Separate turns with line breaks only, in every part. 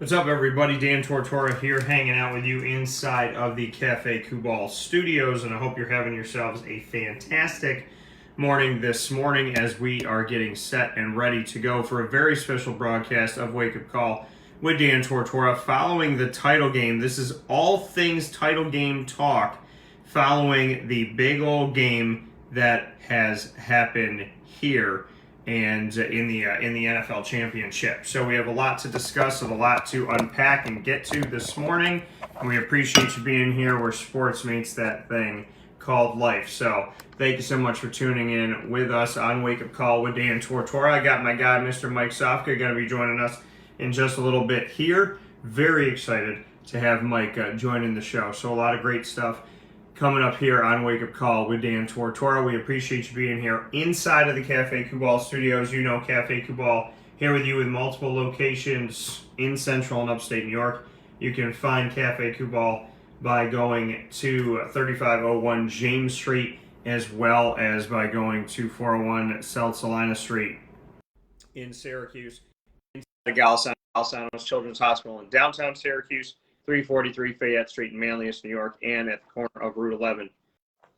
What's up, everybody? Dan Tortora here, hanging out with you inside of the Cafe Kubal studios, and I hope you're having yourselves a fantastic morning this morning as we are getting set and ready to go for a very special broadcast of Wake Up Call with Dan Tortora following the title game. This is all things title game talk following the big old game that has happened here and in the NFL championship. So we have a lot to discuss and a lot to unpack and get to this morning. And we appreciate you being here where sports meets that thing called life. So thank you so much for tuning in with us on Wake Up Call with Dan Tortora. I got my guy, Mr. Mike Sofka, going to be joining us in just a little bit here. Very excited to have Mike joining the show. So a lot of great stuff coming up here on Wake Up Call with Dan Tortora. We appreciate you being here inside of the Cafe Kubal studios. You know Cafe Kubal here with you with multiple locations in central and upstate New York. You can find Cafe Kubal by going to 3501 James Street as well as by going to 401 South Salina Street in Syracuse. Inside the Galasanos Children's Hospital in downtown Syracuse. 343 Fayette Street in Manlius, New York, and at the corner of Route 11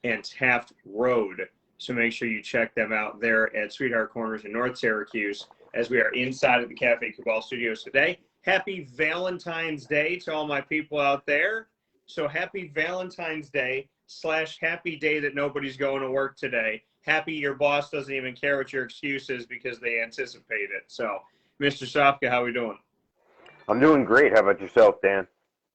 and Taft Road. So make sure you check them out there at Sweetheart Corners in North Syracuse as we are inside of the Cafe Kubal studios today. Happy Valentine's Day to all my people out there. So happy Valentine's Day / happy day that nobody's going to work today. Happy your boss doesn't even care what your excuse is because they anticipate it. So, Mr. Sofka, how we doing?
I'm doing great. How about yourself, Dan?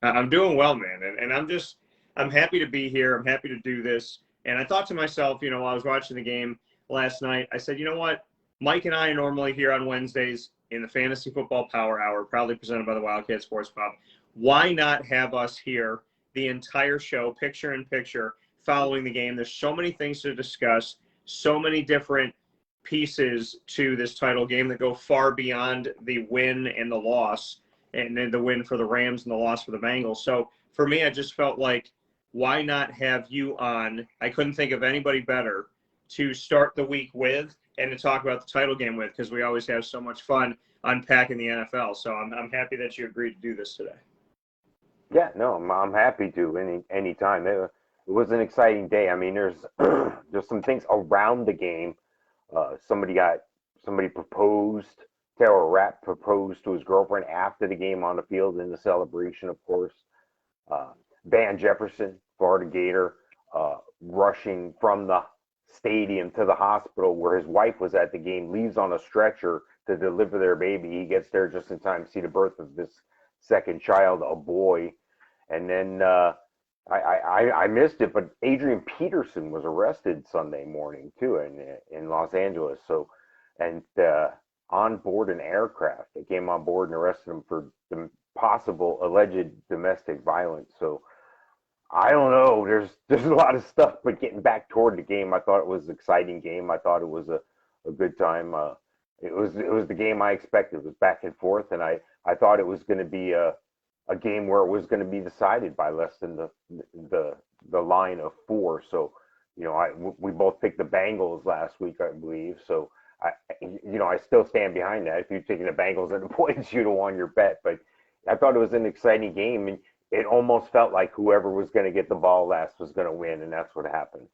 I'm doing well, man, and I'm happy to be here. I'm happy to do this. And I thought to myself, while I was watching the game last night, I said, you know what? Mike and I are normally here on Wednesdays in the Fantasy Football Power Hour, proudly presented by the Wildcat Sports Pub. Why not have us here the entire show, picture in picture, following the game? There's so many things to discuss, so many different pieces to this title game that go far beyond the win and the loss, and then the win for the Rams and the loss for the Bengals. So for me, I just felt like, why not have you on? I couldn't think of anybody better to start the week with and to talk about the title game with, because we always have so much fun unpacking the NFL. So I'm happy that you agreed to do this today.
Yeah, no, I'm happy to any time. It was an exciting day. I mean, there's some things around the game. Somebody proposed. Taylor Rapp proposed to his girlfriend after the game on the field in the celebration, of course. Van Jefferson, Florida Gator, rushing from the stadium to the hospital where his wife was at the game, leaves on a stretcher to deliver their baby. He gets there just in time to see the birth of this second child, a boy. And then I missed it, but Adrian Peterson was arrested Sunday morning too in Los Angeles. So, and on board an aircraft, they came on board and arrested him for the possible alleged domestic violence. So I don't know. There's a lot of stuff, but getting back toward the game, I thought it was an exciting game. I thought it was a good time. It was the game I expected. It was back and forth, and I thought it was going to be a game where it was going to be decided by less than the line of 4. So, we both picked the Bengals last week, I believe. So I still stand behind that. If you're taking the Bengals at the points, you'd have won your bet. But I thought it was an exciting game, and it almost felt like whoever was going to get the ball last was going to win, and that's what happened.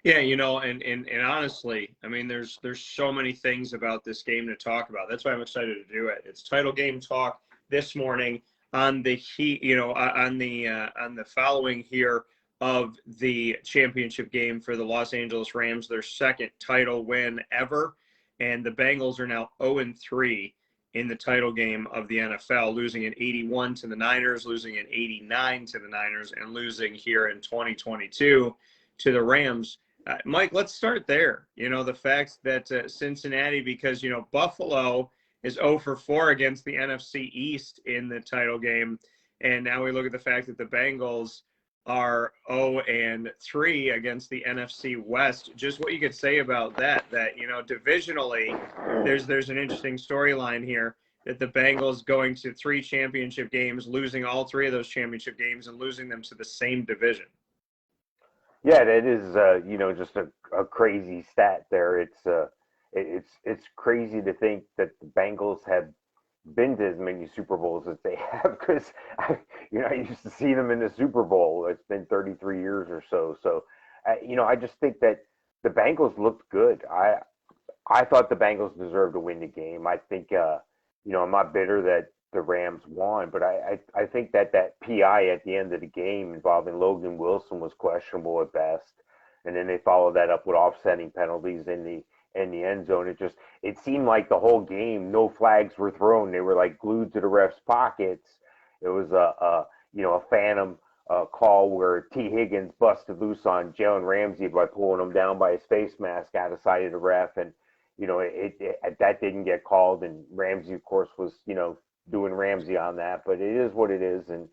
Yeah, and honestly, I mean, there's so many things about this game to talk about. That's why I'm excited to do it. It's title game talk this morning on the heat, on the following here of the championship game for the Los Angeles Rams, their second title win ever, and the Bengals are now 0-3 in the title game of the NFL, losing in 81 to the Niners, losing in 89 to the Niners, and losing here in 2022 to the Rams. Mike, let's start there. The fact that Cincinnati, because, Buffalo is 0 for 4 against the NFC East in the title game. And now we look at the fact that the Bengals are 0-3 against the NFC West. Just what you could say about that, divisionally, there's an interesting storyline here that the Bengals going to 3 championship games, losing all 3 of those championship games and losing them to the same division.
Yeah, that is just a crazy stat there. It's crazy to think that the Bengals have been to as many Super Bowls as they have because I used to see them in the Super Bowl. It's been 33 years or so. So, I just think that the Bengals looked good. I thought the Bengals deserved to win the game. I think, I'm not bitter that the Rams won, but I think that PI at the end of the game involving Logan Wilson was questionable at best. And then they followed that up with offsetting penalties in the end zone. It seemed like the whole game, no flags were thrown. They were like glued to the refs' pockets. It was a phantom call where T. Higgins busted loose on Jalen Ramsey by pulling him down by his face mask out of sight of the ref, and that didn't get called. And Ramsey, of course, was doing Ramsey on that, but it is what it is. And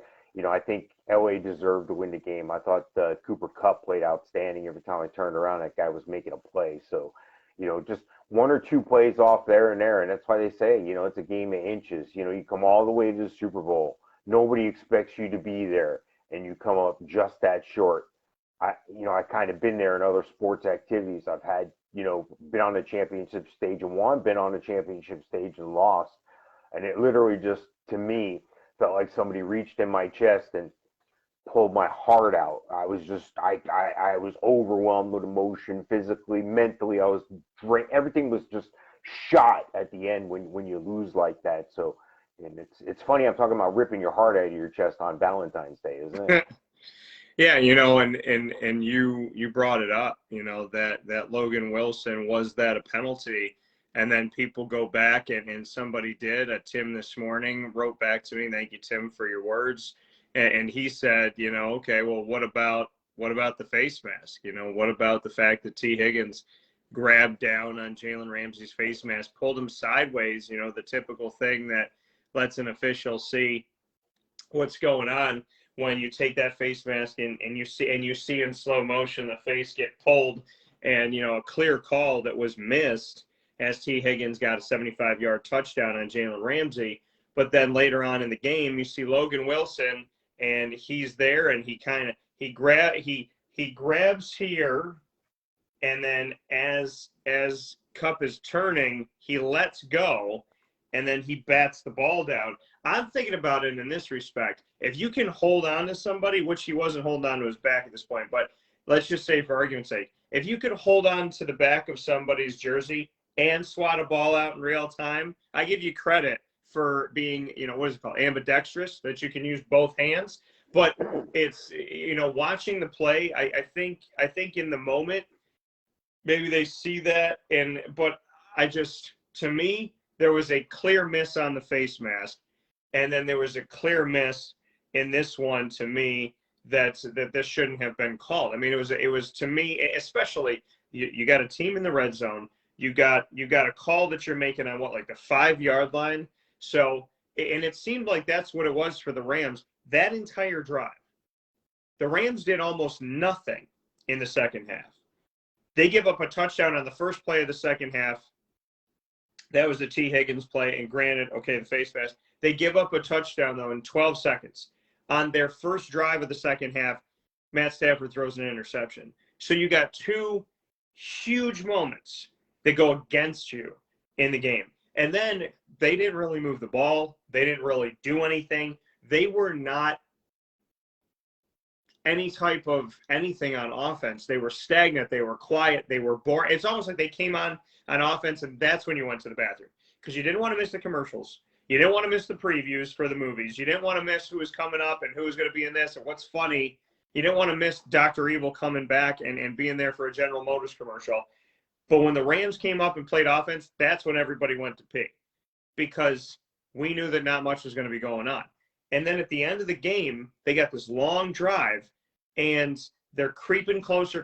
I think LA deserved to win the game. I thought Cooper Kupp played outstanding. Every time I turned around, that guy was making a play. So, just one or two plays off there and there. And that's why they say, it's a game of inches. You come all the way to the Super Bowl. Nobody expects you to be there, and you come up just that short. I kind of been there in other sports activities. I've had, been on the championship stage and won, been on the championship stage and lost. And it literally just, to me, felt like somebody reached in my chest and pulled my heart out. I was just, I was overwhelmed with emotion, physically, mentally. Everything was just shot at the end when you lose like that. So, and it's funny, I'm talking about ripping your heart out of your chest on Valentine's Day, isn't it?
Yeah, and you brought it up, that Logan Wilson, was that a penalty? And then people go back and somebody did. Tim this morning wrote back to me, thank you, Tim, for your words. And he said, okay, well, what about the face mask? What about the fact that T. Higgins grabbed down on Jalen Ramsey's face mask, pulled him sideways, the typical thing that lets an official see what's going on when you take that face mask and you see in slow motion the face get pulled, and a clear call that was missed as T. Higgins got a 75-yard touchdown on Jalen Ramsey. But then later on in the game, you see Logan Wilson, and he's there, and he grabs here, and then as Kupp is turning, he lets go, and then he bats the ball down. I'm thinking about it in this respect. If you can hold on to somebody, which he wasn't holding on to his back at this point, but let's just say for argument's sake, if you could hold on to the back of somebody's jersey and swat a ball out in real time, I give you credit for being, what is it called, ambidextrous, that you can use both hands. But it's, watching the play, I think in the moment, maybe they see that, but to me, there was a clear miss on the face mask, and then there was a clear miss in this one, to me, that this shouldn't have been called. I mean, it was to me, especially you got a team in the red zone. You got a call that you're making on like the 5-yard line. So, and it seemed like that's what it was for the Rams that entire drive. The Rams did almost nothing in the second half. They give up a touchdown on the first play of the second half. That was the T. Higgins play, and granted, okay, the face mask. They give up a touchdown, though, in 12 seconds. On their first drive of the second half, Matt Stafford throws an interception. So you got two huge moments that go against you in the game. And then they didn't really move the ball. They didn't really do anything. They were not any type of anything on offense. They were stagnant. They were quiet. They were boring. It's almost like they came on offense, and that's when you went to the bathroom, because you didn't want to miss the commercials. You didn't want to miss the previews for the movies. You didn't want to miss who was coming up and who was going to be in this and what's funny. You didn't want to miss Dr. Evil coming back and being there for a General Motors commercial. But when the Rams came up and played offense, that's when everybody went to pee, because we knew that not much was going to be going on. And then at the end of the game, they got this long drive, and they're creeping closer,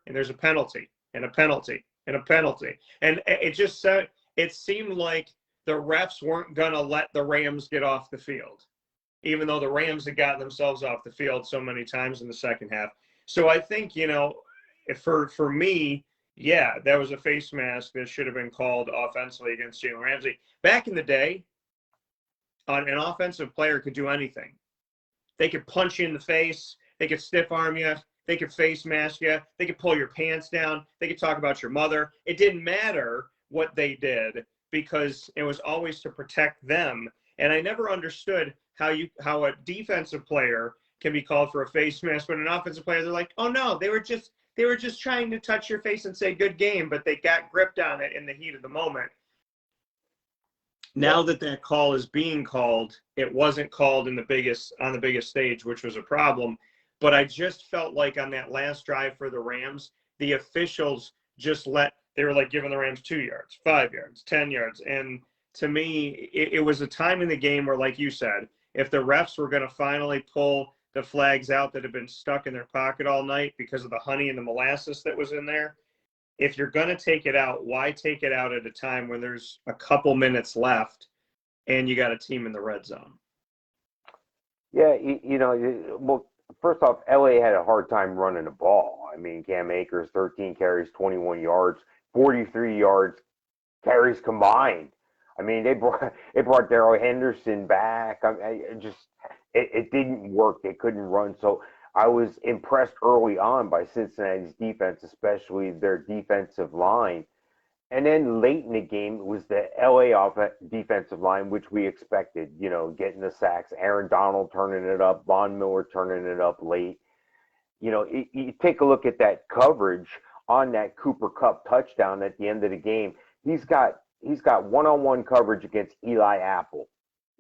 and there's a penalty and a penalty and a penalty. And it seemed like the refs weren't going to let the Rams get off the field, even though the Rams had gotten themselves off the field so many times in the second half. So I think, for me, yeah, that was a face mask that should have been called offensively against Jalen Ramsey. Back in the day, an offensive player could do anything. They could punch you in the face. They could stiff arm you. They could face mask you. They could pull your pants down. They could talk about your mother. It didn't matter what they did. because it was always to protect them. And I never understood how a defensive player can be called for a face mask, but an offensive player, they're like, oh no, they were just trying to touch your face and say good game, but they got gripped on it in the heat of the moment. Now that call is being called, it wasn't called on the biggest stage, which was a problem. But I just felt like on that last drive for the Rams, the officials they were like giving the Rams 2 yards, 5 yards, 10 yards. And to me, it was a time in the game where, like you said, if the refs were going to finally pull the flags out that had been stuck in their pocket all night because of the honey and the molasses that was in there, if you're going to take it out, why take it out at a time when there's a couple minutes left and you got a team in the red zone?
Yeah, well, first off, LA had a hard time running the ball. I mean, Cam Akers, 13 carries, 21 yards, 43 yards carries combined. I mean, they brought Darrell Henderson back. It didn't work. They couldn't run. So I was impressed early on by Cincinnati's defense, especially their defensive line. And then late in the game, it was the LA defensive line, which we expected, getting the sacks. Aaron Donald turning it up, Von Miller turning it up late. You take a look at that coverage on that Cooper Kupp touchdown at the end of the game. He's got one-on-one coverage against Eli Apple.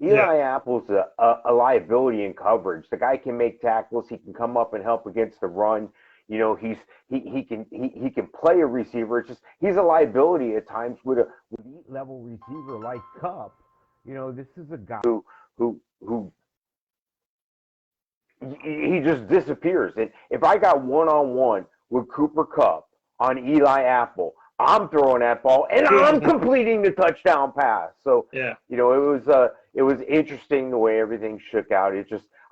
Eli Apple's a liability in coverage. The guy can make tackles. He can come up and help against the run. He can play a receiver. It's just he's a liability at times with elite level receiver like Kupp. This is a guy who he just disappears. And if I got one-on-one with Cooper Kupp on Eli Apple, I'm throwing that ball and I'm completing the touchdown pass. So it was interesting the way everything shook out.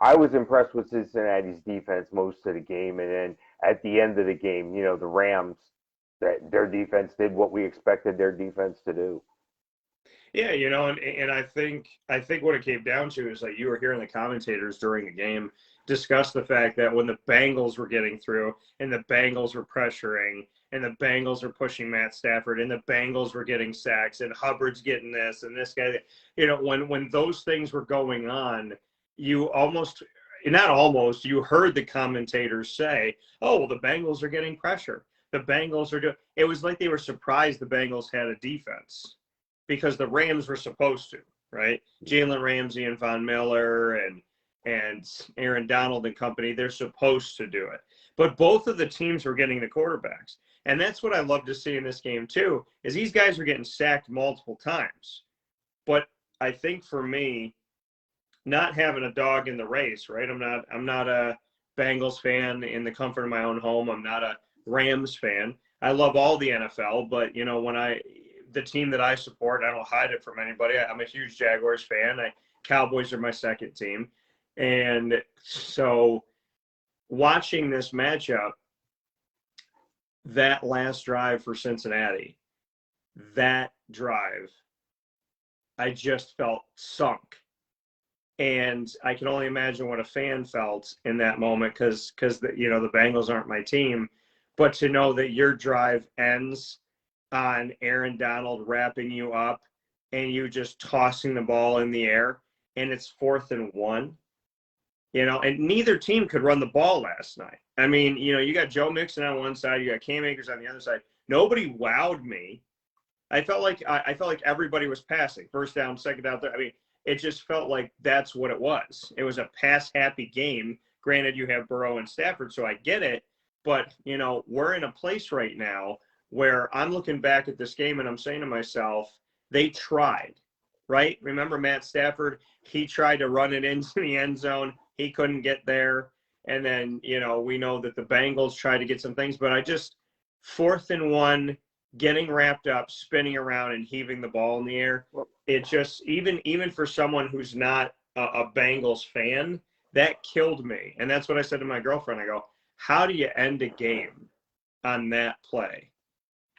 I was impressed with Cincinnati's defense most of the game, and then at the end of the game, the Rams, their defense did what we expected their defense to do.
Yeah, and I think what it came down to is like you were hearing the commentators during the game discuss the fact that when the Bengals were getting through and the Bengals were pressuring and the Bengals were pushing Matt Stafford and the Bengals were getting sacks and Hubbard's getting this and this guy, when those things were going on, you heard the commentators say, oh, well, the Bengals are getting pressure. The Bengals are doing – it was like they were surprised the Bengals had a defense because the Rams were supposed to, right? Jalen Ramsey and Von Miller and Aaron Donald and company, they're supposed to do it. But both of the teams were getting the quarterbacks. And that's what I love to see in this game too, is these guys were getting sacked multiple times. But I think for me, not having a dog in the race, right? I'm not a Bengals fan in the comfort of my own home. I'm not a Rams fan. I love all the NFL, but the team that I support, I don't hide it from anybody. I'm a huge Jaguars fan. Cowboys are my second team. And so watching this matchup, that last drive for Cincinnati, that drive, I just felt sunk. And I can only imagine what a fan felt in that moment because the Bengals aren't my team. But to know that your drive ends on Aaron Donald wrapping you up and you just tossing the ball in the air and it's 4th and 1, and neither team could run the ball last night. I mean, you got Joe Mixon on one side, you got Cam Akers on the other side. Nobody wowed me. I felt like everybody was passing. First down, second down. I mean, it just felt like that's what it was. It was a pass-happy game. Granted, you have Burrow and Stafford, so I get it. But, we're in a place right now where I'm looking back at this game and I'm saying to myself, they tried, right? Remember Matt Stafford? He tried to run it into the end zone. He couldn't get there. And then, we know that the Bengals tried to get some things. But 4th and 1, getting wrapped up, spinning around and heaving the ball in the air. It just, even for someone who's not a Bengals fan, that killed me. And that's what I said to my girlfriend. I go, how do you end a game on that play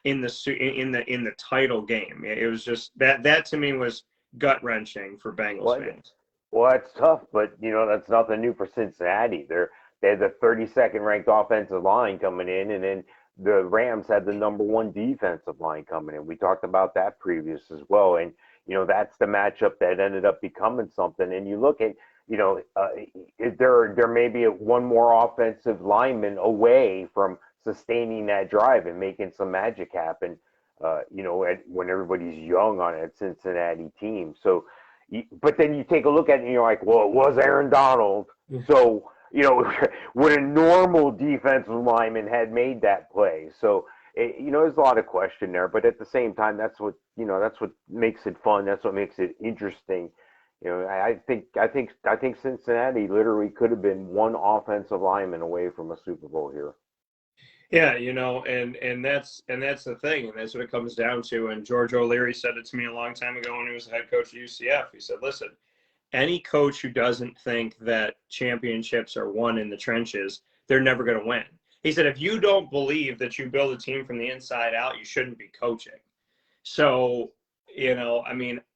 in the title game? It was just that to me was gut wrenching for Bengals fans.
Well, that's tough, but that's nothing new for Cincinnati. They had the 32nd ranked offensive line coming in, and then the Rams had the number one defensive line coming in. We talked about that previous as well. And, that's the matchup that ended up becoming something. And you look at, there may be one more offensive lineman away from sustaining that drive and making some magic happen, when everybody's young on a Cincinnati team. So, but then you take a look at it and you're like, well, it was Aaron Donald. So, would a normal defensive lineman had made that play? So, there's a lot of question there, but at the same time, that's what makes it fun. That's what makes it interesting. I think Cincinnati literally could have been one offensive lineman away from a Super Bowl here.
Yeah, and that's the thing, and that's what it comes down to. And George O'Leary said it to me a long time ago when he was the head coach at UCF. He said, listen, any coach who doesn't think that championships are won in the trenches, they're never going to win. He said, if you don't believe that you build a team from the inside out, you shouldn't be coaching. So,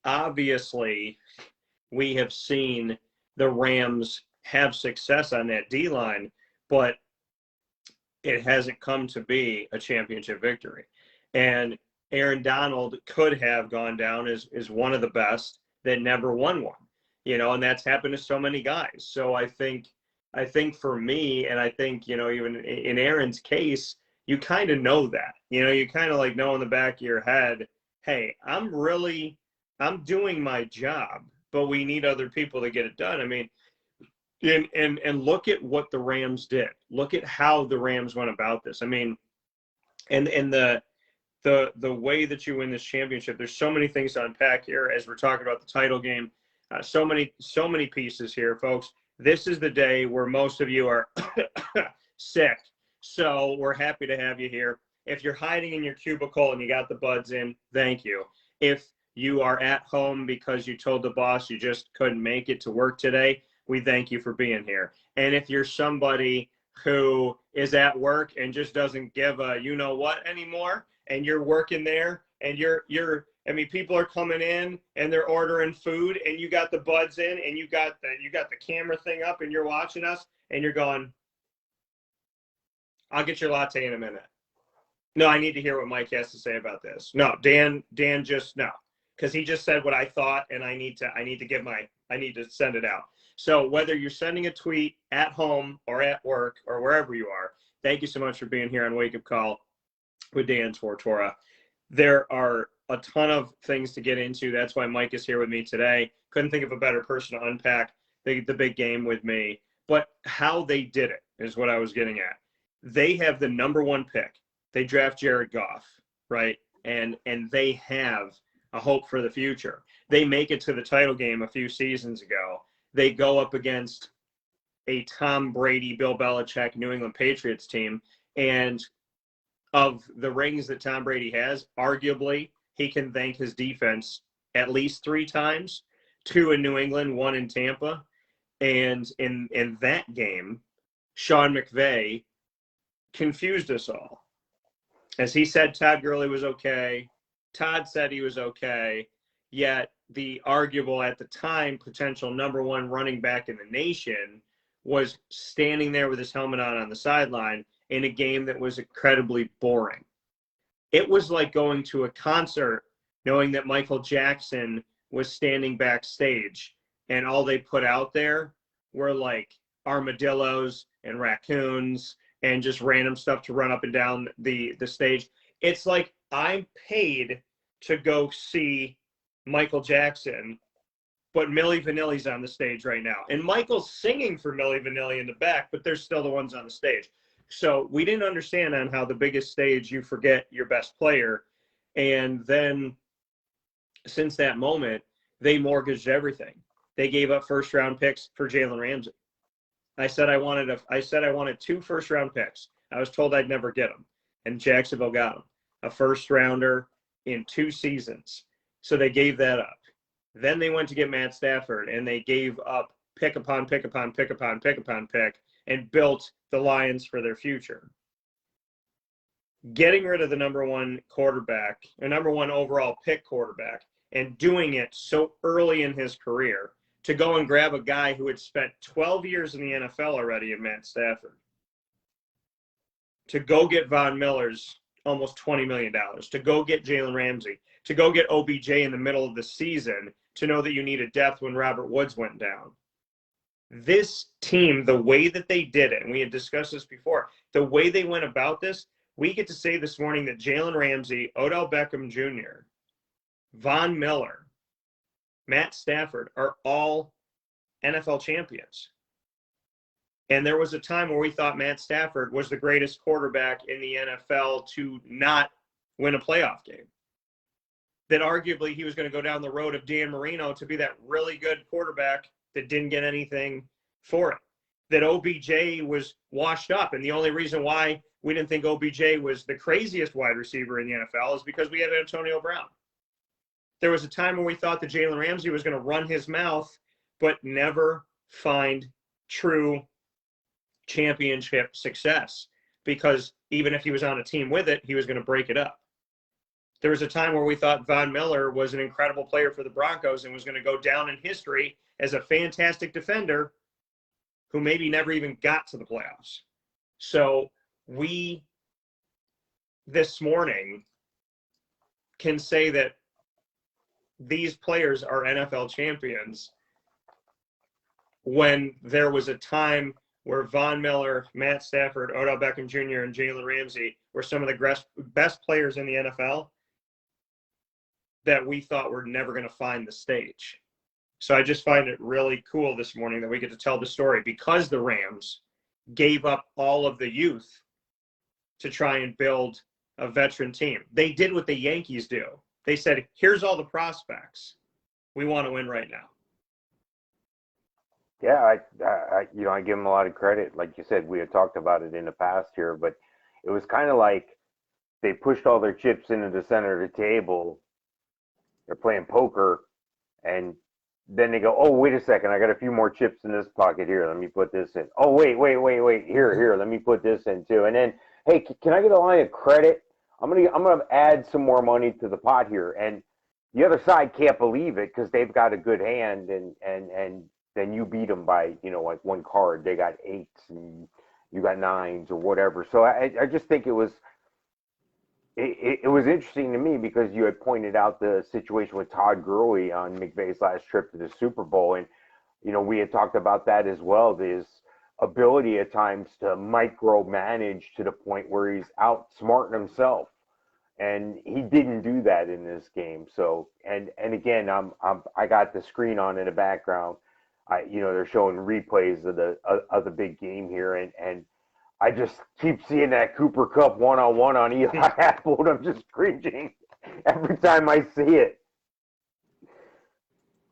obviously we have seen the Rams have success on that D-line, but it hasn't come to be a championship victory. And Aaron Donald could have gone down as one of the best that never won one, and that's happened to so many guys. So I think for me, and I think, even in Aaron's case, you kind of know that, you kind of know in the back of your head, hey, I'm doing my job, but we need other people to get it done. And look at what the Rams did. Look at how the Rams went about this. And the way that you win this championship, there's so many things to unpack here as we're talking about the title game. So many pieces here, folks. This is the day where most of you are sick. So we're happy to have you here. If you're hiding in your cubicle and you got the buds in, thank you. If you are at home because you told the boss you just couldn't make it to work today, we thank you for being here. And if you're somebody who is at work and just doesn't give a you-know-what anymore, and you're working there and people are coming in and they're ordering food and you got the buds in and you got the camera thing up and you're watching us and you're going, I'll get your latte in a minute. No, I need to hear what Mike has to say about this. No, Dan just no. Because he just said what I thought, and I need to send it out. So whether you're sending a tweet at home or at work or wherever you are, thank you so much for being here on Wake Up Call with Dan Tortora. There are a ton of things to get into. That's why Mike is here with me today. Couldn't think of a better person to unpack the big game with me. But how they did it is what I was getting at. They have the number one pick. They draft Jared Goff, right? And they have a hope for the future. They make it to the title game a few seasons ago. They go up against a Tom Brady, Bill Belichick, New England Patriots team. And of the rings that Tom Brady has, arguably, he can thank his defense at least 3 times, 2 in New England, 1 in Tampa. And in that game, Sean McVay confused us all. As he said, Todd Gurley was okay. Todd said he was okay. Yet the arguable at the time potential number one running back in the nation was standing there with his helmet on the sideline in a game that was incredibly boring. It was like going to a concert knowing that Michael Jackson was standing backstage and all they put out there were like armadillos and raccoons and just random stuff to run up and down the stage. It's like I'm paid to go see Michael Jackson, but Milli Vanilli's on the stage right now. And Michael's singing for Milli Vanilli in the back, but they're still the ones on the stage. So we didn't understand on how the biggest stage you forget your best player. And then since that moment, they mortgaged everything. They gave up first-round picks for Jalen Ramsey. I said I wanted 2 first-round picks. I was told I'd never get them, and Jacksonville got them. A first-rounder in 2 seasons. So they gave that up. Then they went to get Matt Stafford, and they gave up pick upon pick upon pick upon pick upon pick and built the Lions for their future. Getting rid of the number one quarterback, a number one overall pick quarterback, and doing it so early in his career to go and grab a guy who had spent 12 years in the NFL already in Matt Stafford. to go get Von Miller's almost $20 million, to go get Jalen Ramsey, to go get OBJ in the middle of the season, to know that you needed depth when Robert Woods went down. This team, the way that they did it, and we had discussed this before, the way they went about this, we get to say this morning that Jalen Ramsey, Odell Beckham Jr., Von Miller, Matt Stafford are all NFL champions. And there was a time where we thought Matt Stafford was the greatest quarterback in the NFL to not win a playoff game. That arguably he was going to go down the road of Dan Marino to be that really good quarterback that didn't get anything for it. That OBJ was washed up. And the only reason why we didn't think OBJ was the craziest wide receiver in the NFL is because we had Antonio Brown. There was a time where we thought that Jalen Ramsey was going to run his mouth, but never find true championship success, because even if he was on a team with it, he was going to break it up. There was a time where we thought Von Miller was an incredible player for the Broncos and was going to go down in history as a fantastic defender who maybe never even got to the playoffs. So we, this morning, can say that these players are NFL champions when there was a time where Von Miller, Matt Stafford, Odell Beckham Jr., and Jalen Ramsey were some of the best players in the NFL that we thought were never going to find the stage. So I just find it really cool this morning that we get to tell the story because the Rams gave up all of the youth to try and build a veteran team. They did what the Yankees do. They said, here's all the prospects. We want to win right now.
Yeah, I give them a lot of credit. Like you said, we had talked about it in the past here, but it was kind of like they pushed all their chips into the center of the table. They're playing poker, and then they go, oh, wait a second, I got a few more chips in this pocket here. Let me put this in. Oh, wait. Here, let me put this in too. And then, hey, can I get a line of credit? I'm gonna add some more money to the pot here. And the other side can't believe it because they've got a good hand, and then you beat them by, like one card. They got 8s and you got 9s or whatever. So I just think it was interesting to me because you had pointed out the situation with Todd Gurley on McVay's last trip to the Super Bowl. And, we had talked about that as well, his ability at times to micromanage to the point where he's outsmarting himself. And he didn't do that in this game. So, and again, I got the screen on in the background. They're showing replays of the big game here, and I just keep seeing that Cooper Kupp one-on-one on Eli Apple, and I'm just cringing every time I see it.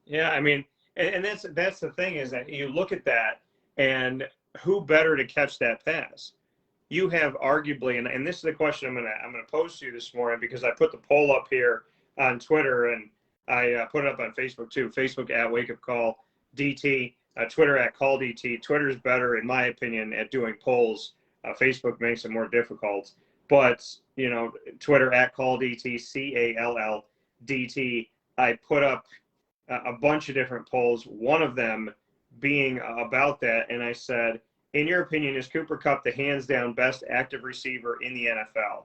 Yeah, I mean, and that's the thing is that you look at that, and who better to catch that pass? You have arguably, and this is the question I'm gonna pose to you this morning because I put the poll up here on Twitter and I put it up on Facebook too. Facebook at Wake Up Call DT, Twitter at Call DT. Twitter is better, in my opinion, at doing polls. Facebook makes it more difficult. But, Twitter at Call DT, CALLDT. I put up a bunch of different polls, one of them being about that. And I said, in your opinion, is Cooper Kupp the hands-down best active receiver in the NFL?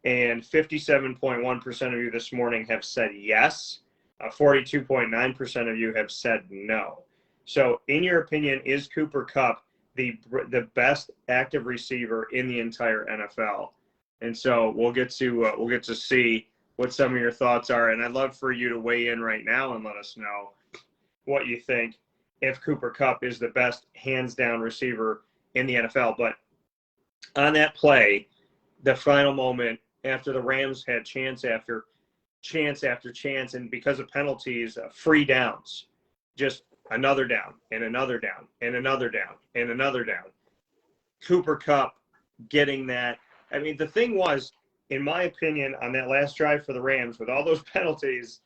And 57.1% of you this morning have said yes. 42.9% of you have said no. So, in your opinion, is Cooper Kupp the best active receiver in the entire NFL? And so we'll get to see what some of your thoughts are. And I'd love for you to weigh in right now and let us know what you think if Cooper Kupp is the best hands-down receiver in the NFL. But on that play, the final moment after the Rams had chance after chance, and because of penalties, free downs, just another down and another down and another down and another down. Cooper Kupp getting that. I mean, the thing was, in my opinion, on that last drive for the Rams, with all those penalties,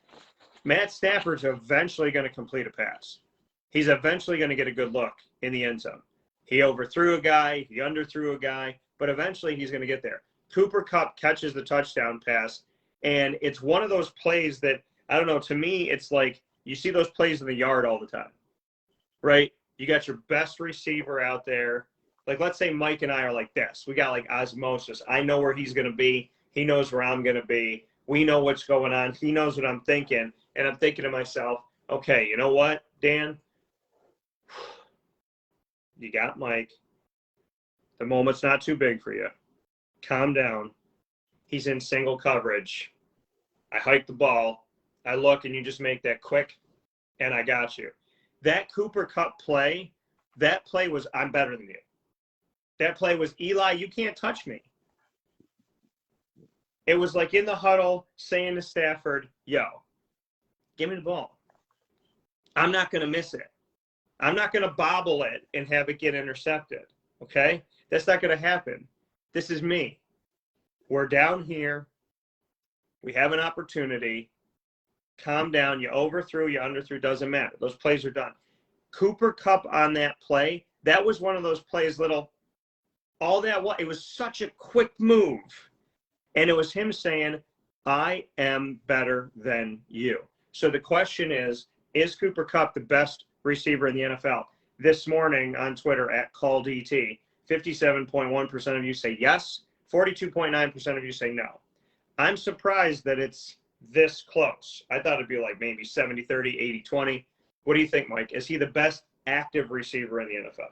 Matt Stafford's eventually going to complete a pass. He's eventually going to get a good look in the end zone. He overthrew a guy, he underthrew a guy, but eventually he's going to get there. Cooper Kupp catches the touchdown pass, and it's one of those plays that, I don't know, to me, it's like you see those plays in the yard all the time, right? You got your best receiver out there, Like, let's say Mike and I are like this. We got like osmosis. I know where he's going to be. He knows where I'm going to be. We know what's going on. He knows what I'm thinking. And I'm thinking to myself, okay, you know what, Dan? You got Mike. The moment's not too big for you. Calm down. He's in single coverage. I hike the ball. I look, and you just make that quick, and I got you. That Cooper Kupp play, that play was, I'm better than you. That play was, Eli, you can't touch me. It was like in the huddle saying to Stafford, yo, give me the ball. I'm not going to miss it. I'm not going to bobble it and have it get intercepted, okay? That's not going to happen. This is me. We're down here. We have an opportunity. Calm down. You overthrew, you underthrew, doesn't matter. Those plays are done. Cooper Kupp on that play, that was one of those plays, all that was, it was such a quick move. And it was him saying, I am better than you. So the question is Cooper Kupp the best receiver in the NFL? This morning on Twitter at CallDT, 57.1% of you say yes, 42.9% of you say no. I'm surprised that it's this close. I thought it'd be like maybe 70-30, 80-20. What do you think, Mike? Is he the best active receiver in the NFL?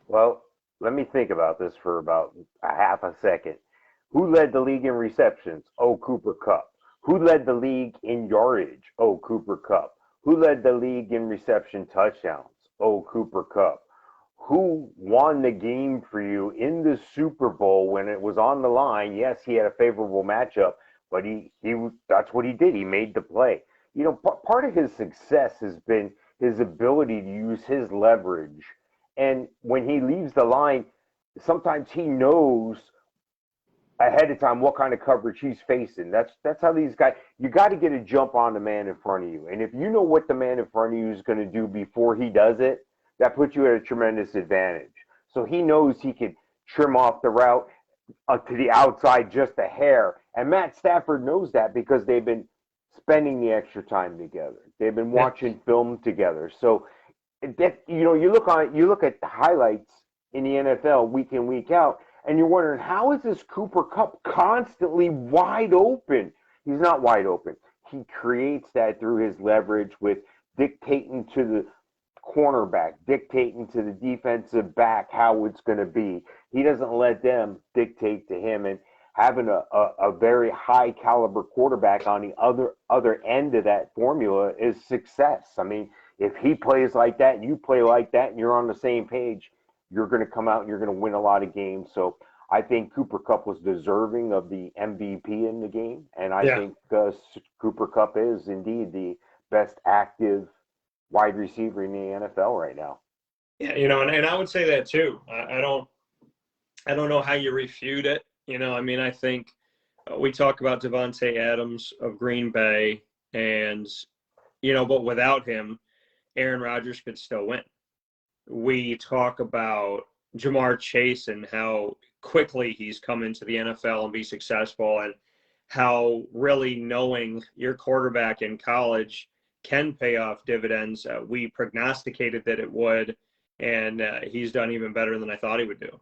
Well, let me think about this for about a half a second. Who led the league in receptions? Oh, Cooper Kupp. Who led the league in yardage? Oh, Cooper Kupp. Who led the league in reception touchdowns? Oh, Cooper Kupp. Who won the game for you in the Super Bowl when it was on the line? Yes, he had a favorable matchup, but he that's what he did. He made the play. You know, part of his success has been his ability to use his leverage. And when he leaves the line, sometimes he knows ahead of time what kind of coverage he's facing. That's how these guys, you got to get a jump on the man in front of you. And if you know what the man in front of you is going to do before he does it, that puts you at a tremendous advantage. So he knows he could trim off the route to the outside just a hair. And Matt Stafford knows that because they've been spending the extra time together. They've been watching film together. So that, you know, you look at the highlights in the NFL week in, week out, and you're wondering, how is this Cooper Kupp constantly wide open? He's not wide open. He creates that through his leverage with dictating to the cornerback, dictating to the defensive back how it's going to be. He doesn't let them dictate to him. And having a very high caliber quarterback on the other end of that formula is success. I mean, if he plays like that and you play like that and you're on the same page, you're going to come out and you're going to win a lot of games. So I think Cooper Kupp was deserving of the MVP in the game. And I think Cooper Kupp is indeed the best active wide receiver in the NFL right now.
Yeah, you know, and I would say that too. I don't know how you refute it. You know, I mean, I think we talk about Devontae Adams of Green Bay, and, you know, but without him, Aaron Rodgers could still win. We talk about Jamar Chase and how quickly he's come into the NFL and be successful, and how really knowing your quarterback in college can pay off dividends. We prognosticated that it would, and he's done even better than I thought he would do.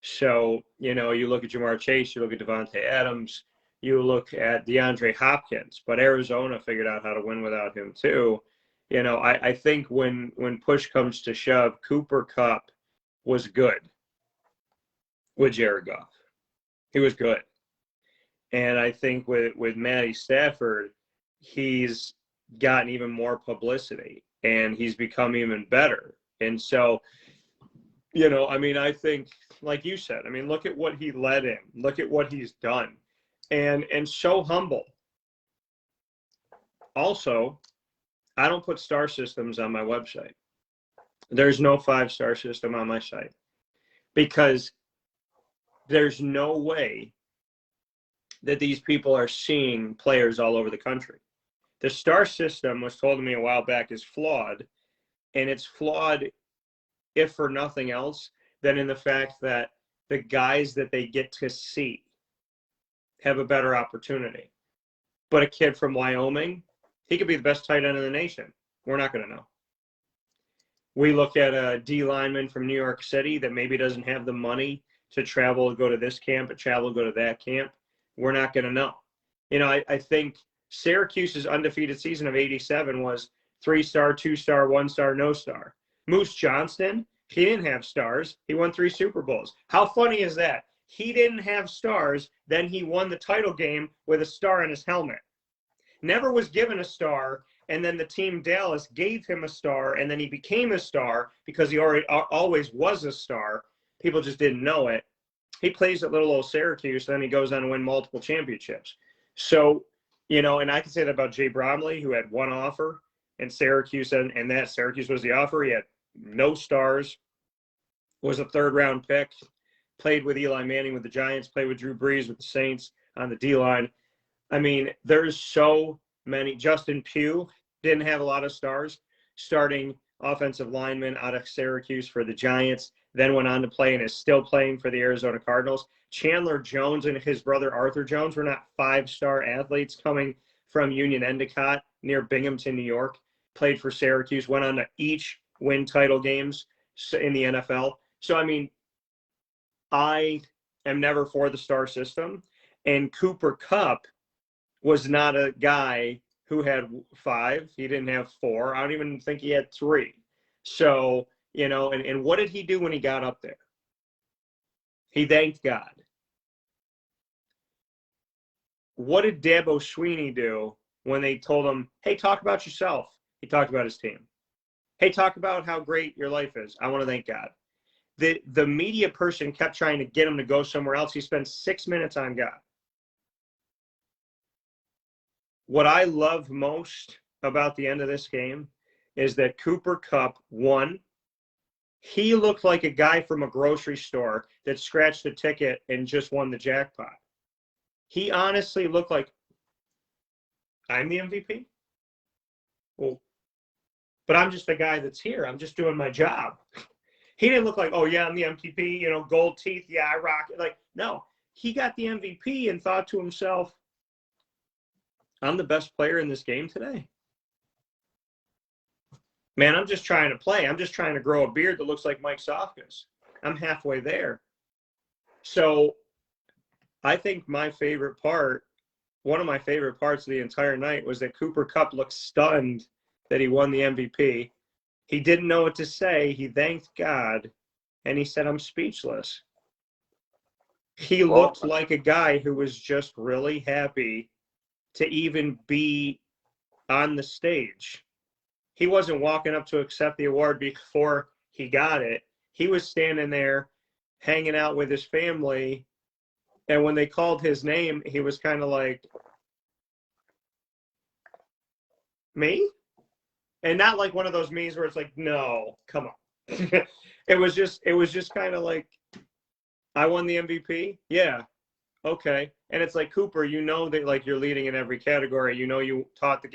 So, you know, you look at Jamar Chase, you look at Devontae Adams, you look at DeAndre Hopkins, but Arizona figured out how to win without him too. You know, I think when push comes to shove, Cooper Kupp was good with Jared Goff. He was good. And I think with Matty Stafford, he's gotten even more publicity and he's become even better. And so, you know, I mean, I think, like you said, I mean, look at what he led in, look at what he's done, and so humble. Also, I don't put star systems on my website. There's no 5-star system on my site because there's no way that these people are seeing players all over the country. The star system was told to me a while back is flawed, and it's flawed, if for nothing else, than in the fact that the guys that they get to see have a better opportunity. But a kid from Wyoming, he could be the best tight end in the nation. We're not going to know. we look at a D lineman from New York City that maybe doesn't have the money to travel, go to this camp, and travel, go to that camp. We're not going to know. I think Syracuse's undefeated season of 87 was 3-star, 2-star, 1-star, no star. Moose Johnston, he didn't have stars. He won 3 Super Bowls. How funny is that? He didn't have stars. Then he won the title game with a star in his helmet. Never was given a star, and then the team Dallas gave him a star, and then he became a star because he always was a star. People just didn't know it. He plays at little old Syracuse, then he goes on to win multiple championships. So, and I can say that about Jay Bromley, who had one offer, and Syracuse, and that Syracuse was the offer. He had no stars, was a third-round pick, played with Eli Manning with the Giants, played with Drew Brees with the Saints on the D-line. I mean, there's so many. Justin Pugh didn't have a lot of stars, starting offensive lineman out of Syracuse for the Giants, then went on to play and is still playing for the Arizona Cardinals. Chandler Jones and his brother Arthur Jones were not 5-star athletes coming from Union Endicott near Binghamton, New York, played for Syracuse, went on to each win title games in the NFL. So, I mean, I am never for the star system. And Cooper Kupp was not a guy who had 5. He didn't have 4. I don't even think he had 3. So, and what did he do when he got up there? He thanked God. What did Dabo Sweeney do when they told him, hey, talk about yourself? He talked about his team. Hey, talk about how great your life is. I want to thank God. The media person kept trying to get him to go somewhere else. He spent 6 minutes on God. What I love most about the end of this game is that Cooper Kupp won. He looked like a guy from a grocery store that scratched a ticket and just won the jackpot. He honestly looked like, I'm the MVP? Well, but I'm just a guy that's here. I'm just doing my job. He didn't look like, oh, yeah, I'm the MVP, gold teeth. Yeah, I rock it. Like, no, he got the MVP and thought to himself, I'm the best player in this game today. Man, I'm just trying to play. I'm just trying to grow a beard that looks like Mike Sofka's. I'm halfway there. So I think one of my favorite parts of the entire night was that Cooper Kupp looked stunned that he won the MVP. He didn't know what to say. He thanked God, and he said, I'm speechless. He looked like a guy who was just really happy to even be on the stage. He wasn't walking up to accept the award before he got it. He was standing there hanging out with his family, and when they called his name, he was kind of like, me? And not like one of those memes where it's like, no, come on. It was just kind of like, I won the MVP? Yeah. Okay. And it's like, Cooper, that like you're leading in every category. You caught the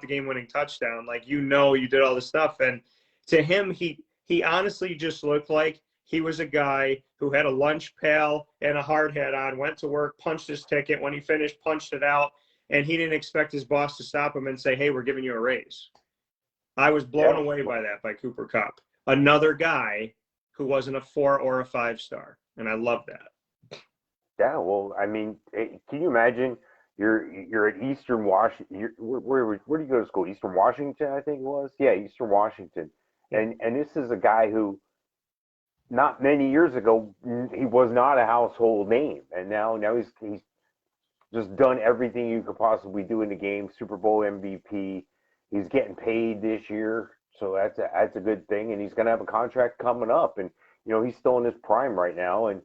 game winning touchdown. Like, you did all this stuff. And to him, he honestly just looked like he was a guy who had a lunch pail and a hard hat on, went to work, punched his ticket. When he finished, punched it out. And he didn't expect his boss to stop him and say, hey, we're giving you a raise. I was blown away by that, by Cooper Kupp. Another guy who wasn't a 4 or a 5-star. And I love that.
Yeah, well, I mean, can you imagine you're at Eastern Washington? Where do you go to school? Eastern Washington, I think it was. Yeah, Eastern Washington. And this is a guy who, not many years ago, he was not a household name, and now he's just done everything you could possibly do in the game. Super Bowl MVP. He's getting paid this year, so that's a good thing. And he's going to have a contract coming up, and he's still in his prime right now, and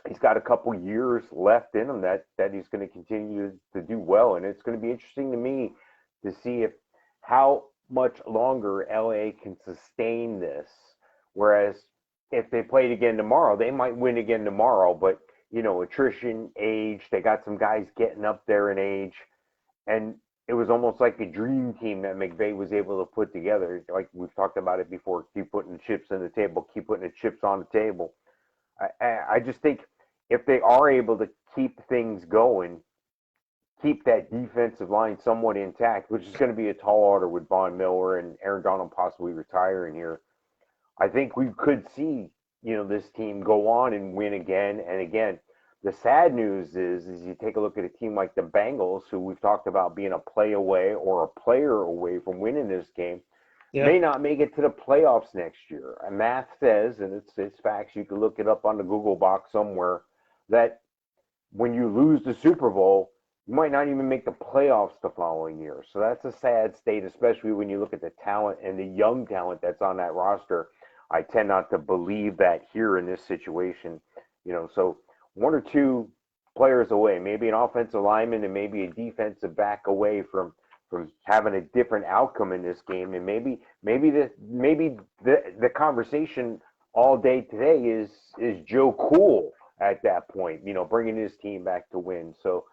he's got a couple years left in him that he's going to continue to do well. And it's going to be interesting to me to see how much longer LA can sustain this. Whereas if they played again tomorrow, they might win again tomorrow, but attrition, age, they got some guys getting up there in age, and it was almost like a dream team that McVay was able to put together. Like we've talked about it before, keep putting the chips on the table, keep putting the chips on the table. I just think if they are able to keep things going, keep that defensive line somewhat intact, which is going to be a tall order with Von Miller and Aaron Donald possibly retiring here I think we could see, this team go on and win again and again. The sad news is you take a look at a team like the Bengals, who we've talked about being a play away or a player away from winning this game,
Yeah.
may not make it to the playoffs next year. And math says, and it's facts, you can look it up on the Google box somewhere, that when you lose the Super Bowl, you might not even make the playoffs the following year. So that's a sad state, especially when you look at the talent and the young talent that's on that roster. I tend not to believe that here in this situation. So one or two players away, maybe an offensive lineman and maybe a defensive back away from having a different outcome in this game, and maybe the conversation all day today is Joe Cool at that point, bringing his team back to win. So,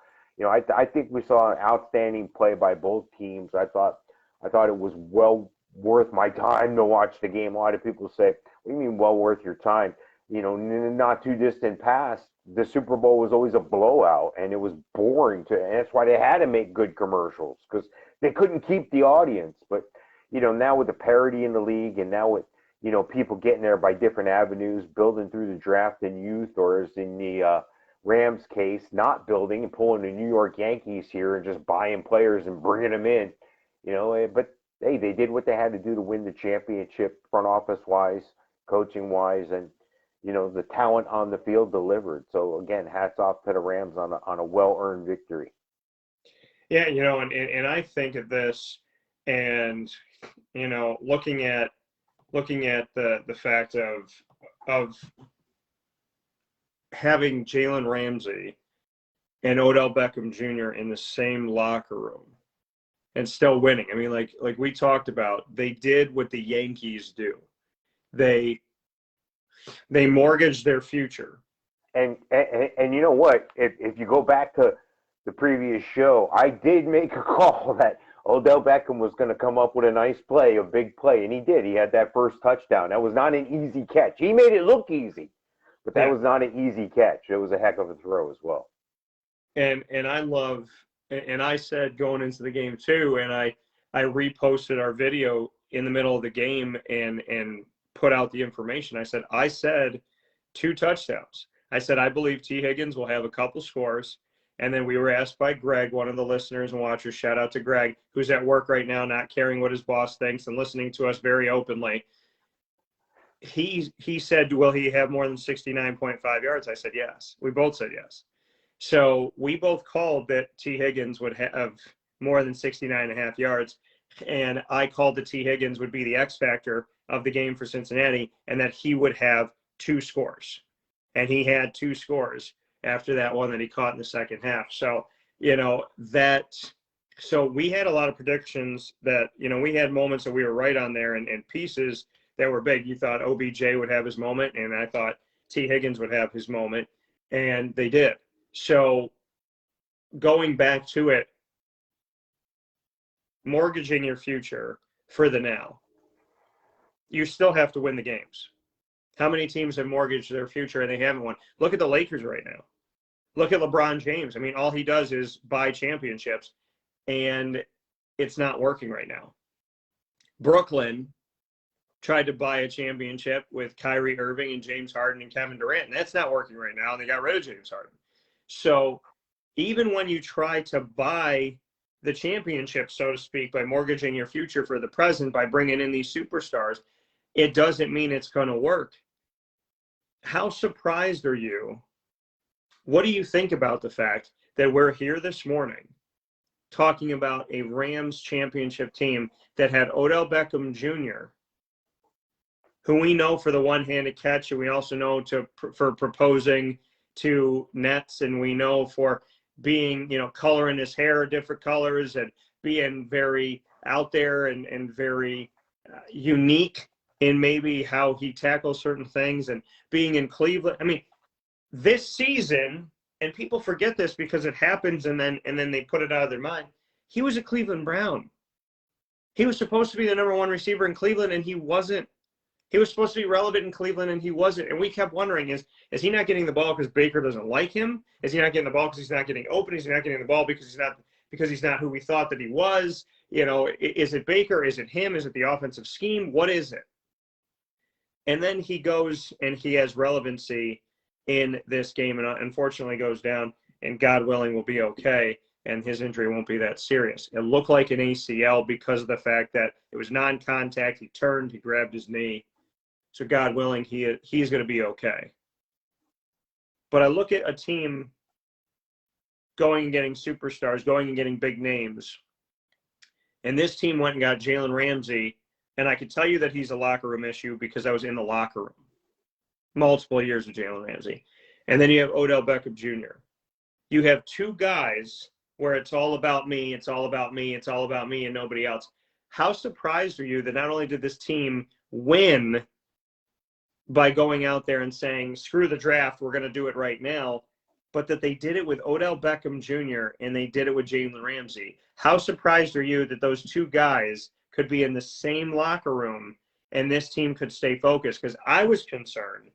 I think we saw an outstanding play by both teams. I thought it was well worth my time to watch the game. A lot of people say, "What do you mean well worth your time?" Not too distant past, the Super Bowl was always a blowout, and it was boring and that's why they had to make good commercials, because they couldn't keep the audience. But now with the parity in the league, and now with people getting there by different avenues, building through the draft and youth, or as in the Rams case, not building and pulling the New York Yankees here and just buying players and bringing them in, but hey, they did what they had to do to win the championship, front office wise, coaching wise, and the talent on the field delivered. So again, hats off to the Rams on a well-earned victory.
Yeah, and I think of this, and looking at the fact of having Jalen Ramsey and Odell Beckham Jr. in the same locker room and still winning. I mean, like we talked about, they did what the Yankees do. They mortgaged their future.
And you know what? If you go back to the previous show, I did make a call that Odell Beckham was going to come up with a nice play, a big play, and he did. He had that first touchdown. That was not an easy catch. He made it look easy, but that was not an easy catch. It was a heck of a throw as well.
And I love, and I said going into the game too, and I reposted our video in the middle of the game and put out the information. I said 2 touchdowns. I said I believe T. Higgins will have a couple scores. And then we were asked by Greg, one of the listeners and watchers, shout out to Greg, who's at work right now, not caring what his boss thinks and listening to us very openly. He said, will he have more than 69.5 yards? I said, yes. We both said yes. So we both called that T. Higgins would have more than 69.5 yards. And I called that T. Higgins would be the X factor of the game for Cincinnati and that he would have 2 scores. And he had 2 scores after that one that he caught in the second half. So, so we had a lot of predictions that, we had moments that we were right on there and pieces that were big. You thought OBJ would have his moment, and I thought T. Higgins would have his moment, and they did. So going back to it, mortgaging your future for the now, you still have to win the games. How many teams have mortgaged their future and they haven't won? Look at the Lakers right now. Look at LeBron James. I mean, all he does is buy championships, and it's not working right now. Brooklyn tried to buy a championship with Kyrie Irving and James Harden and Kevin Durant, and that's not working right now, and they got rid of James Harden. So even when you try to buy the championship, so to speak, by mortgaging your future for the present, by bringing in these superstars, it doesn't mean it's going to work. How surprised are you? What do you think about the fact that we're here this morning talking about a Rams championship team that had Odell Beckham Jr., who we know for the one-handed catch, and we also know for proposing to Nets, and we know for being, coloring his hair different colors and being very out there and very unique in maybe how he tackles certain things, and being in Cleveland. I mean, this season, and people forget this because it happens and then they put it out of their mind, he was a Cleveland Brown. He was supposed to be the number 1 receiver in Cleveland, and he wasn't. He was supposed to be relevant in Cleveland, and he wasn't. And we kept wondering, is he not getting the ball because Baker doesn't like him? Is he not getting the ball because he's not getting open? Is he not getting the ball because he's not who we thought that he was? Is it Baker? Is it him? Is it the offensive scheme? What is it? And then he goes and he has relevancy in this game and unfortunately goes down, and God willing will be okay, and his injury won't be that serious. It looked like an ACL because of the fact that it was non-contact. He turned, he grabbed his knee. So God willing, he's going to be okay. But I look at a team going and getting superstars, going and getting big names. And this team went and got Jalen Ramsey. And I could tell you that he's a locker room issue because I was in the locker room multiple years with Jalen Ramsey. And then you have Odell Beckham Jr. You have two guys where it's all about me, it's all about me, it's all about me and nobody else. How surprised are you that not only did this team win by going out there and saying, screw the draft, we're going to do it right now, but that they did it with Odell Beckham Jr. and they did it with Jalen Ramsey? How surprised are you that those two guys could be in the same locker room and this team could stay focused? Because I was concerned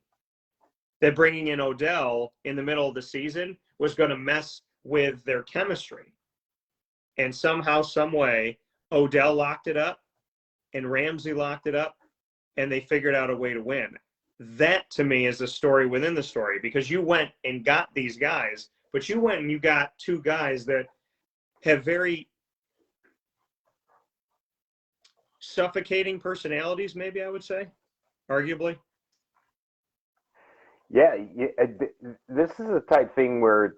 that bringing in Odell in the middle of the season was going to mess with their chemistry. And somehow, some way, Odell locked it up and Ramsey locked it up, and they figured out a way to win. That, to me, is the story within the story, because you went and got these guys, but you went and you got two guys that have very suffocating personalities, maybe I would say, arguably.
Yeah, this is a type thing where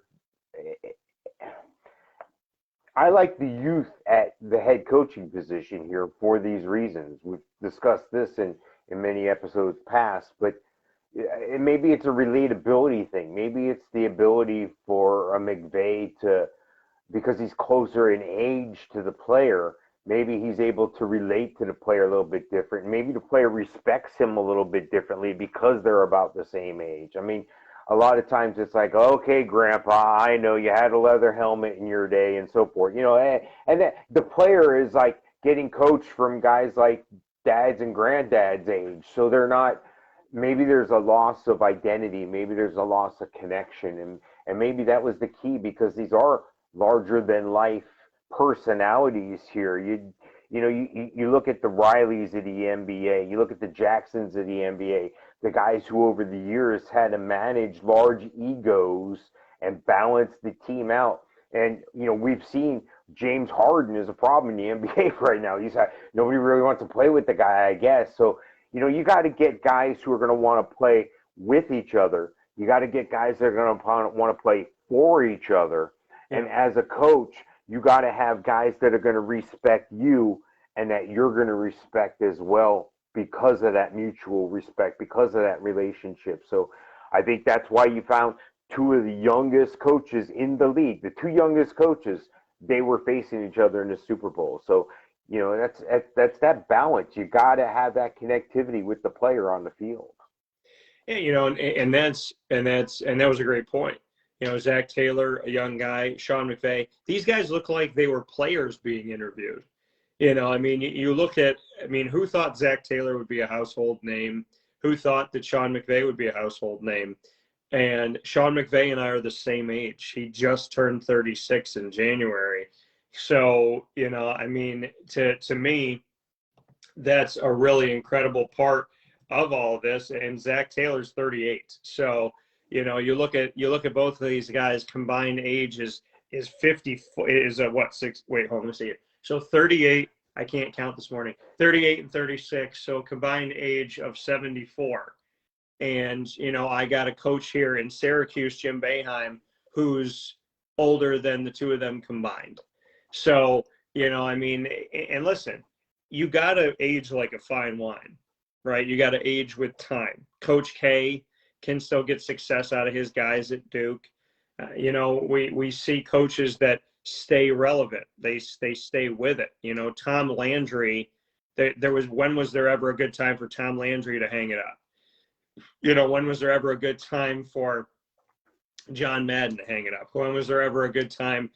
I like the youth at the head coaching position here for these reasons. We've discussed this in many episodes past, but maybe it's a relatability thing. Maybe it's the ability for a McVay to, because he's closer in age to the player, maybe he's able to relate to the player a little bit different. Maybe the player respects him a little bit differently because they're about the same age. I mean, a lot of times it's like, okay, Grandpa, I know you had a leather helmet in your day and so forth. You know, and the player is like getting coached from guys like dads and granddad's age. So they're not, maybe there's a loss of identity. Maybe there's a loss of connection. And maybe that was the key, because these are larger than life personalities here. You look at the Rileys of the NBA, you look at the Jacksons of the NBA, the guys who over the years had to manage large egos and balance the team out. And we've seen James Harden is a problem in the NBA right now. Nobody really wants to play with the guy, I guess. So you got to get guys who are going to want to play with each other. You got to get guys that are going to want to play for each other. Yeah. And as a coach, you got to have guys that are going to respect you and that you're going to respect as well, because of that mutual respect, because of that relationship. So I think that's why you found two of the youngest coaches in the league, the two youngest coaches, they were facing each other in the Super Bowl. So, that's that balance. You got to have that connectivity with the player on the field.
Yeah, and that was a great point. Zach Taylor, a young guy, Sean McVay, these guys look like they were players being interviewed. You look at, who thought Zach Taylor would be a household name? Who thought that Sean McVay would be a household name? And Sean McVay and I are the same age. He just turned 36 in January. So, to me, that's a really incredible part of all of this. And Zach Taylor's 38. So, you look at both of these guys, combined age is 50, is a what, six, wait, hold on, let me see it. So 38, I can't count this morning, 38 and 36. So combined age of 74. And, I got a coach here in Syracuse, Jim Boeheim, who's older than the two of them combined. So, and listen, you got to age like a fine wine, right? You got to age with time. Coach K can still get success out of his guys at Duke. We see coaches that stay relevant. They stay with it. Tom Landry, when was there ever a good time for Tom Landry to hang it up? When was there ever a good time for John Madden to hang it up? When was there ever a good time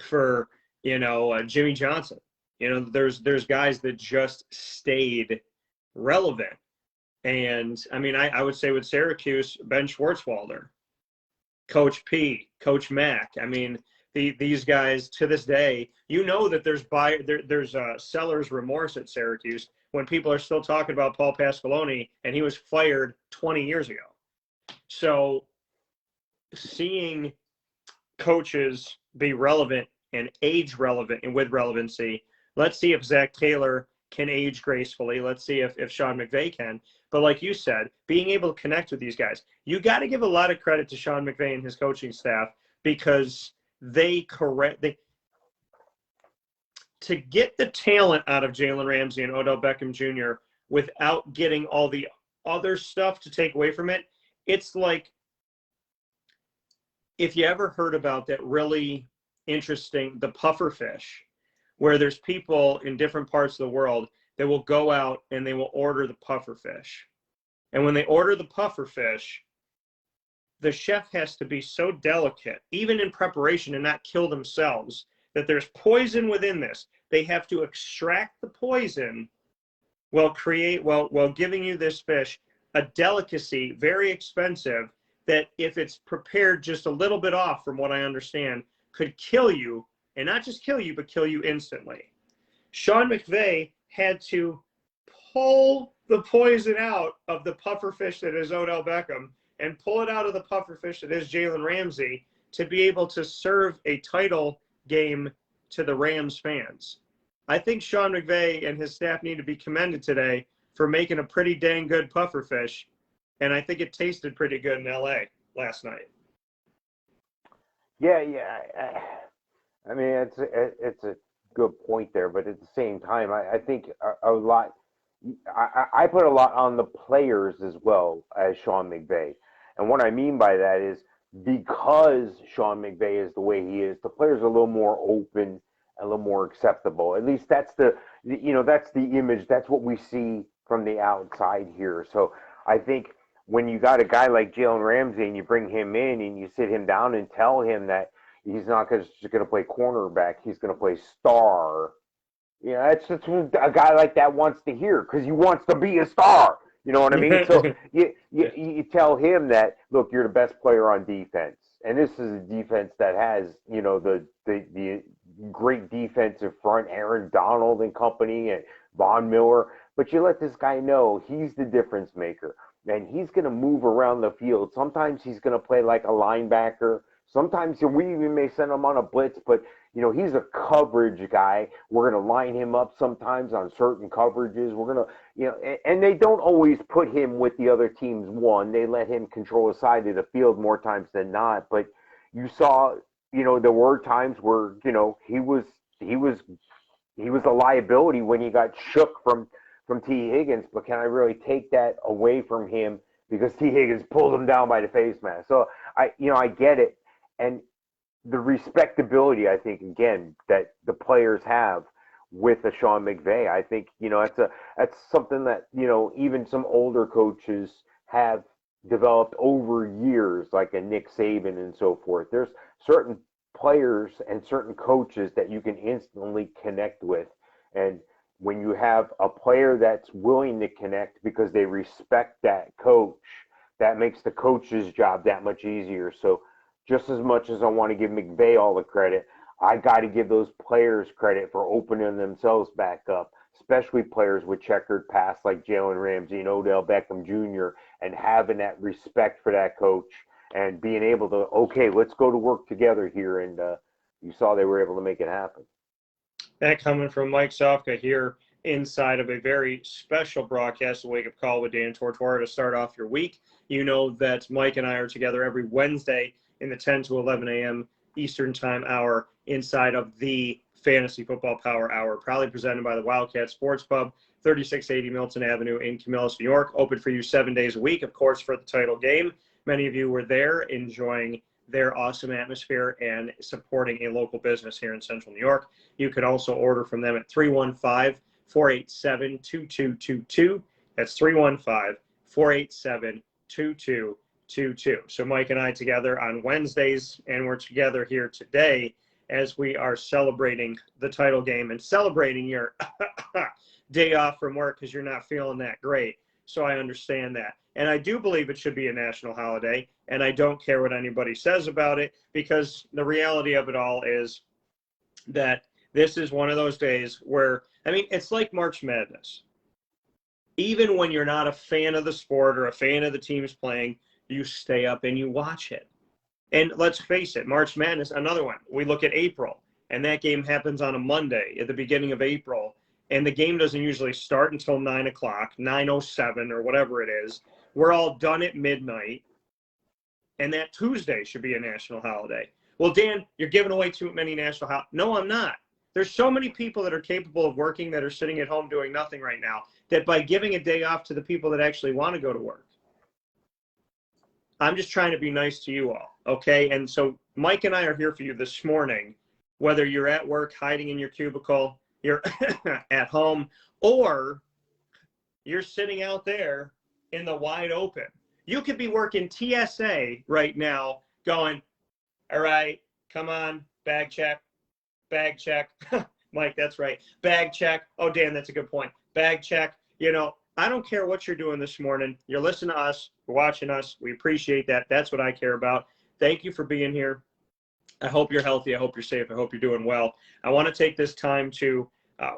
for, Jimmy Johnson? There's guys that just stayed relevant. And, I would say with Syracuse, Ben Schwartzwalder, Coach P, Coach Mack. these guys to this day, you know that there's seller's remorse at Syracuse when people are still talking about Paul Pasqualoni, and he was fired 20 years ago. So seeing coaches be relevant and age relevant and with relevancy, let's see if Zach Taylor can age gracefully. Let's see if Sean McVay can. But like you said, being able to connect with these guys, you got to give a lot of credit to Sean McVay and his coaching staff, because to get the talent out of Jalen Ramsey and Odell Beckham Jr. without getting all the other stuff to take away from it. It's like, if you ever heard about that really interesting, the puffer fish, where there's people in different parts of the world that will go out and they will order the puffer fish. And when they order the puffer fish, the chef has to be so delicate, even in preparation, and not kill themselves, that there's poison within this. They have to extract the poison while giving you this fish, a delicacy, very expensive, that if it's prepared just a little bit off, from what I understand, could kill you, and not just kill you, but kill you instantly. Sean McVay had to pull the poison out of the puffer fish that is Odell Beckham and pull it out of the puffer fish that is Jalen Ramsey to be able to serve a title game to the Rams fans. I think Sean McVay and his staff need to be commended today for making a pretty dang good puffer fish, and I think it tasted pretty good in L.A. last night.
Yeah. I mean, it's a good point there, but at the same time, I think a lot. I put a lot on the players as well as Sean McVay, and what I mean by that is, because Sean McVay is the way he is, the players are a little more open, a little more acceptable. At least that's the image. That's what we see from the outside here. So I think when you got a guy like Jalen Ramsey and you bring him in and you sit him down and tell him that he's not just going to play cornerback, he's going to play star. That's what a guy like that wants to hear, because he wants to be a star. You know what I mean? So you tell him that, look, you're the best player on defense, and this is a defense that has, the great defensive front, Aaron Donald and company, and Von Miller. But you let this guy know he's the difference maker, and he's going to move around the field. Sometimes he's going to play like a linebacker. Sometimes we even may send him on a blitz, but he's a coverage guy. We're going to line him up sometimes on certain coverages. We're going to, and they don't always put him with the other team's one. They let him control a side of the field more times than not. But you saw, there were times where, he was a liability when he got shook from T. Higgins. But can I really take that away from him because T. Higgins pulled him down by the face mask? So I get it. And the respectability, I think, again, that the players have with a Sean McVay, I think, that's something that, even some older coaches have developed over years, like a Nick Saban and so forth. There's certain players and certain coaches that you can instantly connect with. And when you have a player that's willing to connect because they respect that coach, that makes the coach's job that much easier. So just as much as I want to give McVay all the credit, I got to give those players credit for opening themselves back up, especially players with checkered past like Jalen Ramsey and Odell Beckham Jr., and having that respect for that coach and being able to, okay, let's go to work together here. And you saw they were able to make it happen.
That coming from Mike Sofka here inside of a very special broadcast, a wake-up call with Dan Tortora to start off your week. You know that Mike and I are together every Wednesday in the 10 to 11 a.m. Eastern Time hour inside of the Fantasy Football Power Hour, proudly presented by the Wildcat Sports Pub, 3680 Milton Avenue in Camillus, New York. Open for you 7 days a week, of course, for the title game. Many of you were there enjoying their awesome atmosphere and supporting a local business here in Central New York. You could also order from them at 315-487-2222. That's 315-487-2222. So Mike and I together on Wednesdays, and we're together here today as we are celebrating the title game and celebrating your day off from work because you're not feeling that great. so I understand that. And I do believe it should be a national holiday, and I don't care what anybody says about it, because the reality of it all is that this is one of those days where, I mean, it's like March Madness. Even when you're not a fan of the sport or a fan of the teams playing, you stay up and you watch it. And let's face it, March Madness, another one. We look at April, and that game happens on a Monday at the beginning of April, and the game doesn't usually start until 9 o'clock, 9:07 or whatever it is. We're all done at midnight, and that Tuesday should be a national holiday. Well, Dan, you're giving away too many national holidays. No, I'm not. There's so many people that are capable of working that are sitting at home doing nothing right now, that by giving a day off to the people that actually want to go to work, I'm just trying to be nice to you all, okay? And so Mike and I are here for you this morning, whether you're at work hiding in your cubicle, you're at home, or you're sitting out there in the wide open. You could be working TSA right now going, all right, come on, bag check. Mike, that's right. Bag check. Oh, Dan, that's a good point. Bag check. You know, I don't care what you're doing this morning. You're listening to us. You're watching us. We appreciate that. That's what I care about. Thank you for being here. I hope you're healthy. I hope you're safe. I hope you're doing well. I want to take this time to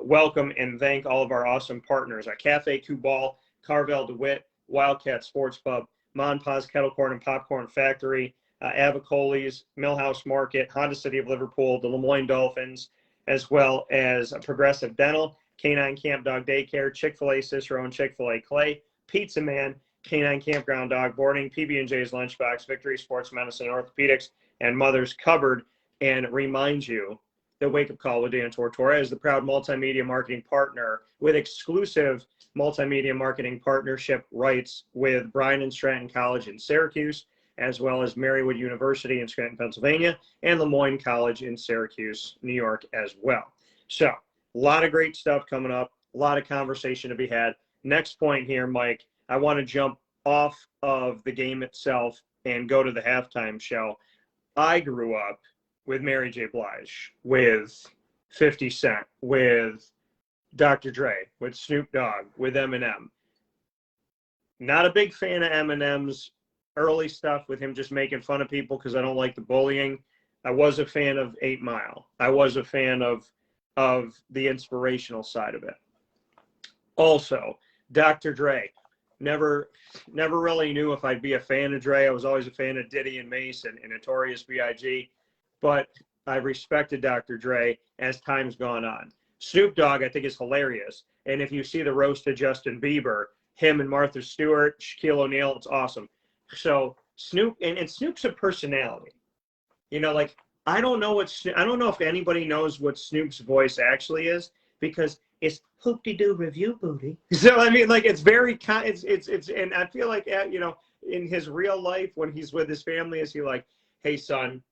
welcome and thank all of our awesome partners at Cafe Kubal, Carvel DeWitt, Wildcat Sports Pub, Mon Paz Kettle Corn and Popcorn Factory, Avicoli's, Millhouse Market, Honda City of Liverpool, the Lemoyne Dolphins, as well as Progressive Dental, Canine Camp Dog Daycare, Chick-fil-A Cicerone, Chick-fil-A Clay, Pizza Man, Canine Campground Dog Boarding, PB&J's Lunchbox, Victory Sports Medicine, Orthopedics, and Mother's Cupboard. And remind you that Wake Up Call with Dan Tortora is the proud multimedia marketing partner with exclusive multimedia marketing partnership rights with Bryan and Stratton College in Syracuse, as well as Marywood University in Scranton, Pennsylvania, and Lemoyne College in Syracuse, New York as well. So a lot of great stuff coming up, a lot of conversation to be had. Next point here, Mike, I want to jump off of the game itself and go to the halftime show. I grew up with Mary J. Blige, with 50 Cent, with Dr. Dre, with Snoop Dogg, with Eminem. Not a big fan of Eminem's early stuff with him just making fun of people because I don't like the bullying. I was a fan of 8 Mile. I was a fan of the inspirational side of it. Also, Dr. Dre. Never really knew if I'd be a fan of Dre. I was always a fan of Diddy and Mace and Notorious B.I.G., but I've respected Dr. Dre as time's gone on. Snoop Dogg, I think, is hilarious. And if you see the roast of Justin Bieber, him and Martha Stewart, Shaquille O'Neal, it's awesome. So Snoop, and Snoop's a personality. You know, like, I don't know if anybody knows what Snoop's voice actually is, because it's hoop-de-doo review booty. So, I mean, like, it's very, it's, and I feel like, you know, in his real life, when he's with his family, is he like, hey, son,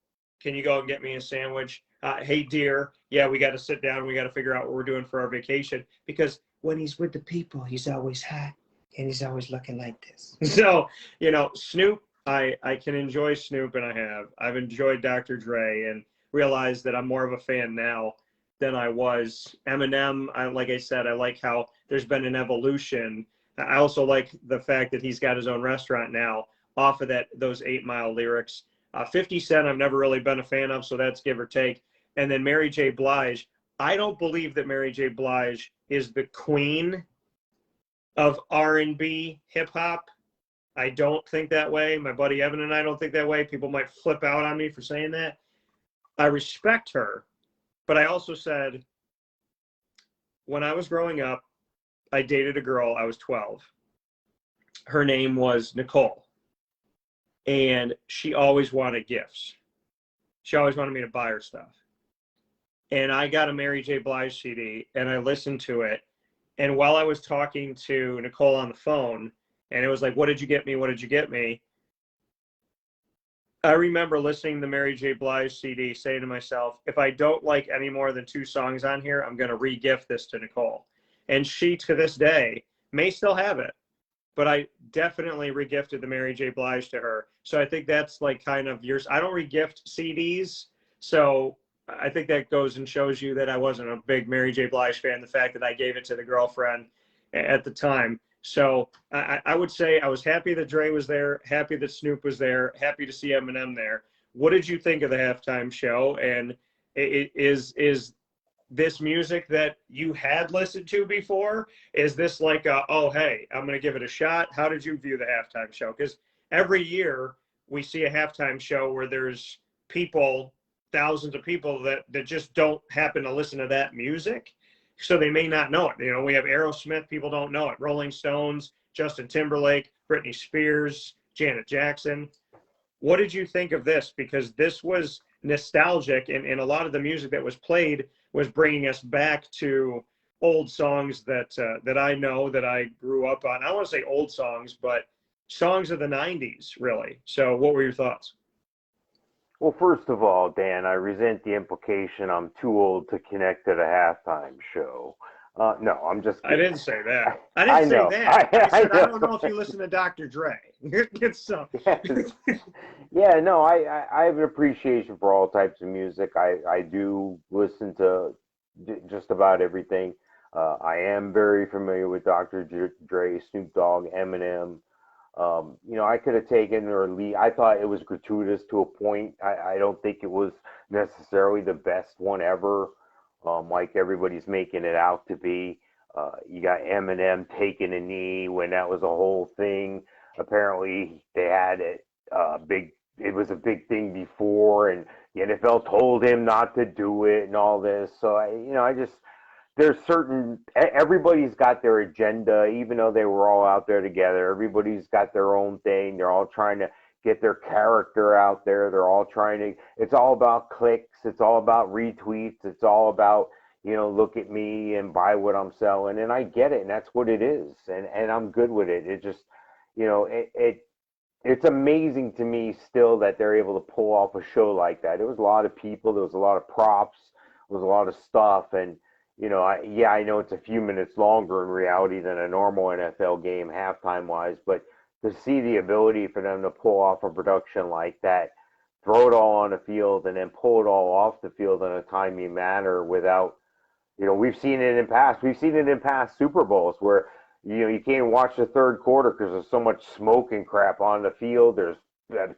can you go and get me a sandwich? Hey, dear, yeah, we got to sit down. We got to figure out what we're doing for our vacation. Because when he's with the people, he's always hot, and he's always looking like this. So, you know, Snoop, I can enjoy Snoop, and I've enjoyed Dr. Dre, and realized that I'm more of a fan now than I was. Eminem, like I said, I like how there's been an evolution. I also like the fact that he's got his own restaurant now off of those 8 Mile lyrics. 50 Cent, I've never really been a fan of, so that's give or take. And then Mary J. Blige, I don't believe that Mary J. Blige is the queen of R&B hip-hop. I don't think that way. My buddy Evan and I don't think that way. People might flip out on me for saying that. I respect her. But I also said, when I was growing up, I dated a girl. I was 12. Her name was Nicole. And she always wanted gifts. She always wanted me to buy her stuff. And I got a Mary J. Blige CD, and I listened to it. And while I was talking to Nicole on the phone, and it was like, what did you get me? What did you get me? I remember listening to the Mary J. Blige CD, saying to myself, if I don't like any more than 2 songs on here, I'm going to re-gift this to Nicole. And she, to this day, may still have it. But I definitely re-gifted the Mary J. Blige to her. So I think that's like kind of yours. I don't re-gift CDs. So I think that goes and shows you that I wasn't a big Mary J. Blige fan, the fact that I gave it to the girlfriend at the time. So I would say I was happy that Dre was there, happy that Snoop was there, happy to see Eminem there. What did you think of the halftime show? And is this music that you had listened to before? Is this like oh, hey, I'm going to give it a shot? How did you view the halftime show? Because every year we see a halftime show where there's people, thousands of people that just don't happen to listen to that music. So they may not know it. You know, we have Aerosmith, people don't know it. Rolling Stones, Justin Timberlake, Britney Spears, Janet Jackson. What did you think of this? Because this was nostalgic, and a lot of the music that was played was bringing us back to old songs that I know, that I grew up on. I don't want to say old songs, but songs of the 90s, really. So what were your thoughts?
Well, first of all, Dan, I resent the implication I'm too old to connect to the halftime show. No, I'm just
I
kidding.
didn't say that. I
I
didn't say
know.
that. I said I
know.
don't know if you listen to Dr. Dre. It's so.
Yeah, no, I have an appreciation for all types of music. I do listen to just about everything. I am very familiar with Dr. Dre, Snoop Dogg, Eminem. I could have taken or leave. I thought it was gratuitous to a point. I don't think it was necessarily the best one ever, like everybody's making it out to be. You got Eminem taking a knee when that was a whole thing. Apparently, they had it big. It was a big thing before, and the NFL told him not to do it and all this. So I just there's certain everybody's got their agenda, even though they were all out there together. Everybody's got their own thing. They're all trying to get their character out there. They're all trying to, it's all about clicks. It's all about retweets. It's all about, look at me and buy what I'm selling. And I get it. And that's what it is. And I'm good with it. It just, it's amazing to me still that they're able to pull off a show like that. There was a lot of people. There was a lot of props. There was a lot of stuff. And, I know it's a few minutes longer in reality than a normal NFL game halftime wise, but to see the ability for them to pull off a production like that, throw it all on the field, and then pull it all off the field in a timely manner without, we've seen it in past. We've seen it in past Super Bowls where, you can't even watch the third quarter because there's so much smoke and crap on the field. There's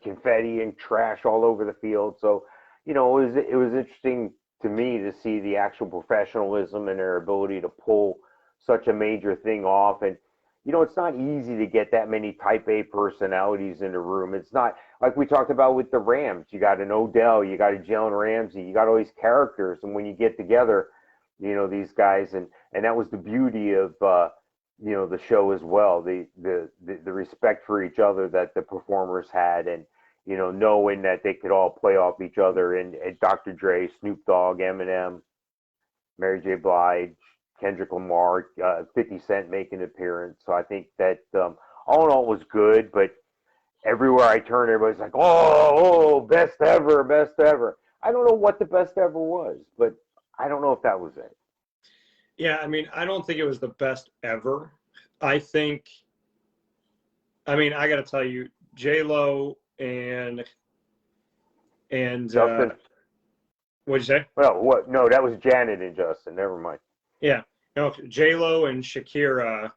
confetti and trash all over the field. So, it was interesting to me to see the actual professionalism and their ability to pull such a major thing off. And it's not easy to get that many type A personalities in the room. It's not like we talked about with the Rams. You got an Odell, you got a Jalen Ramsey, you got all these characters, and when you get together, these guys, and that was the beauty of the show as well. The respect for each other that the performers had, and knowing that they could all play off each other, and Dr. Dre, Snoop Dogg, Eminem, Mary J. Blige, Kendrick Lamar, 50 Cent making an appearance. So I think that all in all it was good, but everywhere I turn, everybody's like, oh, best ever, best ever. I don't know what the best ever was, but I don't know if that was it.
Yeah, I mean, I don't think it was the best ever. I got to tell you, J-Lo and
Justin?
What'd you say?
Well, what? No, that was Janet and Justin. Never mind.
Yeah. No, J-Lo and Shakira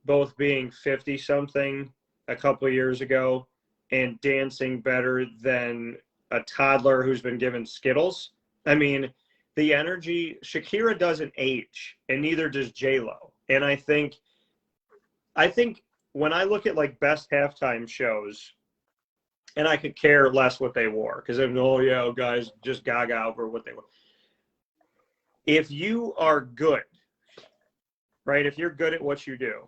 both being 50-something a couple of years ago and dancing better than a toddler who's been given Skittles. I mean, the energy, Shakira doesn't age, and neither does J-Lo. And I think when I look at like best halftime shows, and I could care less what they wore because guys just gaga over what they wore. If you are good, right? If you're good at what you do,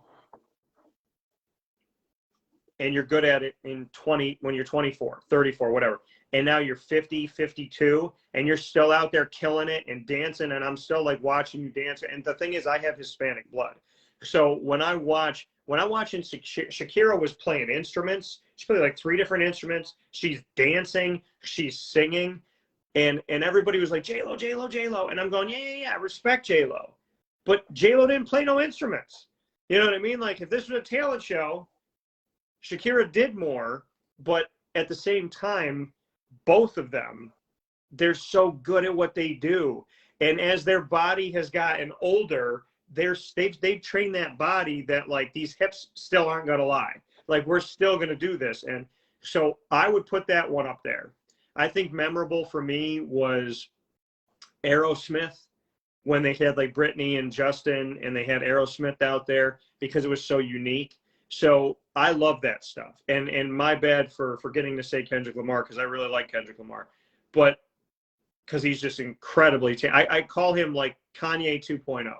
and you're good at it when you're 24, 34, whatever, and now you're 50, 52, and you're still out there killing it and dancing, and I'm still like watching you dance. And the thing is, I have Hispanic blood. So when I watch and Shakira was playing instruments, she played like 3 different instruments. She's dancing, she's singing, and everybody was like, J-Lo, J-Lo, J-Lo. And I'm going, yeah, I respect J-Lo. But J-Lo didn't play no instruments. You know what I mean? Like, if this was a talent show, Shakira did more, but at the same time, both of them, they're so good at what they do. And as their body has gotten older, they've trained that body that like these hips still aren't going to lie. Like we're still going to do this. And so I would put that one up there. I think memorable for me was Aerosmith when they had like Britney and Justin and they had Aerosmith out there because it was so unique. So I love that stuff. And my bad for forgetting to say Kendrick Lamar because I really like Kendrick Lamar. But because he's just incredibly I call him like Kanye 2.0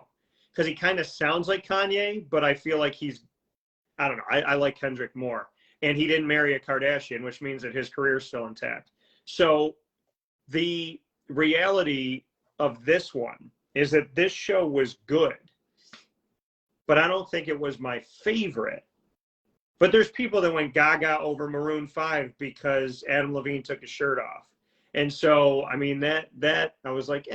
because he kind of sounds like Kanye, but I feel like I don't know. I like Kendrick more. And he didn't marry a Kardashian, which means that his career is still intact. So the reality of this one is that this show was good, but I don't think it was my favorite. But there's people that went gaga over Maroon 5 because Adam Levine took his shirt off. And so, I mean, that I was like,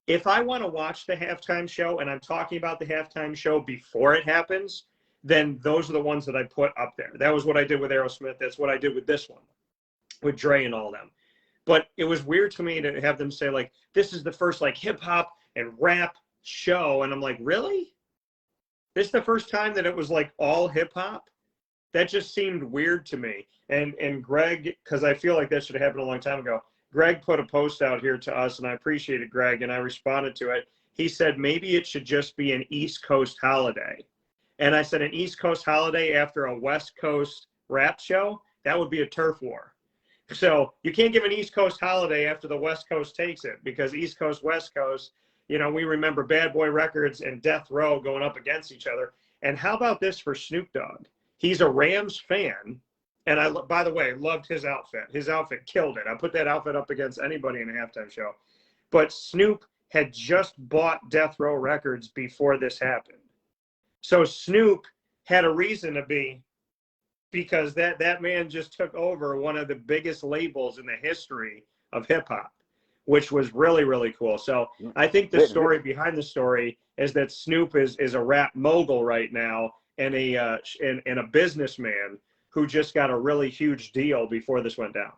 if I want to watch the halftime show and I'm talking about the halftime show before it happens, then those are the ones that I put up there. That was what I did with Aerosmith. That's what I did with this one, with Dre and all them. But it was weird to me to have them say, like, this is the first, like, hip-hop and rap show. And I'm like, really? This is the first time that it was, like, all hip-hop? That just seemed weird to me. And Greg, because I feel like that should have happened a long time ago, Greg put a post out here to us, and I appreciate it, Greg, and I responded to it. He said, maybe it should just be an East Coast holiday. And I said, an East Coast holiday after a West Coast rap show? That would be a turf war. So you can't give an East Coast holiday after the West Coast takes it because East Coast, West Coast, you know, we remember Bad Boy Records and Death Row going up against each other. And how about this for Snoop Dogg? He's a Rams fan. And I, by the way, loved his outfit. His outfit killed it. I put that outfit up against anybody in a halftime show. But Snoop had just bought Death Row Records before this happened. So Snoop had a reason to be, because that man just took over one of the biggest labels in the history of hip-hop, which was really, really cool. So I think the story behind the story is that Snoop is a rap mogul right now and a businessman who just got a really huge deal before this went down.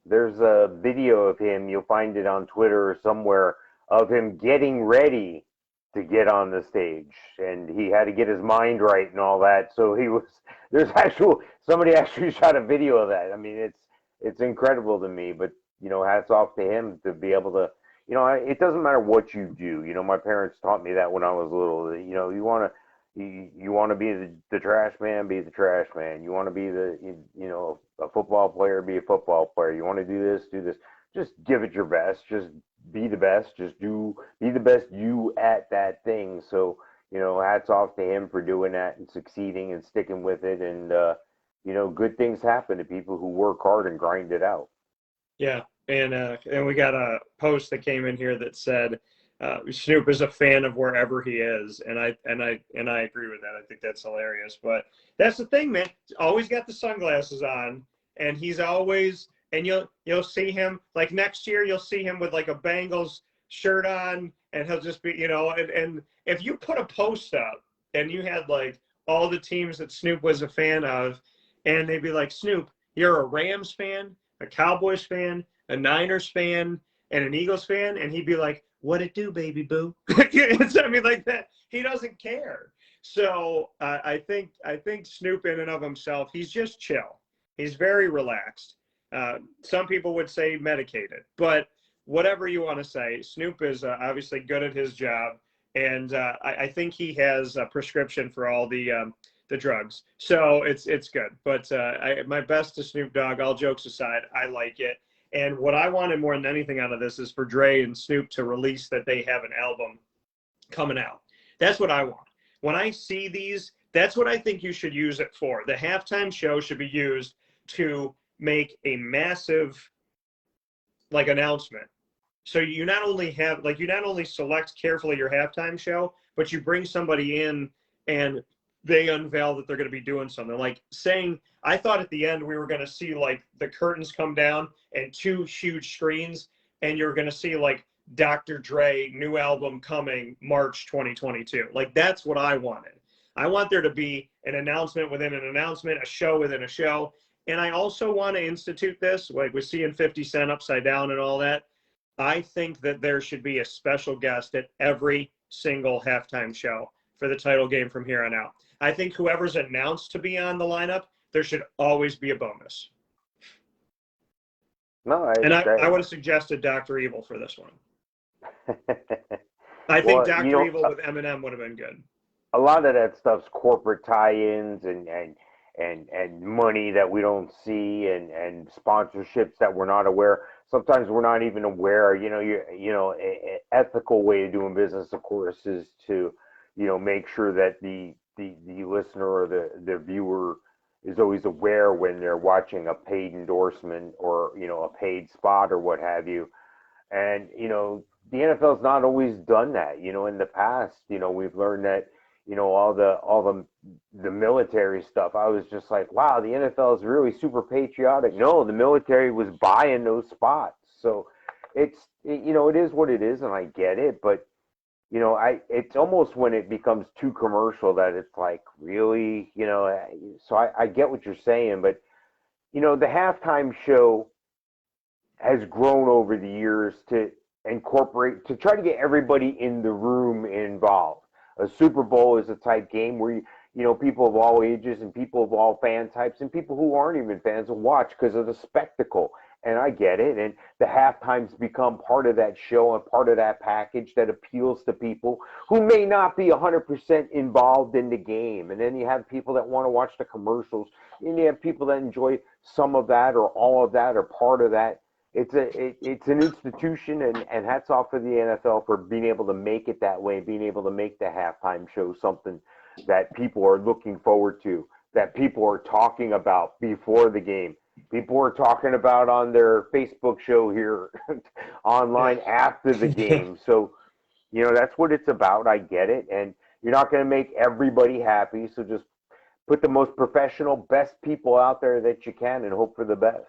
There's a video of him, you'll find it on Twitter or somewhere, of him getting ready to get on the stage. And he had to get his mind right and all that. So somebody actually shot a video of that. I mean, it's incredible to me, but, you know, hats off to him to be able to, you know, it doesn't matter what you do. You know, my parents taught me that when I was little. You know, you want to be the trash man, be the trash man. You want to be a football player, be a football player. You want to do this. Just give it your best. Just be the best. Be the best you at that thing. So, you know, hats off to him for doing that and succeeding and sticking with it. And, you know, good things happen to people who work hard and grind it out.
Yeah. And we got a post that came in here that said, Snoop is a fan of wherever he is, and I agree with that. I think that's hilarious. But that's the thing, man. He's always got the sunglasses on, and he's always, and you'll see him like next year. You'll see him with like a Bengals shirt on, and he'll just be, you know. And if you put a post up and you had like all the teams that Snoop was a fan of, and they'd be like, Snoop, you're a Rams fan, a Cowboys fan, a Niners fan, and an Eagles fan, and he'd be like, what it do, baby boo? I mean, like that. He doesn't care. So I think Snoop in and of himself, he's just chill. He's very relaxed. Some people would say medicated, but whatever you want to say, Snoop is obviously good at his job, and I think he has a prescription for all the drugs. So it's good. But my best to Snoop Dogg. All jokes aside, I like it. And what I wanted more than anything out of this is for Dre and Snoop to release that they have an album coming out. That's what I want. When I see these, that's what I think you should use it for. The halftime show should be used to make a massive, like, announcement. So you not only select carefully your halftime show, but you bring somebody in and they unveil that they're going to be doing something. Like saying, I thought at the end we were going to see like the curtains come down and 2 huge screens, and you're going to see like Dr. Dre new album coming March 2022. Like that's what I wanted. I want there to be an announcement within an announcement, a show within a show. And I also want to institute this, like we're seeing 50 Cent upside down and all that. I think that there should be a special guest at every single halftime show for the title game from here on out. I think whoever's announced to be on the lineup, there should always be a bonus.
No,
And I would have suggested Dr. Evil for this one. I think
well,
Dr. Evil with Eminem would have been good.
a lot of that stuff's corporate tie-ins and money that we don't see and sponsorships that we're not aware. Sometimes we're not even aware. Ethical way of doing business, of course, is to make sure that the listener or the viewer is always aware when they're watching a paid endorsement or a paid spot or what have you. And the NFL's not always done that. In the past, we've learned that all the military stuff. I was just like, wow, the NFL is really super patriotic. No, the military was buying those spots. So it is what it is, and I get it. But it's almost when it becomes too commercial that it's like, really, So I get what you're saying, but the halftime show has grown over the years to try to get everybody in the room involved. A Super Bowl is a type game where people of all ages and people of all fan types and people who aren't even fans will watch because of the spectacle. And I get it. And the halftimes become part of that show and part of that package that appeals to people who may not be 100% involved in the game. And then you have people that want to watch the commercials, and you have people that enjoy some of that or all of that or part of that. It's an institution, and hats off to the NFL for being able to make it that way, being able to make the halftime show something that people are looking forward to, that people are talking about before the game. People are talking about on their Facebook show here online after the game. So, that's what it's about. I get it. And you're not going to make everybody happy. So just put the most professional, best people out there that you can and hope for the best.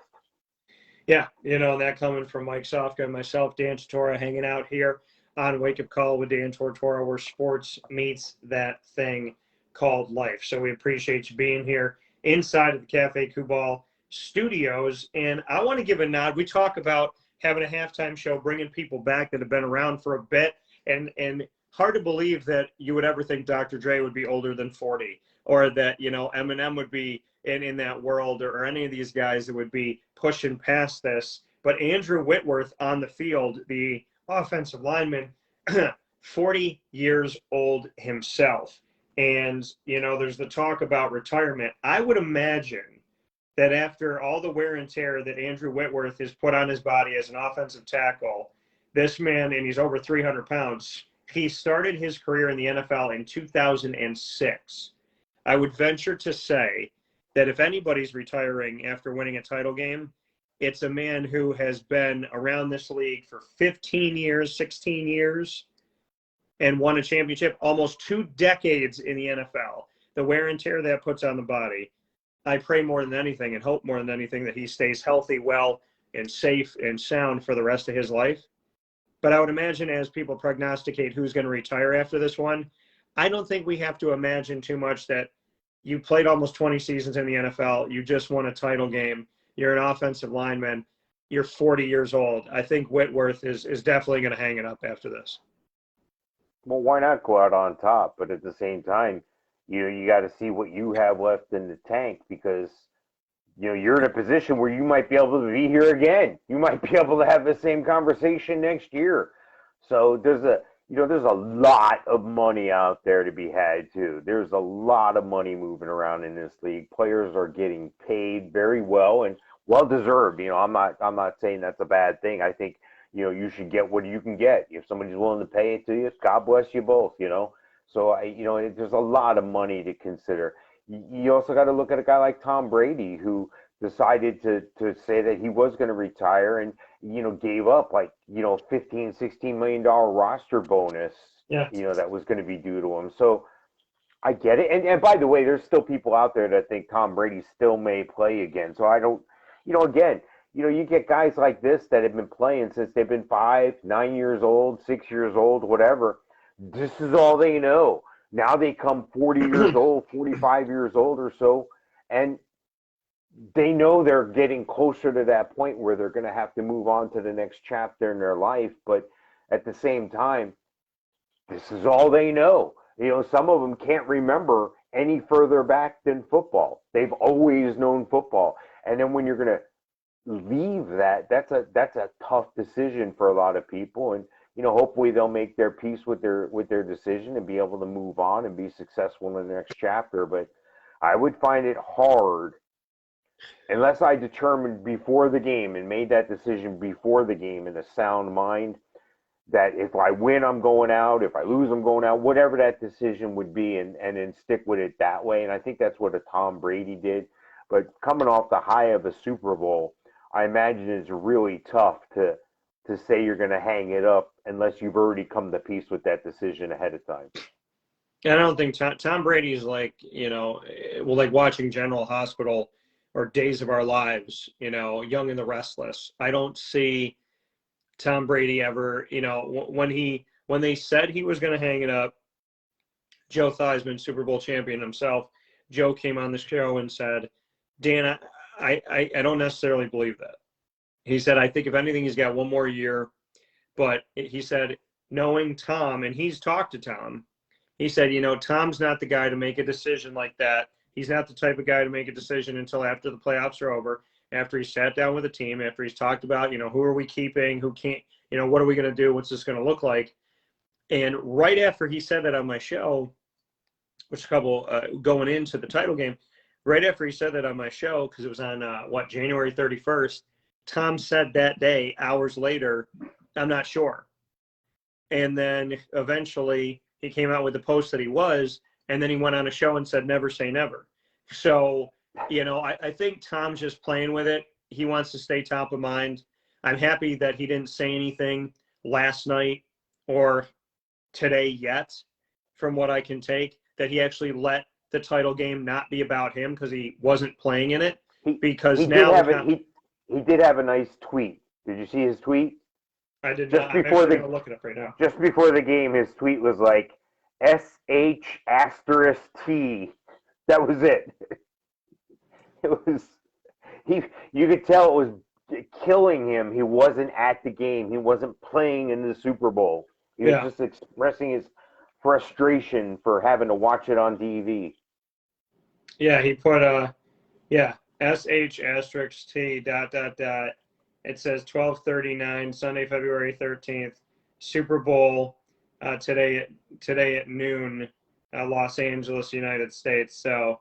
Yeah, that coming from Mike Sofka and myself, Dan Tortora, hanging out here on Wake Up Call with Dan Tortora, where sports meets that thing called life. So we appreciate you being here inside of the Cafe Kubal studios. And I want to give a nod. We talk about having a halftime show, bringing people back that have been around for a bit. And hard to believe that you would ever think Dr. Dre would be older than 40, or that, Eminem would be in that world, or any of these guys that would be pushing past this. But Andrew Whitworth on the field, the offensive lineman, 40 years old himself. And, there's the talk about retirement. I would imagine that after all the wear and tear that Andrew Whitworth has put on his body as an offensive tackle, this man, and he's over 300 pounds, he started his career in the NFL in 2006. I would venture to say that if anybody's retiring after winning a title game, it's a man who has been around this league for 15 years, 16 years, and won a championship, almost 2 decades in the NFL. The wear and tear that puts on the body. I pray more than anything and hope more than anything that he stays healthy, well, and safe and sound for the rest of his life. But I would imagine, as people prognosticate who's going to retire after this one, I don't think we have to imagine too much that you played almost 20 seasons in the NFL. You just won a title game. You're an offensive lineman. You're 40 years old. I think Whitworth is definitely going to hang it up after this.
Well, why not go out on top? But at the same time, you got to see what you have left in the tank, because you're in a position where you might be able to be here again. You might be able to have the same conversation next year. So there's a lot of money out there to be had too. There's a lot of money moving around in this league. Players are getting paid very well and well deserved. I'm not saying that's a bad thing. I think you should get what you can get. If somebody's willing to pay it to you, God bless you both. So there's a lot of money to consider. You also got to look at a guy like Tom Brady, who decided to say that he was going to retire and gave up like $15-16 million roster bonus, that was going to be due to him. So I get it. And by the way, there's still people out there that think Tom Brady still may play again. So I don't, again, you get guys like this that have been playing since they've been 5, 9 years old, 6 years old, whatever. This is all they know. Now they come 40 years old, 45 years old or so, and they know they're getting closer to that point where they're going to have to move on to the next chapter in their life. But at the same time, this is all they know. You know, some of them can't remember any further back than football. They've always known football. And then when you're going to leave that, that's a tough decision for a lot of people. And you know, hopefully they'll make their peace with their decision and be able to move on and be successful in the next chapter. But I would find it hard unless I determined before the game and made that decision before the game in a sound mind that if I win, I'm going out. If I lose, I'm going out. Whatever that decision would be, and then stick with it that way. And I think that's what a Tom Brady did. But coming off the high of a Super Bowl, I imagine it's really tough to say you're going to hang it up unless you've already come to peace with that decision ahead of time.
I don't think Tom Brady's like, like watching General Hospital or Days of Our Lives, Young and the Restless. I don't see Tom Brady ever, when they said he was going to hang it up, Joe Theismann, Super Bowl champion himself, Joe came on the show and said, Dan, I don't necessarily believe that. He said, I think if anything, he's got one more year. But he said, knowing Tom, and he's talked to Tom, he said, Tom's not the guy to make a decision like that. He's not the type of guy to make a decision until after the playoffs are over, after he's sat down with the team, after he's talked about, who are we keeping, who can't, what are we going to do, what's this going to look like. And right after he said that on my show, which a couple going into the title game, right after he said that on my show, because it was on, January 31st, Tom said that day, hours later, I'm not sure. And then eventually he came out with the post that he was, and then he went on a show and said, never say never. So, I think Tom's just playing with it. He wants to stay top of mind. I'm happy that he didn't say anything last night or today yet, from what I can take, that he actually let the title game not be about him because he wasn't playing in it. Because
he
now
he did have a nice tweet. Did you see his tweet?
I did not. I'm actually going to look it up right now.
Just before the game, his tweet was like SH*T. That was it. It was you could tell it was killing him. He wasn't at the game. He wasn't playing in the Super Bowl. He was just expressing his frustration for having to watch it on TV.
Yeah, he put SH*T ... It says 12:39 Sunday, February 13th, Super Bowl today at noon, Los Angeles, United States. So,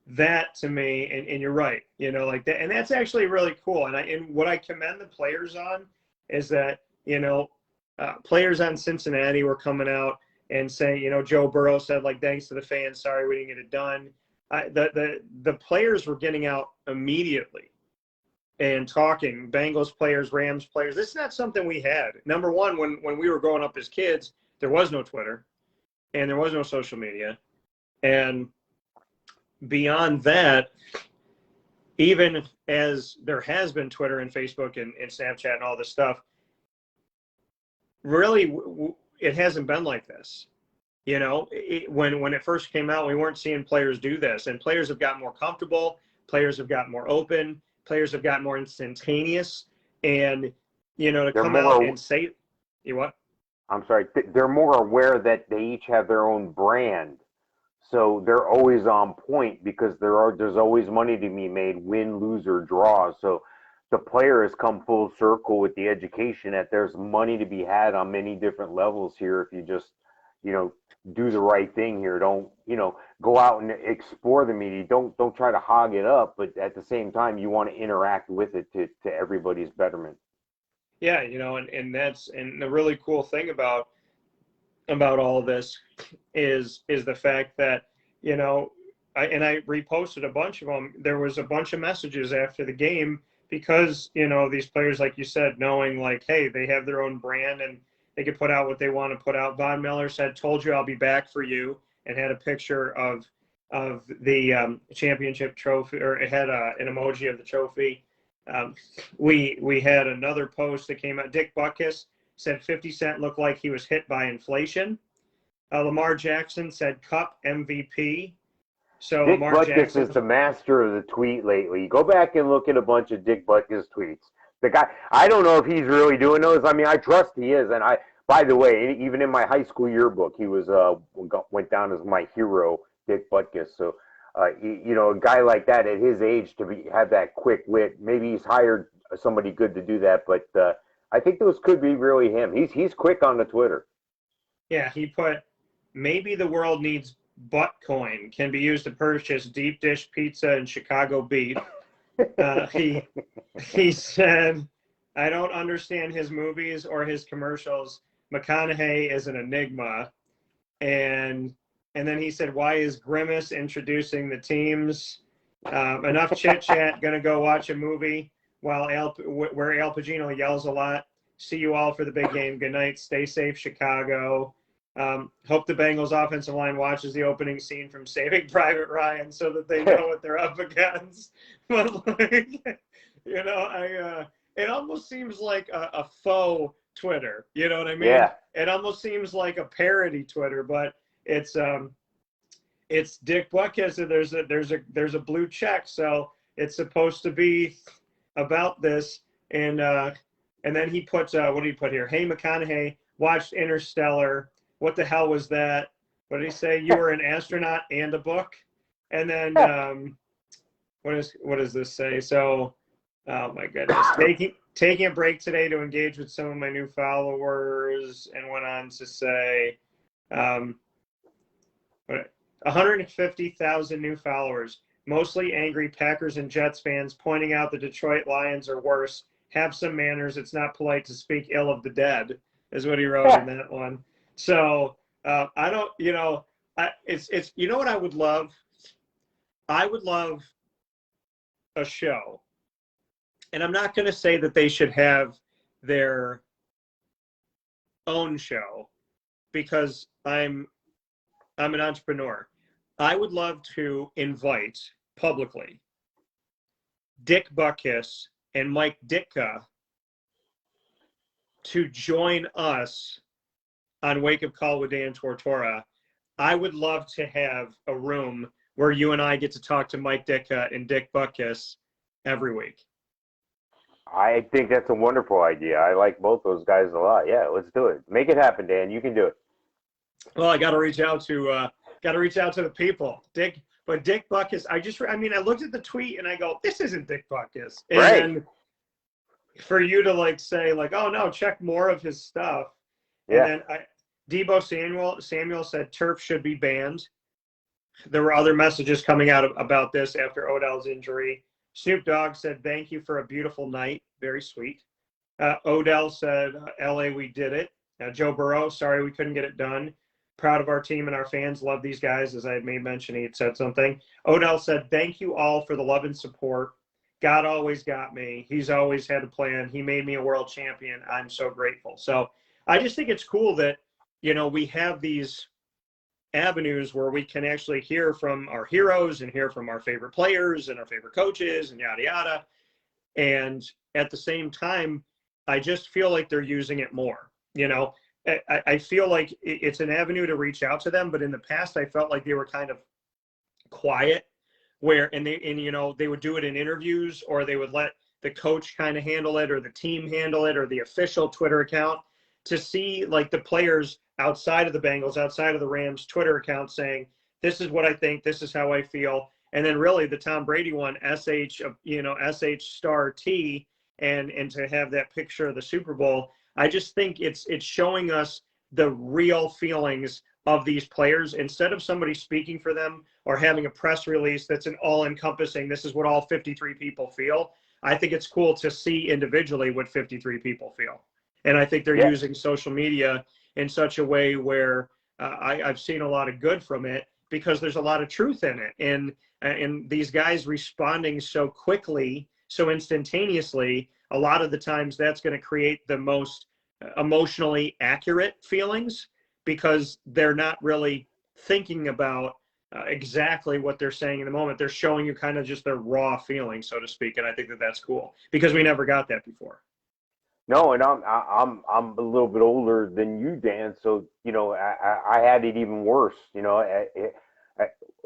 that to me, and you're right, like that, and that's actually really cool. And what I commend the players on is that players on Cincinnati were coming out and saying, Joe Burrow said, like, thanks to the fans, sorry we didn't get it done. The players were getting out immediately and talking, Bengals players, Rams players. This is not something we had. Number one, when we were growing up as kids, there was no Twitter and there was no social media. And beyond that, even as there has been Twitter and Facebook and Snapchat and all this stuff, really it hasn't been like this. When it first came out, we weren't seeing players do this, and players have got more comfortable, players have got more open, players have got more instantaneous, and to come out and say, you what?
I'm sorry, they're more aware that they each have their own brand, so they're always on point because there's always money to be made, win, lose, or draw. So the player has come full circle with the education that there's money to be had on many different levels here if you just do the right thing here. Don't go out and explore the media. Don't try to hog it up, but at the same time you want to interact with it to everybody's betterment.
Yeah, and the really cool thing about all of this is the fact that I reposted a bunch of them. There was a bunch of messages after the game because these players, like you said, knowing like, hey, they have their own brand and they can put out what they want to put out. Von Miller said, "Told you I'll be back for you," and had a picture of the championship trophy, or it had an emoji of the trophy. We had another post that came out. Dick Butkus said 50 Cent looked like he was hit by inflation. Lamar Jackson said Kupp MVP. So
Dick
Lamar
Butkus
Jackson.
is the master of the tweet lately. Go back and look at a bunch of Dick Butkus tweets. The guy, I don't know if he's really doing those. I mean, I trust he is. And by the way, even in my high school yearbook, he was went down as my hero, Dick Butkus. So, a guy like that at his age have that quick wit. Maybe he's hired somebody good to do that, but I think those could be really him. He's quick on the Twitter.
Yeah, he put, maybe the world needs butt coin, can be used to purchase deep dish pizza and Chicago beef. He said, I don't understand his movies or his commercials. McConaughey is an enigma. And then he said, why is Grimace introducing the teams? Enough chit chat. Gonna go watch a movie where Al Pacino yells a lot. See you all for the big game. Good night. Stay safe, Chicago. Hope the Bengals offensive line watches the opening scene from Saving Private Ryan so that they know what they're up against. But it almost seems like a faux Twitter. You know what I mean?
Yeah.
It almost seems like a parody Twitter, but it's Dick Butkus, and there's a blue check, so it's supposed to be about this. And then he puts what did he put here? Hey, McConaughey watched Interstellar. What the hell was that? What did he say? You were an astronaut and a book. And then what does this say? So, oh my goodness, taking a break today to engage with some of my new followers, and went on to say, 150,000 new followers, mostly angry Packers and Jets fans, pointing out the Detroit Lions are worse. Have some manners. It's not polite to speak ill of the dead, is what he wrote in that one. So I don't, it's you know what I would love? I would love a show, and I'm not going to say that they should have their own show because I'm an entrepreneur. I would love to invite publicly Dick Butkus and Mike Ditka to join us on Wake Up Call with Dan Tortora. I would love to have a room where you and I get to talk to Mike Ditka and Dick Butkus every week.
I think that's a wonderful idea. I like both those guys a lot. Yeah, let's do it. Make it happen, Dan. You can do it.
Well, I got to reach out to the people. Dick Butkus. I looked at the tweet and I go, this isn't Dick Butkus. And
right.
then for you to say oh no, check more of his stuff.
Yeah.
And then Debo Samuel said turf should be banned. There were other messages coming out about this after Odell's injury. Snoop Dogg said, thank you for a beautiful night. Very sweet. Odell said, LA, we did it. Joe Burrow, sorry we couldn't get it done. Proud of our team and our fans. Love these guys. As I made mention, he had said something. Odell said, thank you all for the love and support. God always got me. He's always had a plan. He made me a world champion. I'm so grateful. So I just think it's cool that, we have these avenues where we can actually hear from our heroes and hear from our favorite players and our favorite coaches and yada, yada. And at the same time, I just feel like they're using it more. I feel like it's an avenue to reach out to them, but in the past, I felt like they were kind of quiet they would do it in interviews, or they would let the coach kind of handle it, or the team handle it, or the official Twitter account. To see the players outside of the Bengals, outside of the Rams Twitter account saying, this is what I think, this is how I feel. And then really the Tom Brady one, SH star T, and to have that picture of the Super Bowl. I just think it's showing us the real feelings of these players, instead of somebody speaking for them or having a press release that's an all-encompassing, this is what all 53 people feel. I think it's cool to see individually what 53 people feel. And I think they're using social media in such a way where I've seen a lot of good from it, because there's a lot of truth in it. And these guys responding so quickly, so instantaneously, a lot of the times that's going to create the most emotionally accurate feelings, because they're not really thinking about exactly what they're saying in the moment. They're showing you kind of just their raw feelings, so to speak. And I think that that's cool, because we never got that before.
No, and I'm a little bit older than you, Dan. So I had it even worse.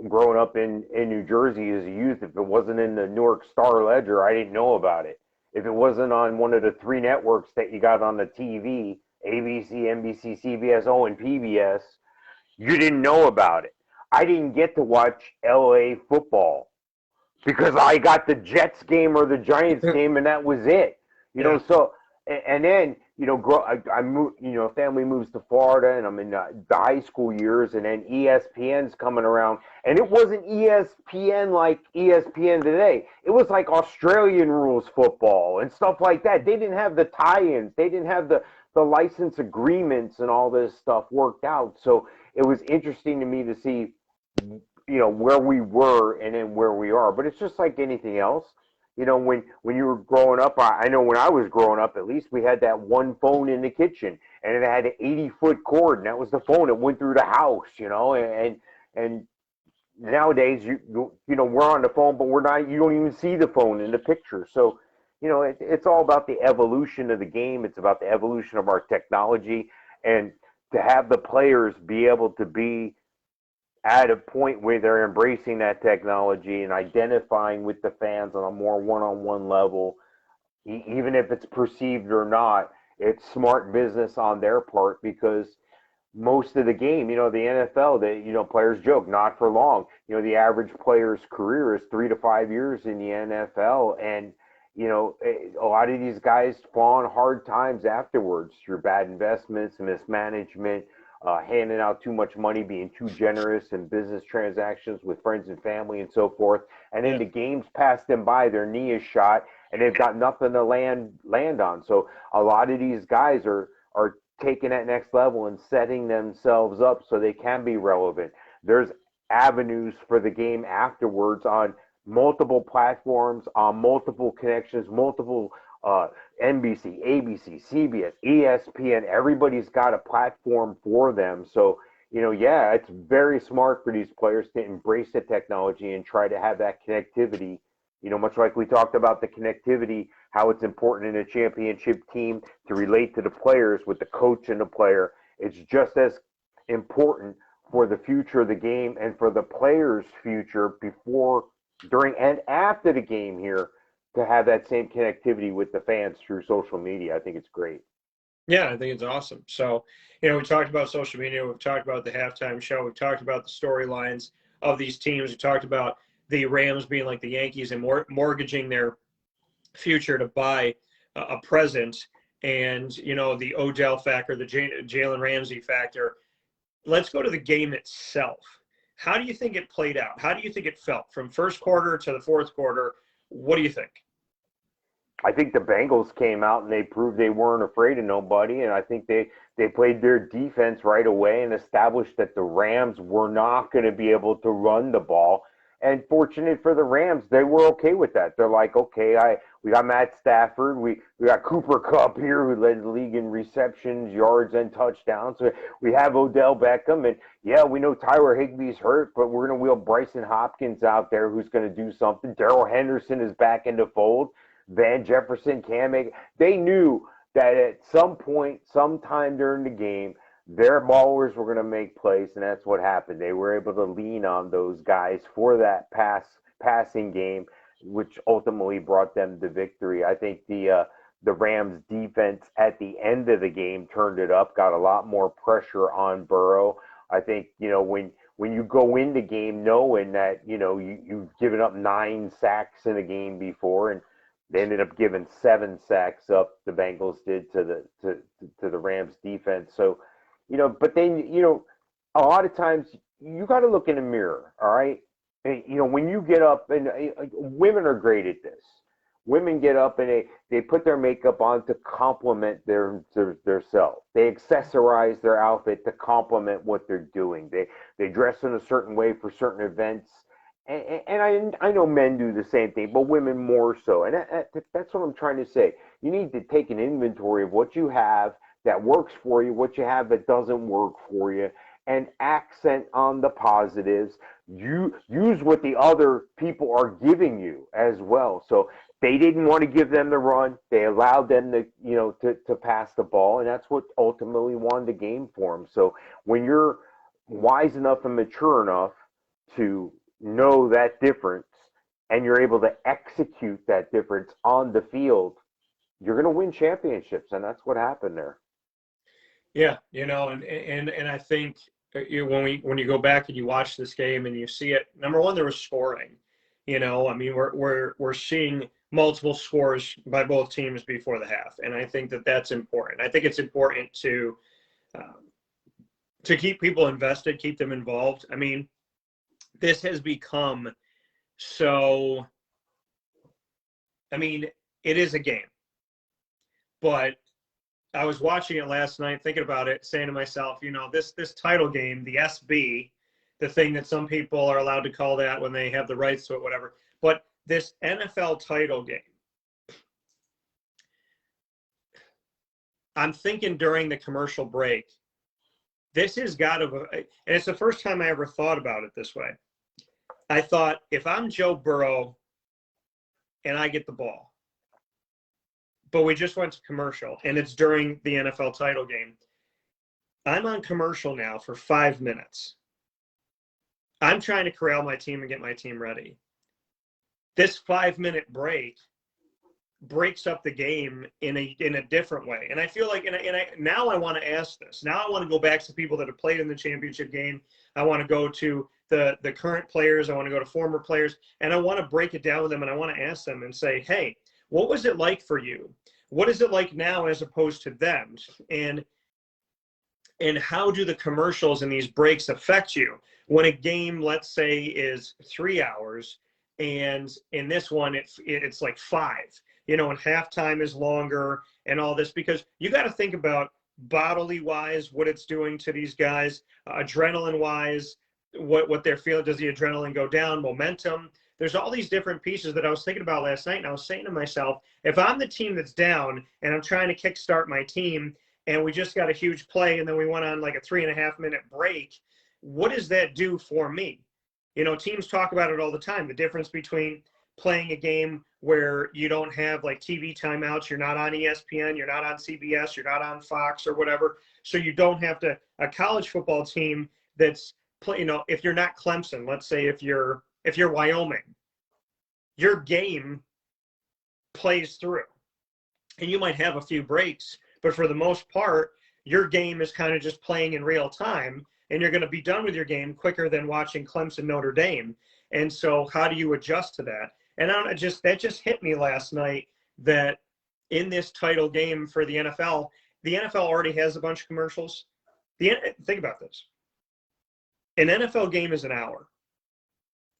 growing up in New Jersey as a youth, if it wasn't in the Newark Star Ledger, I didn't know about it. If it wasn't on one of the three networks that you got on the TV, ABC, NBC, CBS, and PBS, you didn't know about it. I didn't get to watch LA football because I got the Jets game or the Giants game, and that was it. So and then I moved. Family moves to Florida, and I'm in the high school years, and then ESPN's coming around, and it wasn't ESPN like ESPN today. It was like Australian rules football and stuff like that. They didn't have the tie-ins. They didn't have the license agreements and all this stuff worked out. So it was interesting to me to see where we were and then where we are. But it's just like anything else. When you were growing up, I know when I was growing up, at least we had that one phone in the kitchen, and it had an 80-foot cord, and that was the phone that went through the house. And nowadays we're on the phone, but we're not. You don't even see the phone in the picture. So it's all about the evolution of the game. It's about the evolution of our technology, and to have the players be able to be at a point where they're embracing that technology and identifying with the fans on a more one-on-one level, even if it's perceived or not, it's smart business on their part, because most of the game, the NFL, players joke, not for long. The average player's career is 3 to 5 years in the NFL, and a lot of these guys fall on hard times afterwards through bad investments, mismanagement, handing out too much money, being too generous in business transactions with friends and family and so forth. And then the games pass them by, their knee is shot, and they've got nothing to land on. So a lot of these guys are taking that next level and setting themselves up so they can be relevant. There's avenues for the game afterwards on multiple platforms, on multiple connections, multiple NBC, ABC, CBS, ESPN. Everybody's got a platform for them. So, it's very smart for these players to embrace the technology and try to have that connectivity. Much like we talked about the connectivity, how it's important in a championship team to relate to the players with the coach and the player. It's just as important for the future of the game and for the players' future before, during, and after the game here, to have that same connectivity with the fans through social media. I think it's great.
Yeah, I think it's awesome. So, we talked about social media. We've talked about the halftime show. We've talked about the storylines of these teams. We talked about the Rams being like the Yankees and mortgaging their future to buy a present, and, the Odell factor, the Jalen Ramsey factor. Let's go to the game itself. How do you think it played out? How do you think it felt from first quarter to the fourth quarter? What do you think?
I think the Bengals came out and they proved they weren't afraid of nobody, and I think they played their defense right away and established that the Rams were not going to be able to run the ball. And fortunate for the Rams, they were okay with that. They're like, okay, we got Matt Stafford, we got Cooper Kupp here, who led the league in receptions, yards, and touchdowns. So we have Odell Beckham, and we know Tyler Higbee's hurt, but we're going to wheel Bryson Hopkins out there, who's going to do something. Darrell Henderson is back in the fold. Van Jefferson can make. They knew that at some point, sometime during the game, their ballers were going to make plays, and that's what happened. They were able to lean on those guys for that passing game, which ultimately brought them the victory. I think the Rams defense at the end of the game turned it up, got a lot more pressure on Burrow. I think, when you go in the game knowing that, you've given up 9 sacks in a game before, and they ended up giving 7 sacks up, the Bengals did, to the Rams defense. So, but then, a lot of times you got to look in the mirror, all right? And, when you get up, and women are great at this. Women get up and they put their makeup on to complement their self. They accessorize their outfit to complement what they're doing. They dress in a certain way for certain events. And I know men do the same thing, but women more so. And that's what I'm trying to say. You need to take an inventory of what you have that works for you, what you have that doesn't work for you, and accent on the positives. You use what the other people are giving you as well. So they didn't want to give them the run. They allowed them to pass the ball, and that's what ultimately won the game for them. So when you're wise enough and mature enough to know that difference and you're able to execute that difference on the field, you're going to win championships. And that's what happened there.
Yeah, and I think when you go back and you watch this game and you see it, number one, there was scoring. I mean, we're seeing multiple scores by both teams before the half, and I think that's important. I think it's important to keep people invested, keep them involved. I mean, this has become so. I mean, it is a game, but I was watching it last night, thinking about it, saying to myself, this title game, the SB, the thing that some people are allowed to call that when they have the rights to it, whatever. But this NFL title game, I'm thinking during the commercial break, this has got to, and it's the first time I ever thought about it this way. I thought, if I'm Joe Burrow and I get the ball, but we just went to commercial, and it's during the NFL title game, I'm on commercial now for 5 minutes. I'm trying to corral my team and get my team ready. This 5-minute break breaks up the game in a different way. And I feel like, now I want to ask this. Now I want to go back to people that have played in the championship game. I want to go to the current players. I want to go to former players. And I want to break it down with them, and I want to ask them and say, hey, what was it like for you? What is it like now as opposed to then? And how do the commercials and these breaks affect you? When a game, let's say, is 3 hours, and in this one, it's like 5, and halftime is longer and all this, because you got to think about bodily wise, what it's doing to these guys, adrenaline wise, what they're feeling. Does the adrenaline go down? Momentum. There's all these different pieces that I was thinking about last night, and I was saying to myself, if I'm the team that's down and I'm trying to kickstart my team, and we just got a huge play, and then we went on like a 3.5-minute break, what does that do for me? Teams talk about it all the time, the difference between playing a game where you don't have like TV timeouts, you're not on ESPN, you're not on CBS, you're not on Fox or whatever, so you don't have to, a college football team that's, if you're not Clemson, let's say if you're Wyoming, your game plays through. And you might have a few breaks, but for the most part, your game is kind of just playing in real time, and you're going to be done with your game quicker than watching Clemson Notre Dame. And so how do you adjust to that? And that just hit me last night that in this title game for the NFL already has a bunch of commercials. Think about this. An NFL game is an hour.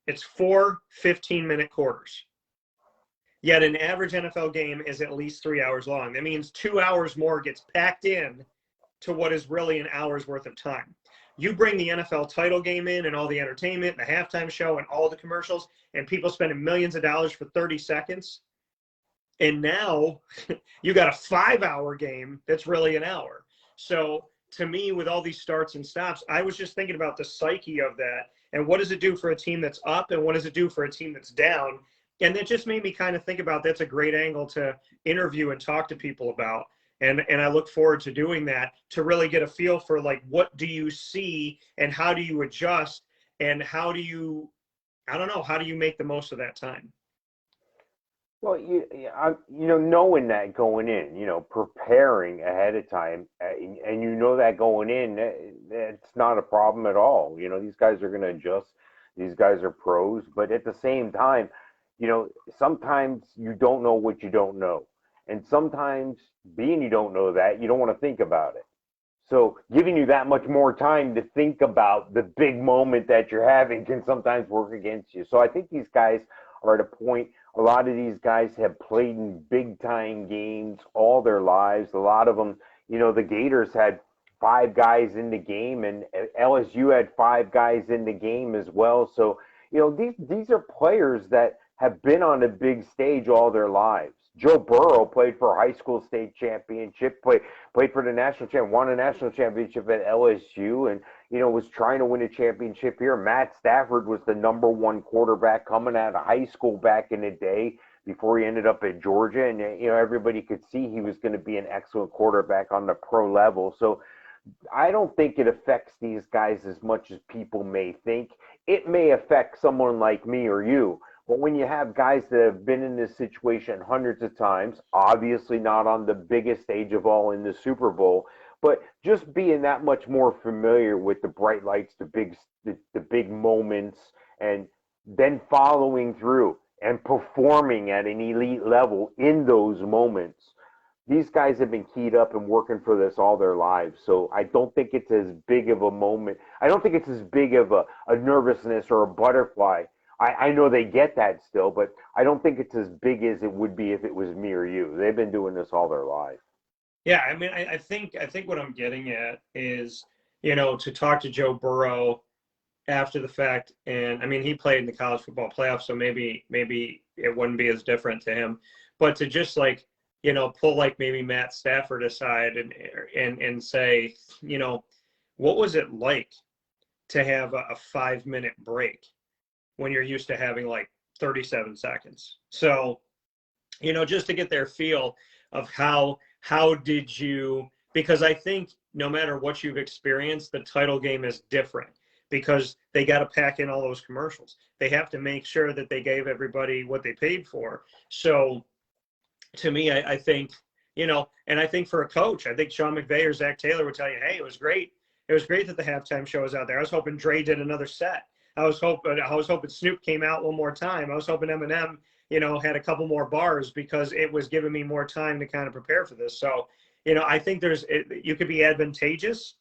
It's 4 15-minute quarters. Yet an average NFL game is at least 3 hours long. That means 2 hours more gets packed in to what is really an hour's worth of time. You bring the NFL title game in and all the entertainment, the halftime show, and all the commercials, and people spending millions of dollars for 30 seconds. And now you got a 5-hour game that's really an hour. So to me, with all these starts and stops, I was just thinking about the psyche of that. And what does it do for a team that's up, and what does it do for a team that's down? And that just made me kind of think about, that's a great angle to interview and talk to people about. And I look forward to doing that, to really get a feel for, like, what do you see and how do you adjust, and how do you make the most of that time?
Well, knowing that going in, preparing ahead of time, and that going in, it's not a problem at all. These guys are going to adjust. These guys are pros, but at the same time, sometimes you don't know what you don't know. And sometimes, being you don't know that, you don't want to think about it. So giving you that much more time to think about the big moment that you're having can sometimes work against you. So I think these guys are at a point, a lot of these guys have played in big-time games all their lives. A lot of them, the Gators had 5 guys in the game, and LSU had 5 guys in the game as well. So, these are players that have been on a big stage all their lives. Joe Burrow played for a high school state championship, played for the national champ, won a national championship at LSU, and was trying to win a championship here. Matt Stafford was the number 1 quarterback coming out of high school back in the day before he ended up at Georgia, and everybody could see he was going to be an excellent quarterback on the pro level. So I don't think it affects these guys as much as people may think. it may affect someone like me or you. But when you have guys that have been in this situation hundreds of times, obviously not on the biggest stage of all in the Super Bowl, but just being that much more familiar with the bright lights, the big moments, and then following through and performing at an elite level in those moments. These guys have been keyed up and working for this all their lives. So I don't think it's as big of a moment. I don't think it's as big of a nervousness or a butterfly. I know they get that still, but I don't think it's as big as it would be if it was me or you. They've been doing this all their life.
Yeah, I mean, I think what I'm getting at is, to talk to Joe Burrow after the fact, and I mean, he played in the college football playoffs, so maybe it wouldn't be as different to him, but to just like, pull like maybe Matt Stafford aside and say, what was it like to have a 5-minute break when you're used to having like 37 seconds? So, just to get their feel of how did you, because I think no matter what you've experienced, the title game is different because they got to pack in all those commercials. They have to make sure that they gave everybody what they paid for. So to me, I think, and I think for a coach, I think Sean McVay or Zach Taylor would tell you, hey, it was great. It was great that the halftime show was out there. I was hoping Dre did another set. I was hoping Snoop came out one more time. I was hoping Eminem, had a couple more bars because it was giving me more time to kind of prepare for this. So, I think you could be advantageous,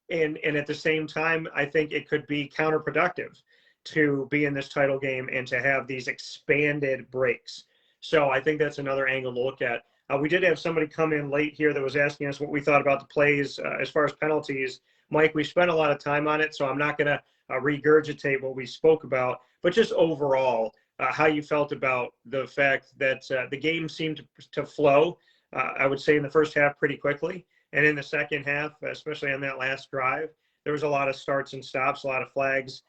and at the same time, I think it could be counterproductive to be in this title game and to have these expanded breaks. So I think that's another angle to look at. We did have somebody come in late here that was asking us what we thought about the plays as far as penalties. Mike, we spent a lot of time on it, so I'm not going to regurgitate what we spoke about, but just overall, how you felt about the fact that the game seemed to flow, I would say in the first half pretty quickly. And in the second half, especially on that last drive, there was a lot of starts and stops, a lot of flags.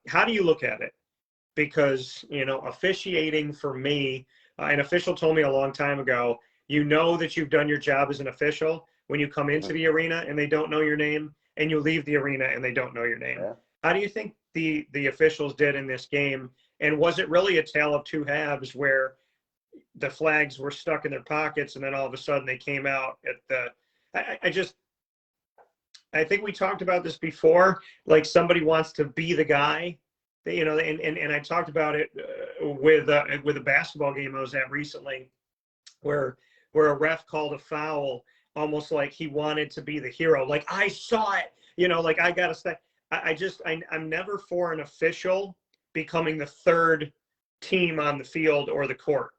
How do you look at it? Because, officiating for me, an official told me a long time ago, that you've done your job as an official when you come into the arena and they don't know your name, and you leave the arena and they don't know your name. Yeah. How do you think the officials did in this game? And was it really a tale of two halves where the flags were stuck in their pockets and then all of a sudden they came out at the I think we talked about this before, like somebody wants to be the guy, and I talked about it with a basketball game I was at recently where a ref called a foul almost like he wanted to be the hero. Like, I saw it, like I got to stay. I'm never for an official becoming the third team on the field or the court.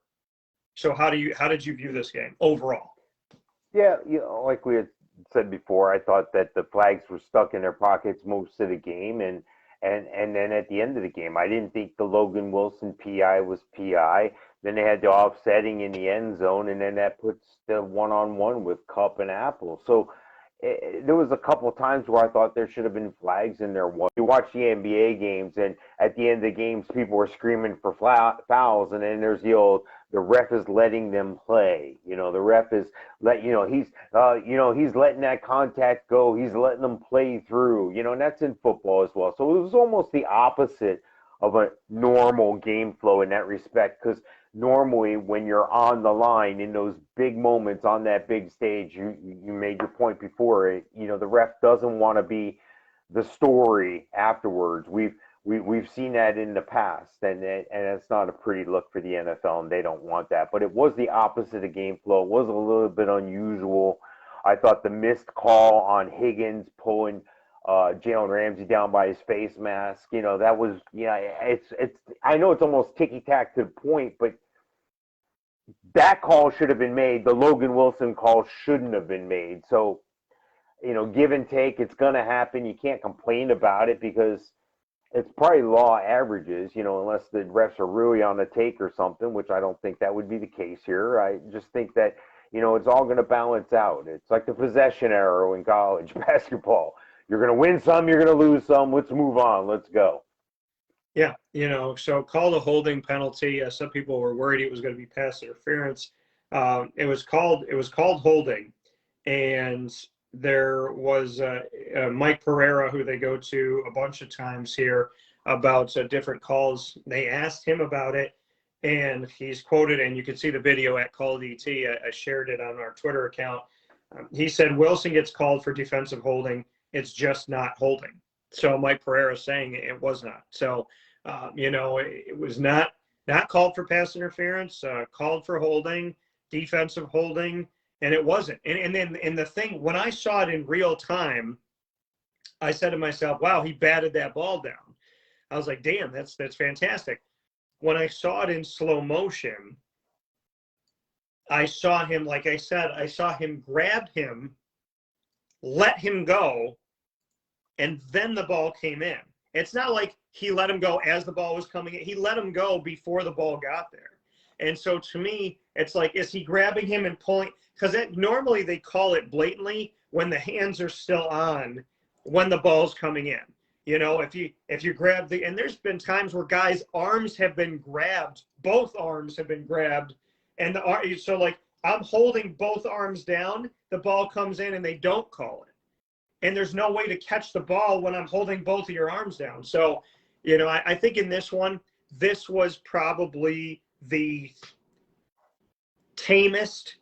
So how did you view this game overall?
Yeah, like we had said before, I thought that the flags were stuck in their pockets most of the game, and then at the end of the game, I didn't think the Logan Wilson PI was PI. Then they had the offsetting in the end zone, and then that puts the one-on-one with Kupp and Apple. So there was a couple of times where I thought there should have been flags in there. You watch the NBA games, and at the end of the games, people were screaming for fouls, and then there's the ref is letting them play. The ref is he's letting that contact go. He's letting them play through. And that's in football as well. So it was almost the opposite of a normal game flow in that respect, because normally when you're on the line in those big moments on that big stage, you made your point before it, the ref doesn't want to be the story afterwards. We've seen that in the past, and it's not a pretty look for the NFL, and they don't want that. But it was the opposite of game flow. It was a little bit unusual. I thought the missed call on Higgins pulling Jalen Ramsey down by his face mask, that was, it's I know it's almost ticky-tack to the point, but that call should have been made. The Logan Wilson call shouldn't have been made. So, give and take, it's going to happen. You can't complain about it because it's probably law averages, unless the refs are really on the take or something, which I don't think that would be the case here. I just think that, it's all going to balance out. It's like the possession arrow in college basketball. You're going to win some, you're going to lose some. Let's move on. Let's go.
Yeah, so called a holding penalty. Some people were worried it was going to be pass interference. It was called holding, and there was Mike Pereira, who they go to a bunch of times here, about different calls. They asked him about it, and he's quoted, and you can see the video at Call DT. I shared it on our Twitter account. He said Wilson gets called for defensive holding. It's just not holding. So Mike Pereira saying it was not. So, it was not called for pass interference, called for holding, defensive holding, and it wasn't. And then the thing, when I saw it in real time, I said to myself, wow, he batted that ball down. I was like, damn, that's fantastic. When I saw it in slow motion, I saw him, like I said, I saw him grab him, let him go, and then the ball came in. It's not like he let him go as the ball was coming in. He let him go before the ball got there. And so to me, it's like, is he grabbing him and pulling? Because normally they call it blatantly when the hands are still on when the ball's coming in. If you grab and there's been times where guys' arms have been grabbed, both arms have been grabbed, and so like I'm holding both arms down, the ball comes in and they don't call it. And there's no way to catch the ball when I'm holding both of your arms down. So, I think in this one, this was probably the tamest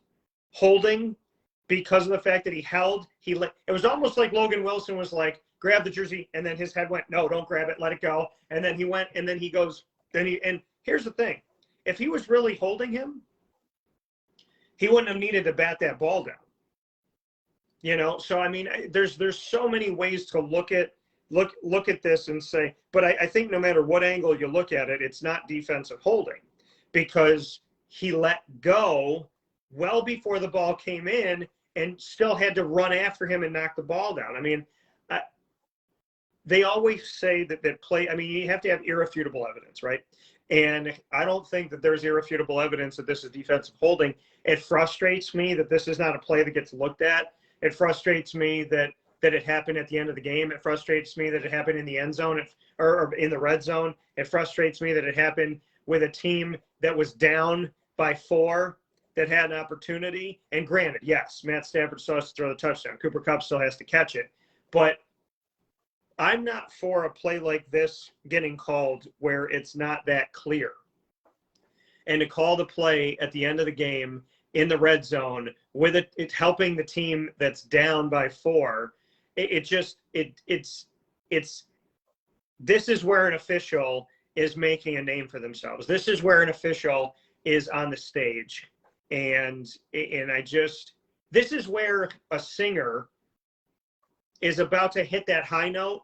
holding because of the fact that it was almost like Logan Wilson was like, grab the jersey, and then his head went, no, don't grab it, let it go. And then he went, and then he goes, and here's the thing. If he was really holding him, he wouldn't have needed to bat that ball down. So I mean, there's so many ways to look at this and say, but I think no matter what angle you look at it, it's not defensive holding because he let go well before the ball came in and still had to run after him and knock the ball down. I mean, they always say that you have to have irrefutable evidence, right? And I don't think that there's irrefutable evidence that this is defensive holding. It frustrates me that this is not a play that gets looked at. It frustrates me that it happened at the end of the game. It frustrates me that it happened in the end zone or in the red zone. It frustrates me that it happened with a team that was down by 4 that had an opportunity. And granted, yes, Matt Stafford still has to throw the touchdown. Cooper Kupp still has to catch it. But I'm not for a play like this getting called where it's not that clear. And to call the play at the end of the game in the red zone with it helping the team that's down by 4, this is where an official is making a name for themselves. This is where an official is on the stage. And this is where a singer is about to hit that high note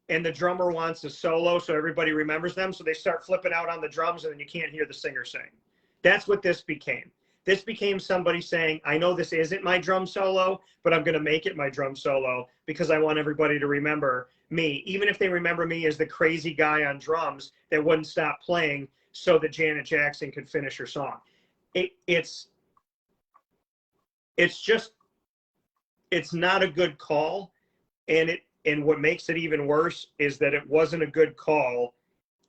and the drummer wants a solo so everybody remembers them. So they start flipping out on the drums and then you can't hear the singer sing. That's what this became. This became somebody saying, I know this isn't my drum solo, but I'm going to make it my drum solo because I want everybody to remember me, even if they remember me as the crazy guy on drums that wouldn't stop playing so that Janet Jackson could finish her song. It's not a good call. And what makes it even worse is that it wasn't a good call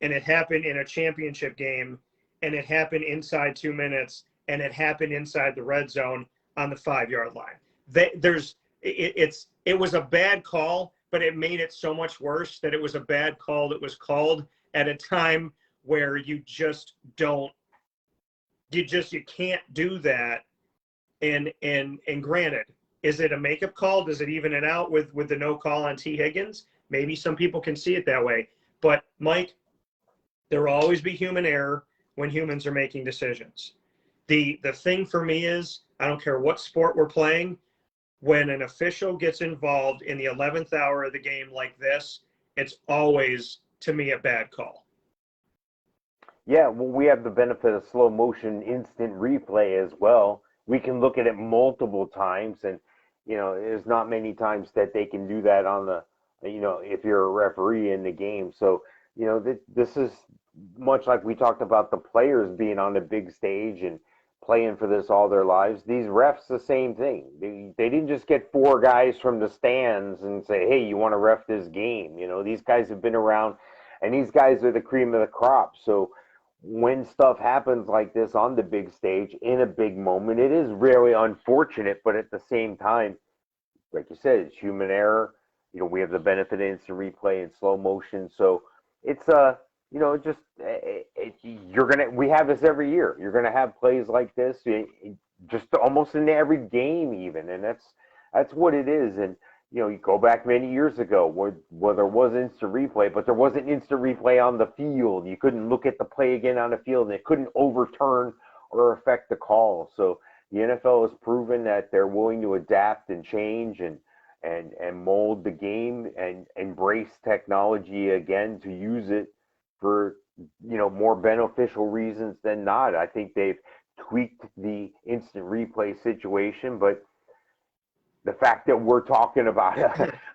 and it happened in a championship game and it happened inside 2 minutes and it happened inside the red zone on the 5-yard line. It was a bad call, but it made it so much worse that it was a bad call that was called at a time where you can't do that. And granted, is it a makeup call? Does it even it out with the no call on T. Higgins? Maybe some people can see it that way. But Mike, there will always be human error when humans are making decisions. The thing for me is, I don't care what sport we're playing, when an official gets involved in the 11th hour of the game like this, it's always, to me, a bad call.
Yeah, well, we have the benefit of slow motion instant replay as well. We can look at it multiple times, and there's not many times that they can do that on the, if you're a referee in the game. So, this is much like we talked about the players being on the big stage and playing for this all their lives. These refs, the same thing. They didn't just get 4 guys from the stands and say, hey, you want to ref this game? These guys have been around, and these guys are the cream of the crop. So when stuff happens like this on the big stage in a big moment, it is really unfortunate, but at the same time, like you said, it's human error. We have the benefit of instant replay and slow motion. So it's just we have this every year. You're gonna have plays like this, just almost in every game, even, and that's what it is. And you go back many years ago where there was instant replay, but there wasn't instant replay on the field. You couldn't look at the play again on the field, and it couldn't overturn or affect the call. So the NFL has proven that they're willing to adapt and change and mold the game and embrace technology again to use it for more beneficial reasons than not. I think they've tweaked the instant replay situation, but the fact that we're talking about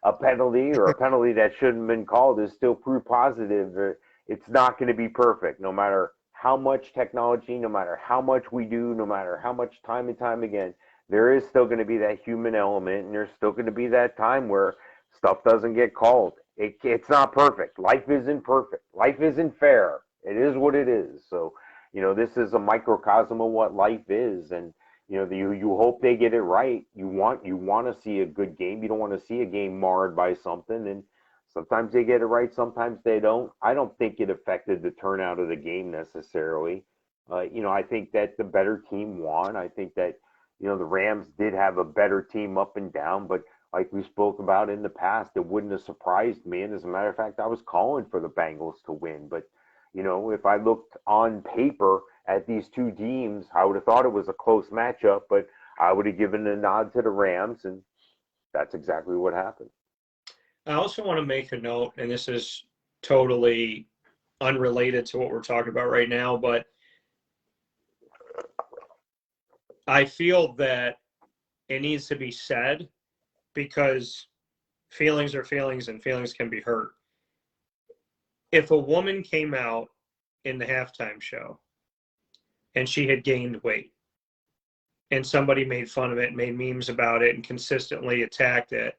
a penalty or a penalty that shouldn't have been called is still proof positive. It's not going to be perfect, no matter how much technology, no matter how much we do, no matter how much time and time again. There is still going to be that human element, and there's still going to be that time where stuff doesn't get called. It's not perfect. Life isn't perfect. Life isn't fair. It is what it is. So, this is a microcosm of what life is, and you hope they get it right. You want to see a good game. You don't want to see a game marred by something, and sometimes they get it right, sometimes they don't. I don't think it affected the turnout of the game necessarily. I think that the better team won. I think that the Rams did have a better team up and down, but like we spoke about in the past, it wouldn't have surprised me. And as a matter of fact, I was calling for the Bengals to win. But, if I looked on paper at these two teams, I would have thought it was a close matchup, but I would have given a nod to the Rams, and that's exactly what happened.
I also want to make a note, and this is totally unrelated to what we're talking about right now, but I feel that it needs to be said because feelings are feelings and feelings can be hurt. If a woman came out in the halftime show and she had gained weight and somebody made fun of it, made memes about it, and consistently attacked it,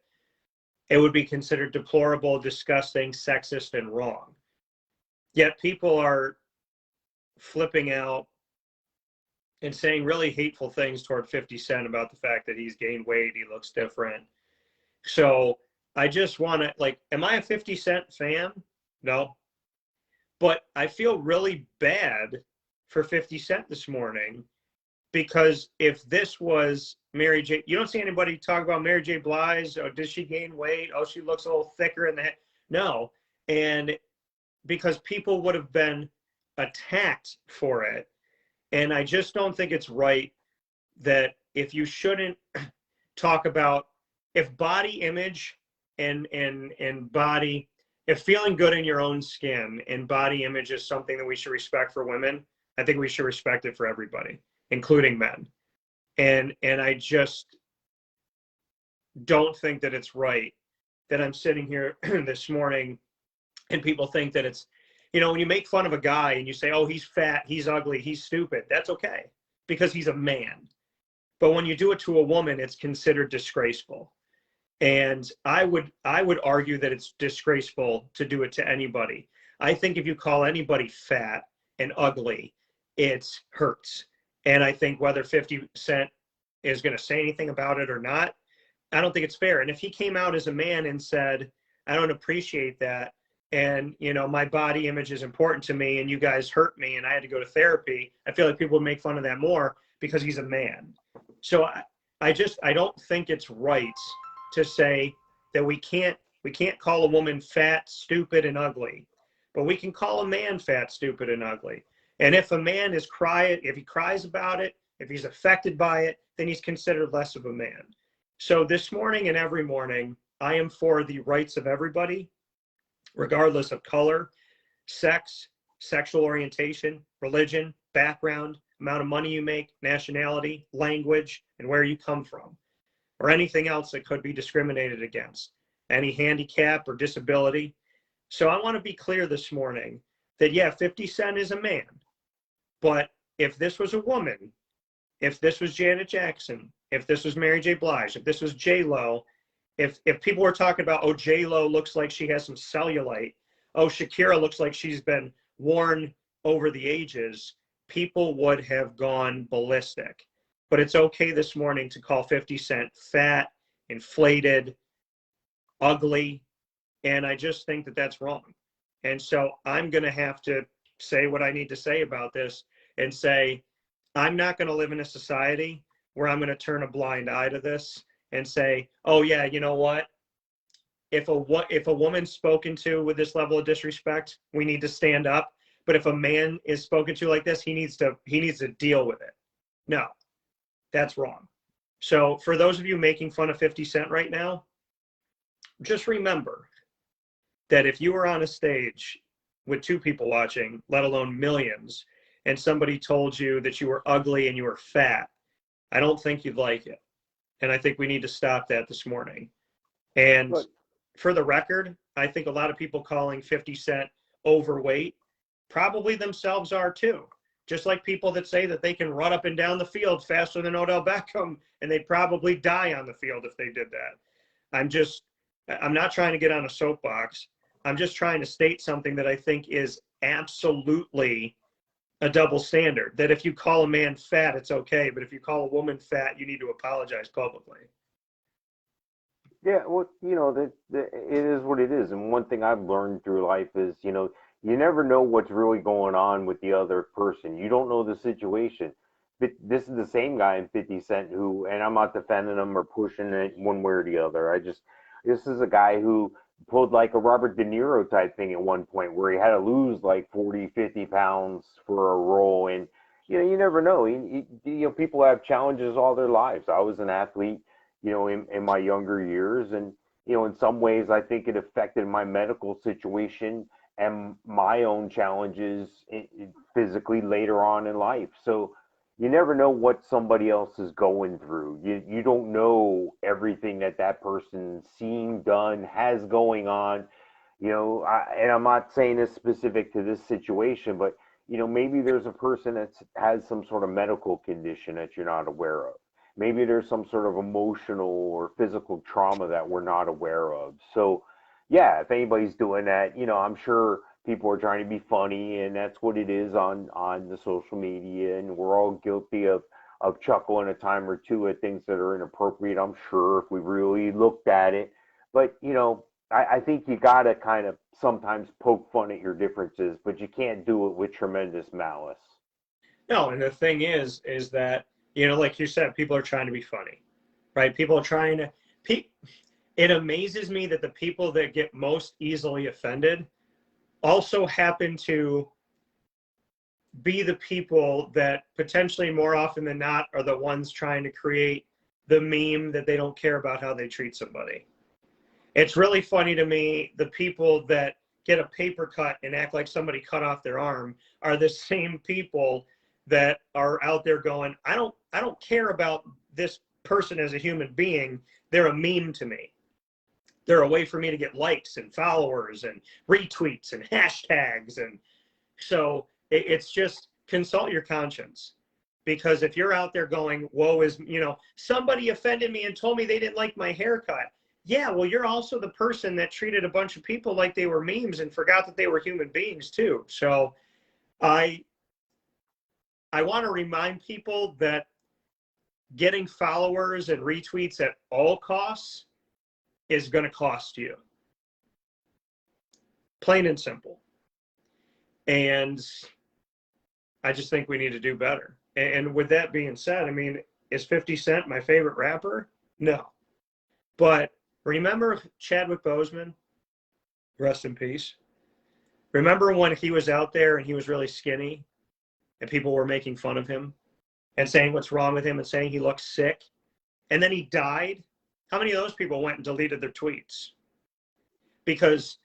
it would be considered deplorable, disgusting, sexist, and wrong. Yet people are flipping out and saying really hateful things toward 50 Cent about the fact that he's gained weight, he looks different. So I just want to, am I a 50 Cent fan? No. But I feel really bad for 50 Cent this morning because if this was Mary J., you don't see anybody talk about Mary J. Blige. Oh, does she gain weight? Oh, she looks a little thicker in the head. No. And because people would have been attacked for it. And I just don't think it's right that if you shouldn't talk about if body image and body, if feeling good in your own skin and body image is something that we should respect for women, I think we should respect it for everybody, including men. And I just don't think that it's right that I'm sitting here this morning and people think that it's, when you make fun of a guy and you say, oh, he's fat, he's ugly, he's stupid, that's okay because he's a man. But when you do it to a woman, it's considered disgraceful. And I would argue that it's disgraceful to do it to anybody. I think if you call anybody fat and ugly, it hurts. And I think whether 50 Cent is going to say anything about it or not, I don't think it's fair. And if he came out as a man and said, I don't appreciate that, and my body image is important to me and you guys hurt me and I had to go to therapy, I feel like people would make fun of that more because he's a man. So I don't think it's right to say that we can't call a woman fat, stupid, and ugly, but we can call a man fat, stupid, and ugly. And if a man if he cries about it, if he's affected by it, then he's considered less of a man. So this morning and every morning, I am for the rights of everybody, regardless of color, sex, sexual orientation, religion, background, amount of money you make, nationality, language, and where you come from, or anything else that could be discriminated against, any handicap or disability. So I want to be clear this morning that, yeah, 50 Cent is a man, but if this was a woman, if this was Janet Jackson, if this was Mary J. Blige, if this was J-Lo, if people were talking about, oh, J-Lo looks like she has some cellulite, oh, Shakira looks like she's been worn over the ages, people would have gone ballistic. But it's okay this morning to call 50 Cent fat, inflated, ugly, and I just think that that's wrong. And so I'm going to have to say what I need to say about this and say, I'm not going to live in a society where I'm going to turn a blind eye to this and say, oh, yeah, you know what? If a woman's spoken to with this level of disrespect, we need to stand up. But if a man is spoken to like this, he needs to deal with it. No, that's wrong. So for those of you making fun of 50 Cent right now, just remember that if you were on a stage with 2 people watching, let alone millions, and somebody told you that you were ugly and you were fat, I don't think you'd like it. And I think we need to stop that this morning. And for the record, I think a lot of people calling 50 Cent overweight probably themselves are too. Just like people that say that they can run up and down the field faster than Odell Beckham, and they'd probably die on the field if they did that. I'm not trying to get on a soapbox. I'm just trying to state something that I think is absolutely a double standard, that if you call a man fat, it's okay. But if you call a woman fat, you need to apologize publicly.
Yeah, well, it is what it is. And one thing I've learned through life is, you never know what's really going on with the other person. You don't know the situation. But this is the same guy in 50 Cent who, and I'm not defending him or pushing it one way or the other. This is a guy who pulled like a Robert De Niro type thing at one point where he had to lose like 40, 50 pounds for a role. And, you never know. People have challenges all their lives. I was an athlete, in my younger years. And, in some ways, I think it affected my medical situation and my own challenges physically later on in life. So you never know what somebody else is going through. You don't know everything that person's seeing, done, has going on. And I'm not saying this specific to this situation, but maybe there's a person that has some sort of medical condition that you're not aware of. Maybe there's some sort of emotional or physical trauma that we're not aware of. So, yeah, if anybody's doing that, I'm sure people are trying to be funny, and that's what it is on the social media, and we're all guilty of chuckling a time or two at things that are inappropriate, I'm sure, if we really looked at it. But, I think you got to kind of sometimes poke fun at your differences, but you can't do it with tremendous malice.
No, and the thing is that, like you said, people are trying to be funny, right? People are trying to it amazes me that the people that get most easily offended also happen to be the people that potentially more often than not are the ones trying to create the meme that they don't care about how they treat somebody. It's really funny to me, the people that get a paper cut and act like somebody cut off their arm are the same people that are out there going, I don't care about this person as a human being. They're a meme to me. They're a way for me to get likes and followers and retweets and hashtags. And so it's just consult your conscience. Because if you're out there going, woe is, somebody offended me and told me they didn't like my haircut. Yeah, well, you're also the person that treated a bunch of people like they were memes and forgot that they were human beings too. So I want to remind people that getting followers and retweets at all costs is going to cost you. Plain and simple. And I just think we need to do better. And with that being said, I mean, is 50 Cent my favorite rapper? No. But remember Chadwick Boseman? Rest in peace. Remember when he was out there and he was really skinny and people were making fun of him and saying what's wrong with him and saying he looks sick? And then he died. How many of those people went and deleted their tweets? Because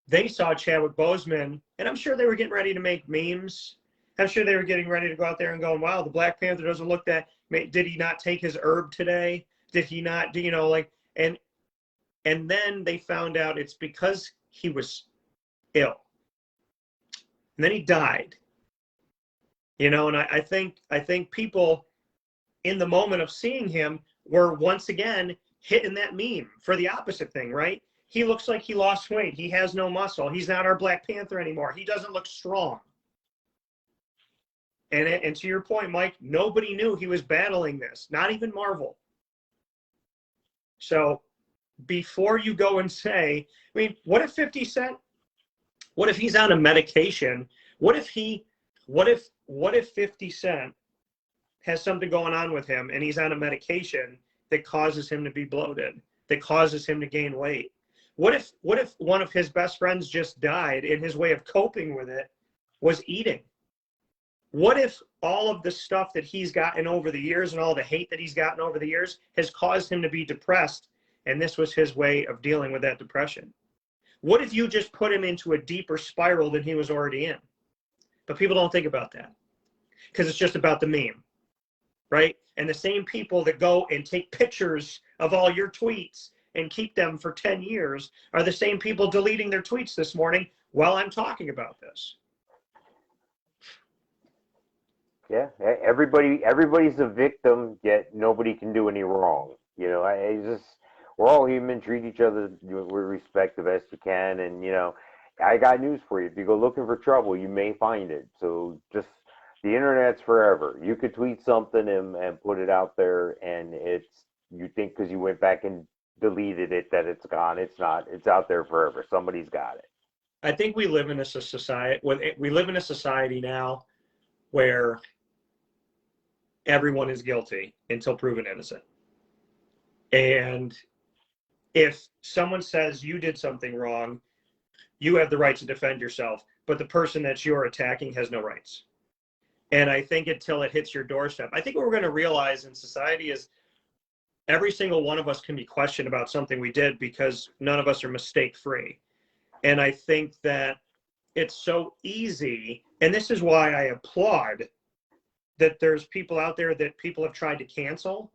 they saw Chadwick Boseman, and I'm sure they were getting ready to make memes. I'm sure they were getting ready to go out there and go, wow, the Black Panther doesn't look that. Did he not take his herb today? Did he not, and then they found out it's because he was ill. And then he died. And I think people in the moment of seeing him were once again hitting that meme for the opposite thing, right? He looks like he lost weight. He has no muscle. He's not our Black Panther anymore. He doesn't look strong. And to your point, Mike, nobody knew he was battling this, not even Marvel. So before you go and say, I mean, what if 50 Cent What if he's on a medication? What if 50 Cent has something going on with him and he's on a medication that causes him to be bloated, that causes him to gain weight? What if one of his best friends just died and his way of coping with it was eating? What if all of the stuff that he's gotten over the years and all the hate that he's gotten over the years has caused him to be depressed, and this was his way of dealing with that depression? What if you just put him into a deeper spiral than he was already in? But people don't think about that because it's just about the meme, right? And the same people that go and take pictures of all your tweets and keep them for 10 years are the same people deleting their tweets this morning while I'm talking about this.
Yeah, everybody's a victim, yet nobody can do any wrong. You know, we're all human. Treat each other with respect the best you can, and I got news for you. If you go looking for trouble, you may find it. So just the internet's forever. You could tweet something and put it out there, and you think because you went back and deleted it that it's gone. It's not. It's out there forever. Somebody's got it.
I think we live in a society. We live in a society now where everyone is guilty until proven innocent. And if someone says you did something wrong, you have the right to defend yourself, but the person that you're attacking has no rights. And I think until it hits your doorstep, I think what we're going to realize in society is every single one of us can be questioned about something we did because none of us are mistake-free. And I think that it's so easy, and this is why I applaud that there's people out there that people have tried to cancel,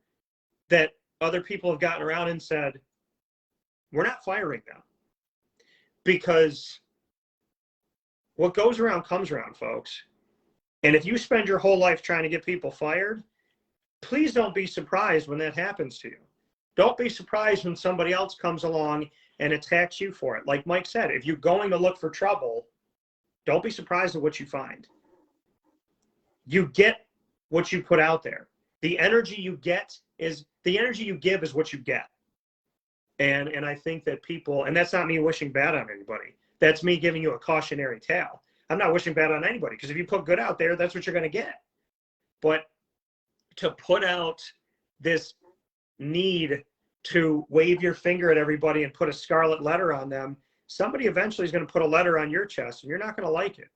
that other people have gotten around and said, we're not firing them. Because what goes around comes around, folks. And if you spend your whole life trying to get people fired, please don't be surprised when that happens to you. Don't be surprised when somebody else comes along and attacks you for it. Like Mike said, if you're going to look for trouble, don't be surprised at what you find. You get what you put out there. The energy you give is what you get. And I think that people, and that's not me wishing bad on anybody. That's me giving you a cautionary tale. I'm not wishing bad on anybody because if you put good out there, that's what you're going to get. But to put out this need to wave your finger at everybody and put a scarlet letter on them, somebody eventually is going to put a letter on your chest and you're not going to like it.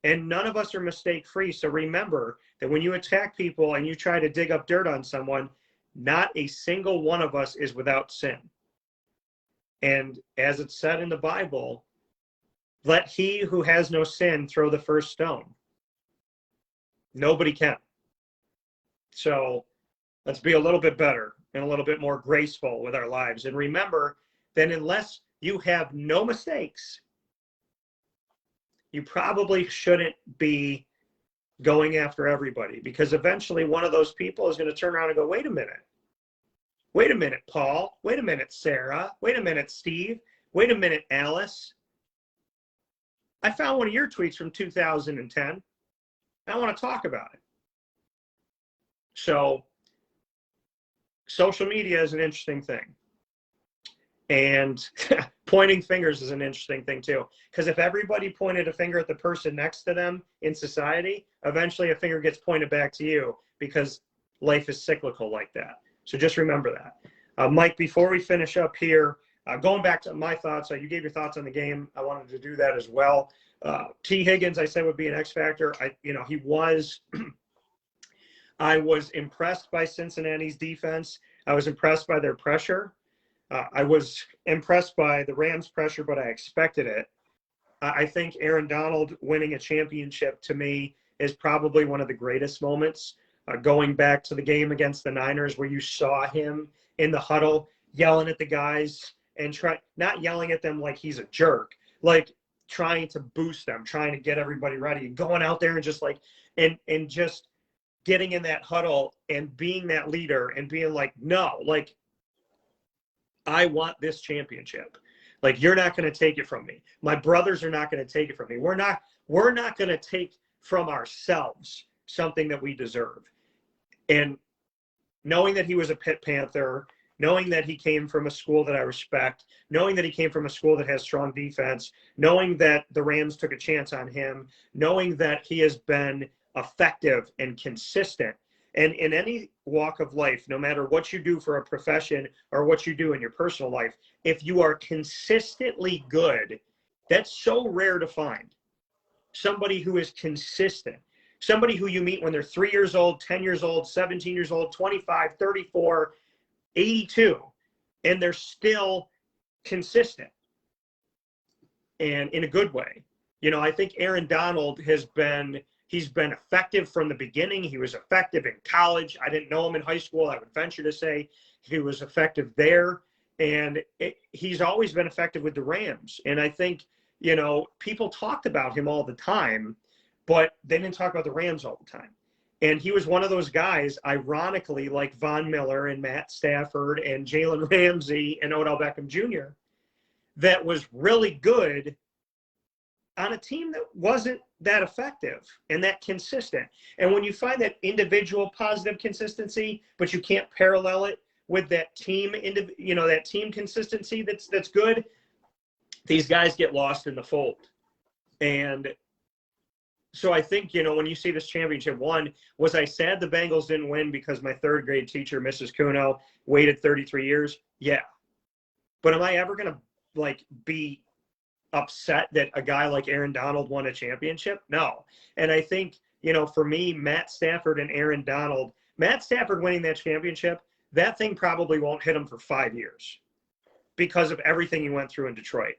And none of us are mistake-free. So remember that when you attack people and you try to dig up dirt on someone, not a single one of us is without sin. And as it's said in the Bible, let he who has no sin throw the first stone. Nobody can. So let's be a little bit better and a little bit more graceful with our lives. And remember that unless you have no mistakes, you probably shouldn't be going after everybody, because eventually one of those people is going to turn around and go, wait a minute, Paul, wait a minute, Sarah, wait a minute, Steve, wait a minute, Alice. I found one of your tweets from 2010. I want to talk about it. So social media is an interesting thing. And pointing fingers is an interesting thing too. Because if everybody pointed a finger at the person next to them in society, eventually a finger gets pointed back to you, because life is cyclical like that. So just remember that. Mike, before we finish up here, going back to my thoughts, you gave your thoughts on the game. I wanted to do that as well. T. Higgins, I said, would be an X factor. He was. I was impressed by Cincinnati's defense. I was impressed by their pressure. I was impressed by the Rams' pressure, but I expected it. I think Aaron Donald winning a championship, to me, is probably one of the greatest moments. Going back to the game against the Niners, where you saw him in the huddle yelling at the guys and not yelling at them like he's a jerk, like trying to boost them, trying to get everybody ready, and going out there and just and just getting in that huddle and being that leader and being like, no, like, I want this championship. Like, you're not going to take it from me. My brothers are not going to take it from me. We're not going to take from ourselves something that we deserve. And knowing that he was a Pitt Panther knowing that he came from a school that I respect, knowing that he came from a school that has strong defense, knowing that the Rams took a chance on him, knowing that he has been effective and consistent. And in any walk of life, no matter what you do for a profession or what you do in your personal life, if you are consistently good, that's so rare to find. Somebody who is consistent, somebody who you meet when they're 3 years old, 10 years old, 17 years old, 25, 34, 82, and they're still consistent and in a good way. You know, I think Aaron Donald he's been effective from the beginning. He was effective in college. I didn't know him in high school. I would venture to say he was effective there. And he's always been effective with the Rams. And I think, you know, people talked about him all the time, but they didn't talk about the Rams all the time. And he was one of those guys, ironically, like Von Miller and Matt Stafford and Jalen Ramsey and Odell Beckham Jr., that was really good on a team that wasn't that effective and that consistent. And when you find that individual positive consistency, but you can't parallel it with that team, that team consistency that's good, these guys get lost in the fold. And so I think, you know, when you see this championship won, was I sad the Bengals didn't win because my third grade teacher, Mrs. Kuno, waited 33 years? Yeah. But am I ever going to, be upset that a guy like Aaron Donald won a championship? No. And I think, you know, for me, Matt Stafford and Aaron Donald, Matt Stafford winning that championship, that thing probably won't hit him for 5 years because of everything he went through in Detroit.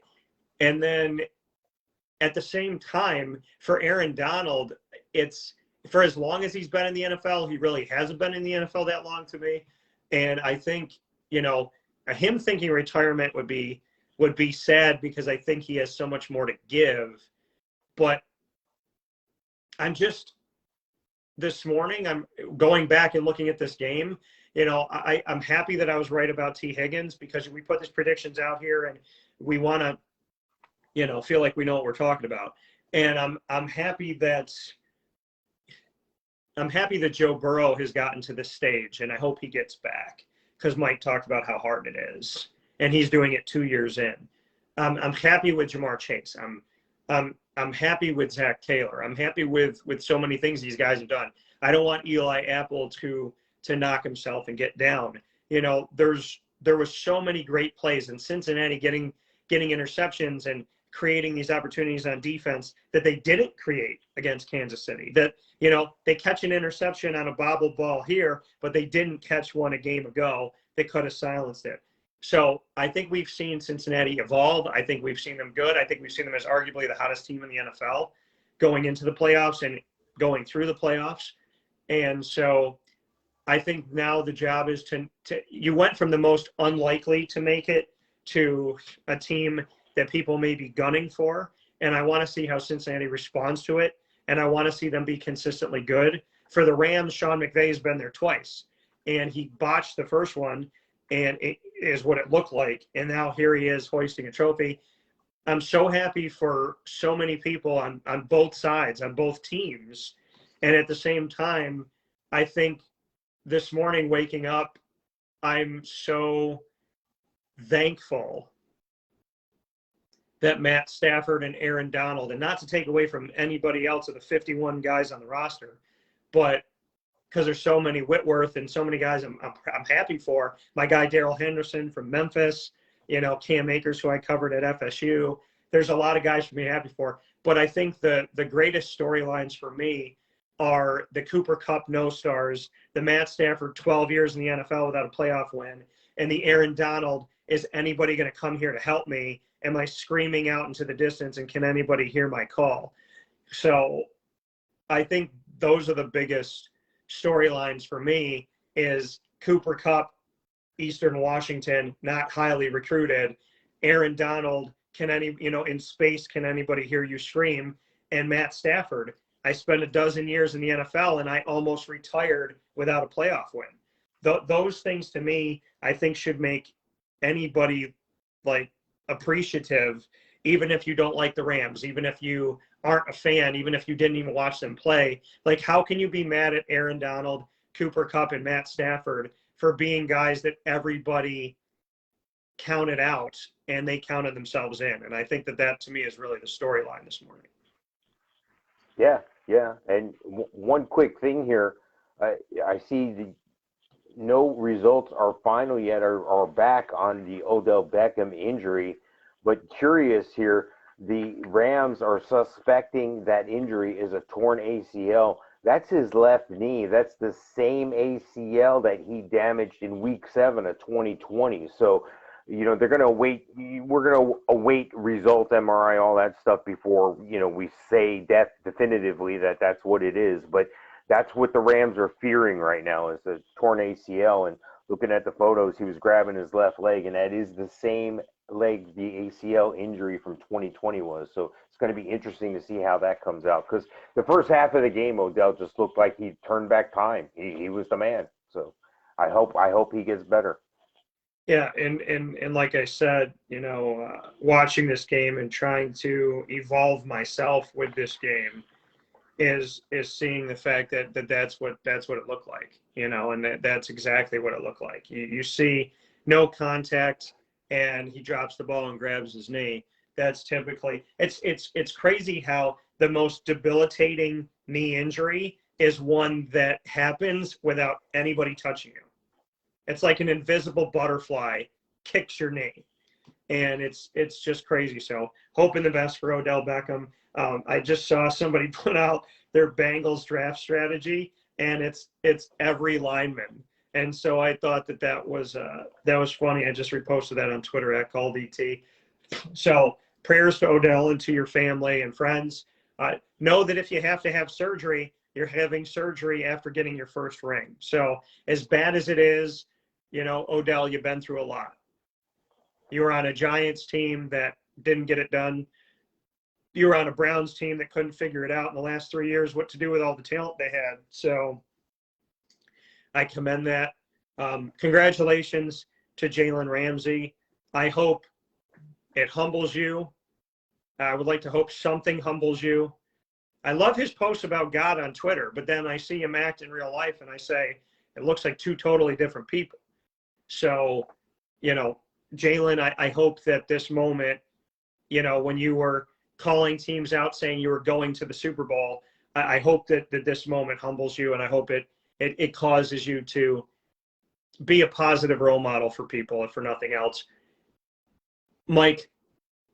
And then at the same time, for Aaron Donald, it's for as long as he's been in the NFL, he really hasn't been in the NFL that long to me. And I think, you know, him thinking retirement would be sad because I think he has so much more to give. But this morning, I'm going back and looking at this game. You know, I'm happy that I was right about T. Higgins because we put these predictions out here and we want to, you know, feel like we know what we're talking about. And I'm happy that Joe Burrow has gotten to this stage, and I hope he gets back because Mike talked about how hard it is, and he's doing it 2 years in. I'm happy with Jamar Chase. I'm happy with Zach Taylor. I'm happy with so many things these guys have done. I don't want Eli Apple to knock himself and get down. You know, there was so many great plays in Cincinnati getting interceptions and creating these opportunities on defense that they didn't create against Kansas City. That, you know, they catch an interception on a bobble ball here, but they didn't catch one a game ago. They could have silenced it. So I think we've seen Cincinnati evolve. I think we've seen them good. I think we've seen them as arguably the hottest team in the NFL going into the playoffs and going through the playoffs. And so I think now the job is to you went from the most unlikely to make it to a team that people may be gunning for. And I want to see how Cincinnati responds to it. And I want to see them be consistently good. For the Rams, Sean McVay has been there twice. And he botched the first one, and it is what it looked like. And now here he is hoisting a trophy. I'm so happy for so many people on both sides, on both teams. And at the same time, I think this morning waking up, I'm so thankful that Matt Stafford and Aaron Donald, and not to take away from anybody else of the 51 guys on the roster, but because there's so many, Whitworth and so many guys I'm happy for. My guy Darrell Henderson from Memphis, you know, Cam Akers, who I covered at FSU. There's a lot of guys for me happy for. But I think the greatest storylines for me are the Cooper Kupp no-stars, the Matt Stafford 12 years in the NFL without a playoff win, and the Aaron Donald, is anybody going to come here to help me? Am I screaming out into the distance, and can anybody hear my call? So I think those are the biggest storylines for me, is Cooper Kupp, Eastern Washington, not highly recruited. Aaron Donald, in space, can anybody hear you scream? And Matt Stafford, I spent a dozen years in the NFL and I almost retired without a playoff win. Those things to me, I think should make anybody appreciative, even if you don't like the Rams, even if you aren't a fan, even if you didn't even watch them play. How can you be mad at Aaron Donald, Cooper Kupp, and Matt Stafford
for being guys that everybody counted out and they counted themselves in. And I think that to me is really the storyline this morning.
Yeah, yeah. And one quick thing here, I see no results are final yet are back on the Odell Beckham injury, but curious here, the Rams are suspecting that injury is a torn ACL. That's his left knee. That's the same ACL that he damaged in Week 7 of 2020. So, they're going to wait. We're going to await results, MRI, all that stuff before, we say definitively that that's what it is. But that's what the Rams are fearing right now is a torn ACL. And looking at the photos, he was grabbing his left leg, and that is the same leg the ACL injury from 2020 was. So it's going to be interesting to see how that comes out, because the first half of the game, Odell just looked like he turned back time. He was the man. So I hope he gets better.
Yeah, and like I said, watching this game and trying to evolve myself with this game is seeing the fact that's what it looked like, and that's exactly what it looked like. You see no contact, and he drops the ball and grabs his knee. That's typically it's crazy how the most debilitating knee injury is one that happens without anybody touching you. It's like an invisible butterfly kicks your knee, and it's just crazy. So hoping the best for Odell Beckham. I just saw somebody put out their Bengals draft strategy, and it's every lineman. And so I thought that was funny. I just reposted that on Twitter at CallDT. So prayers to Odell and to your family and friends. Know that if you have to have surgery, you're having surgery after getting your first ring. So as bad as it is, Odell, you've been through a lot. You were on a Giants team that didn't get it done. You were on a Browns team that couldn't figure it out in the last 3 years, what to do with all the talent they had. So I commend that. Congratulations to Jalen Ramsey. I hope it humbles you. I would like to hope something humbles you. I love his posts about God on Twitter, but then I see him act in real life, and I say, it looks like two totally different people. So, Jalen, I hope that this moment, when you were calling teams out saying you were going to the Super Bowl, I hope that this moment humbles you, and I hope it causes you to be a positive role model for people, if for nothing else. Mike,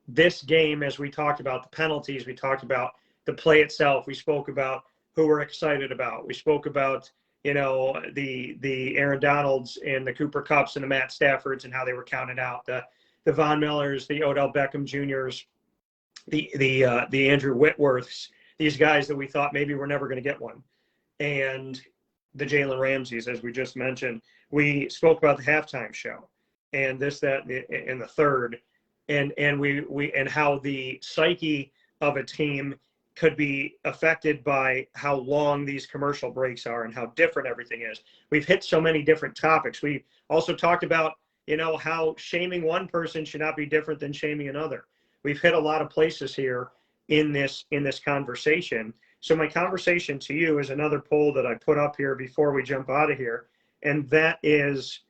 this game, as we talked about the penalties, we talked about the play itself, we spoke about who we're excited about, we spoke about the Aaron Donalds and the Cooper Kupps and the Matt Staffords and how they were counted out, the Von Millers, the Odell Beckham Juniors, the Andrew Whitworths, these guys that we thought maybe we're never going to get one, and the Jalen Ramseys, as we just mentioned. We spoke about the halftime show and this, that, and the third, and we and how the psyche of a team could be affected by how long these commercial breaks are and how different everything is. We've hit so many different topics. We also talked about, how shaming one person should not be different than shaming another. We've hit a lot of places here in this conversation. So my conversation to you is another poll that I put up here before we jump out of here. And that is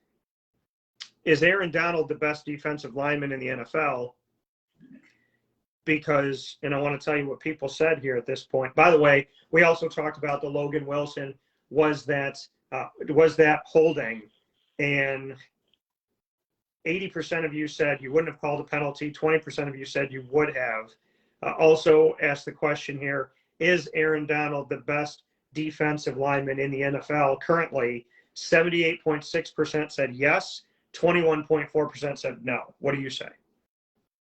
Aaron Donald the best defensive lineman in the NFL? Because, and I want to tell you what people said here at this point. By the way, we also talked about the Logan Wilson. Was that holding? And 80% of you said you wouldn't have called a penalty. 20% of you said you would have. Also asked the question here, is Aaron Donald the best defensive lineman in the NFL currently? 78.6% said yes. 21.4% said no. What do you say?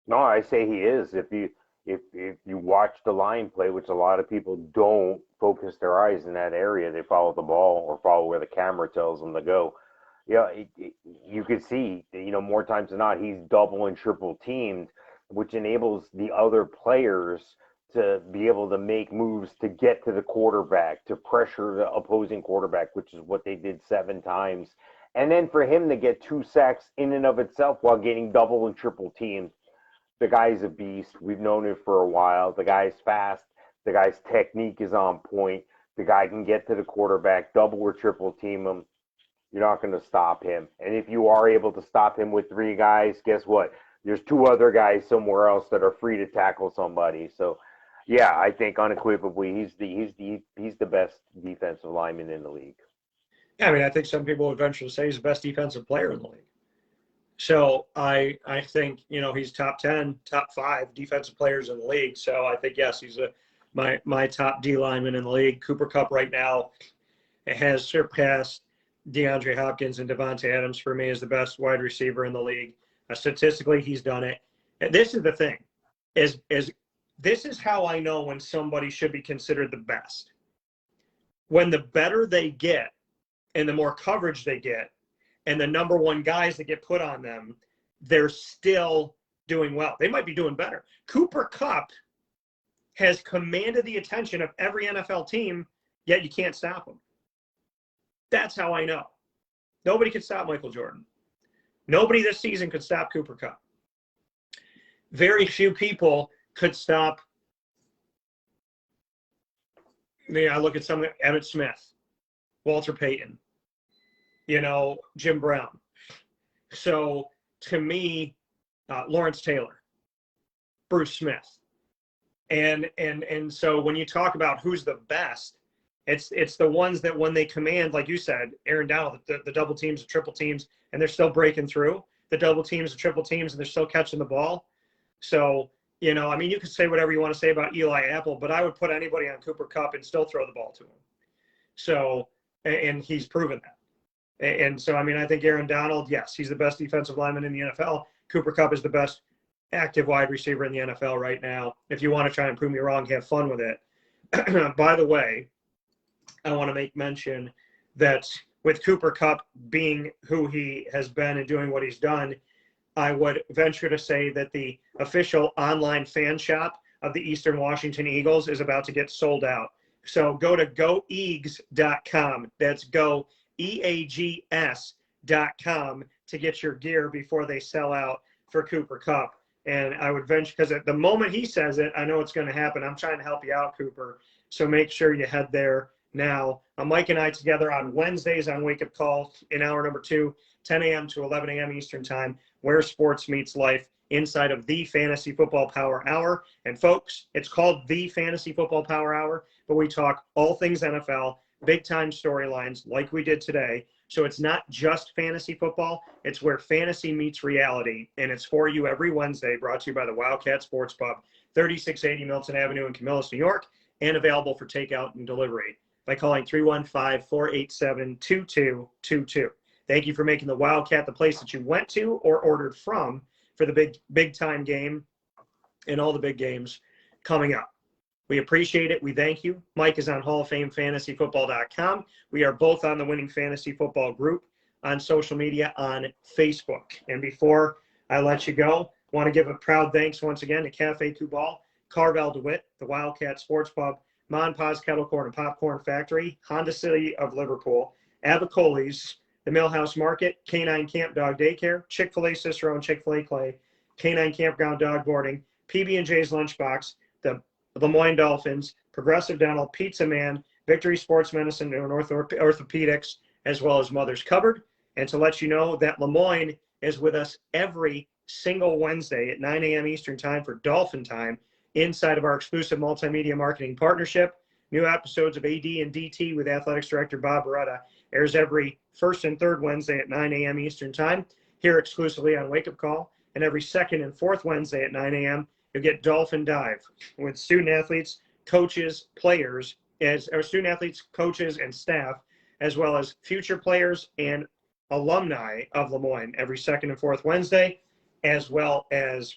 No, I say he is. If you watch the line play, which a lot of people don't focus their eyes in that area, they follow the ball or follow where the camera tells them to go. You could see, more times than not, he's double and triple teamed, which enables the other players to be able to make moves to get to the quarterback, to pressure the opposing quarterback, which is what they did 7 times. And then for him to get 2 sacks in and of itself while getting double and triple teamed, the guy's a beast. We've known it for a while. The guy's fast. The guy's technique is on point. The guy can get to the quarterback, double or triple team him. You're not going to stop him. And if you are able to stop him with 3 guys, guess what? There's 2 other guys somewhere else that are free to tackle somebody. So, yeah, I think unequivocally he's the best defensive lineman in the league.
Yeah, I mean, I think some people would venture to say he's the best defensive player in the league. So I think, he's top 10, top 5 defensive players in the league. So I think, yes, he's my top D lineman in the league. Cooper Kupp right now has surpassed DeAndre Hopkins and Devontae Adams for me as the best wide receiver in the league. Statistically, he's done it. And this is the thing, is this is how I know when somebody should be considered the best. When the better they get and the more coverage they get, and the number 1 guys that get put on them, they're still doing well. They might be doing better. Cooper Kupp has commanded the attention of every NFL team, yet you can't stop him. That's how I know. Nobody could stop Michael Jordan. Nobody this season could stop Cooper Kupp. Very few people could stop. I look at some Emmitt Smith, Walter Payton, Jim Brown. So to me, Lawrence Taylor, Bruce Smith. And so when you talk about who's the best, it's the ones that when they command, like you said, Aaron Donald, the double teams, the triple teams, and they're still breaking through, the double teams, the triple teams, and they're still catching the ball. So, you could say whatever you want to say about Eli Apple, but I would put anybody on Cooper Kupp and still throw the ball to him. So, and he's proven that. And so, I think Aaron Donald, yes, he's the best defensive lineman in the NFL. Cooper Kupp is the best active wide receiver in the NFL right now. If you want to try and prove me wrong, have fun with it. By the way, I want to make mention that with Cooper Kupp being who he has been and doing what he's done, I would venture to say that the official online fan shop of the Eastern Washington Eagles is about to get sold out. So go to goeags.com. That's goeags.com to get your gear before they sell out for Cooper Kupp. And I would venture, because at the moment he says it, I know it's going to happen. I'm trying to help you out, Cooper. So make sure you head there now. Mike and I together on Wednesdays on Wake Up Call in hour number 2, 10 a.m. to 11 a.m. Eastern Time, where sports meets life inside of the Fantasy Football Power Hour. And folks, it's called the Fantasy Football Power Hour, but we talk all things NFL, big-time storylines like we did today. So it's not just fantasy football. It's where fantasy meets reality, and it's for you every Wednesday, brought to you by the Wildcat Sports Pub, 3680 Milton Avenue in Camillus, New York, and available for takeout and delivery by calling 315-487-2222. Thank you for making the Wildcat the place that you went to or ordered from for the big-time game and all the big games coming up. We appreciate it. We thank you. Mike is on Hall of Fame FantasyFootball.com. We are both on the Winning Fantasy Football group on social media on Facebook. And before I let you go, I want to give a proud thanks once again to Cafe Kubal, Carvel DeWitt, the Wildcat Sports Pub, Mon Pa's Kettle Corn and Popcorn Factory, Honda City of Liverpool, Abacoli's, the Millhouse Market, Canine Camp Dog Daycare, Chick-fil-A Cicero, Chick-fil-A Clay, Canine Campground Dog Boarding, PB&J's Lunchbox, the Lemoyne Dolphins, Progressive Dental, Pizza Man, Victory Sports Medicine and Orthopedics, as well as Mother's Cupboard. And to let you know that Lemoyne is with us every single Wednesday at 9 a.m. Eastern Time for Dolphin Time inside of our exclusive multimedia marketing partnership. New episodes of AD and DT with Athletics Director Bob Beretta airs every first and third Wednesday at 9 a.m. Eastern Time, here exclusively on Wake Up Call, and every second and fourth Wednesday at 9 a.m. You'll get Dolphin Dive with student athletes, coaches, players, student athletes, coaches, and staff, as well as future players and alumni of Lemoyne every second and fourth Wednesday, as well as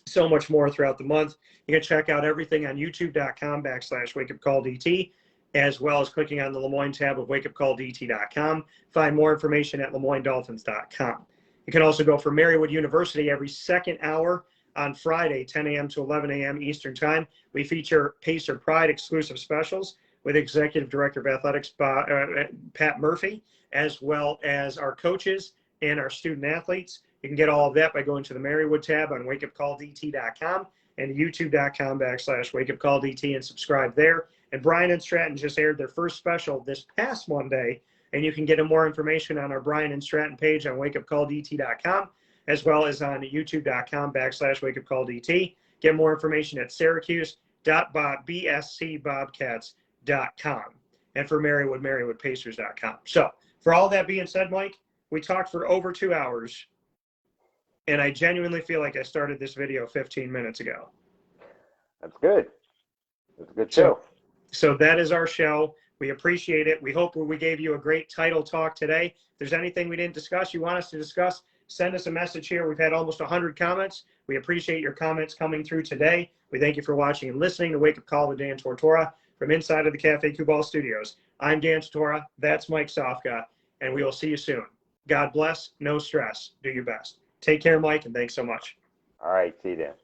so much more throughout the month. You can check out everything on youtube.com/wakeupcalldt, as well as clicking on the Lemoyne tab of wakeupcalldt.com. Find more information at LemoyneDolphins.com. You can also go for Marywood University every second hour on Friday, 10 a.m. to 11 a.m. Eastern Time. We feature Pacer Pride exclusive specials with Executive Director of Athletics, Pat Murphy, as well as our coaches and our student athletes. You can get all of that by going to the Marywood tab on wakeupcalldt.com and youtube.com/wakeupcalldt and subscribe there. And Brian and Stratton just aired their first special this past Monday And you can get more information on our Brian and Stratton page on wakeupcalldt.com, as well as on youtube.com/wakeupcalldt. Get more information at syracuse.bscbobcats.com. And for Marywood, marywoodpacers.com. So for all that being said, Mike, we talked for over 2 hours, and I genuinely feel like I started this video 15 minutes ago.
That's good. That's a good show.
So that is our show. We appreciate it. We hope we gave you a great title talk today. If there's anything we didn't discuss you want us to discuss, send us a message here. We've had almost 100 comments. We appreciate your comments coming through today. We thank you for watching and listening to Wake Up Call with Dan Tortora from inside of the Cafe Kubal Studios. I'm Dan Tortora. That's Mike Sofka, and we will see you soon. God bless. No stress. Do your best. Take care, Mike, and thanks so much.
All right. See you then.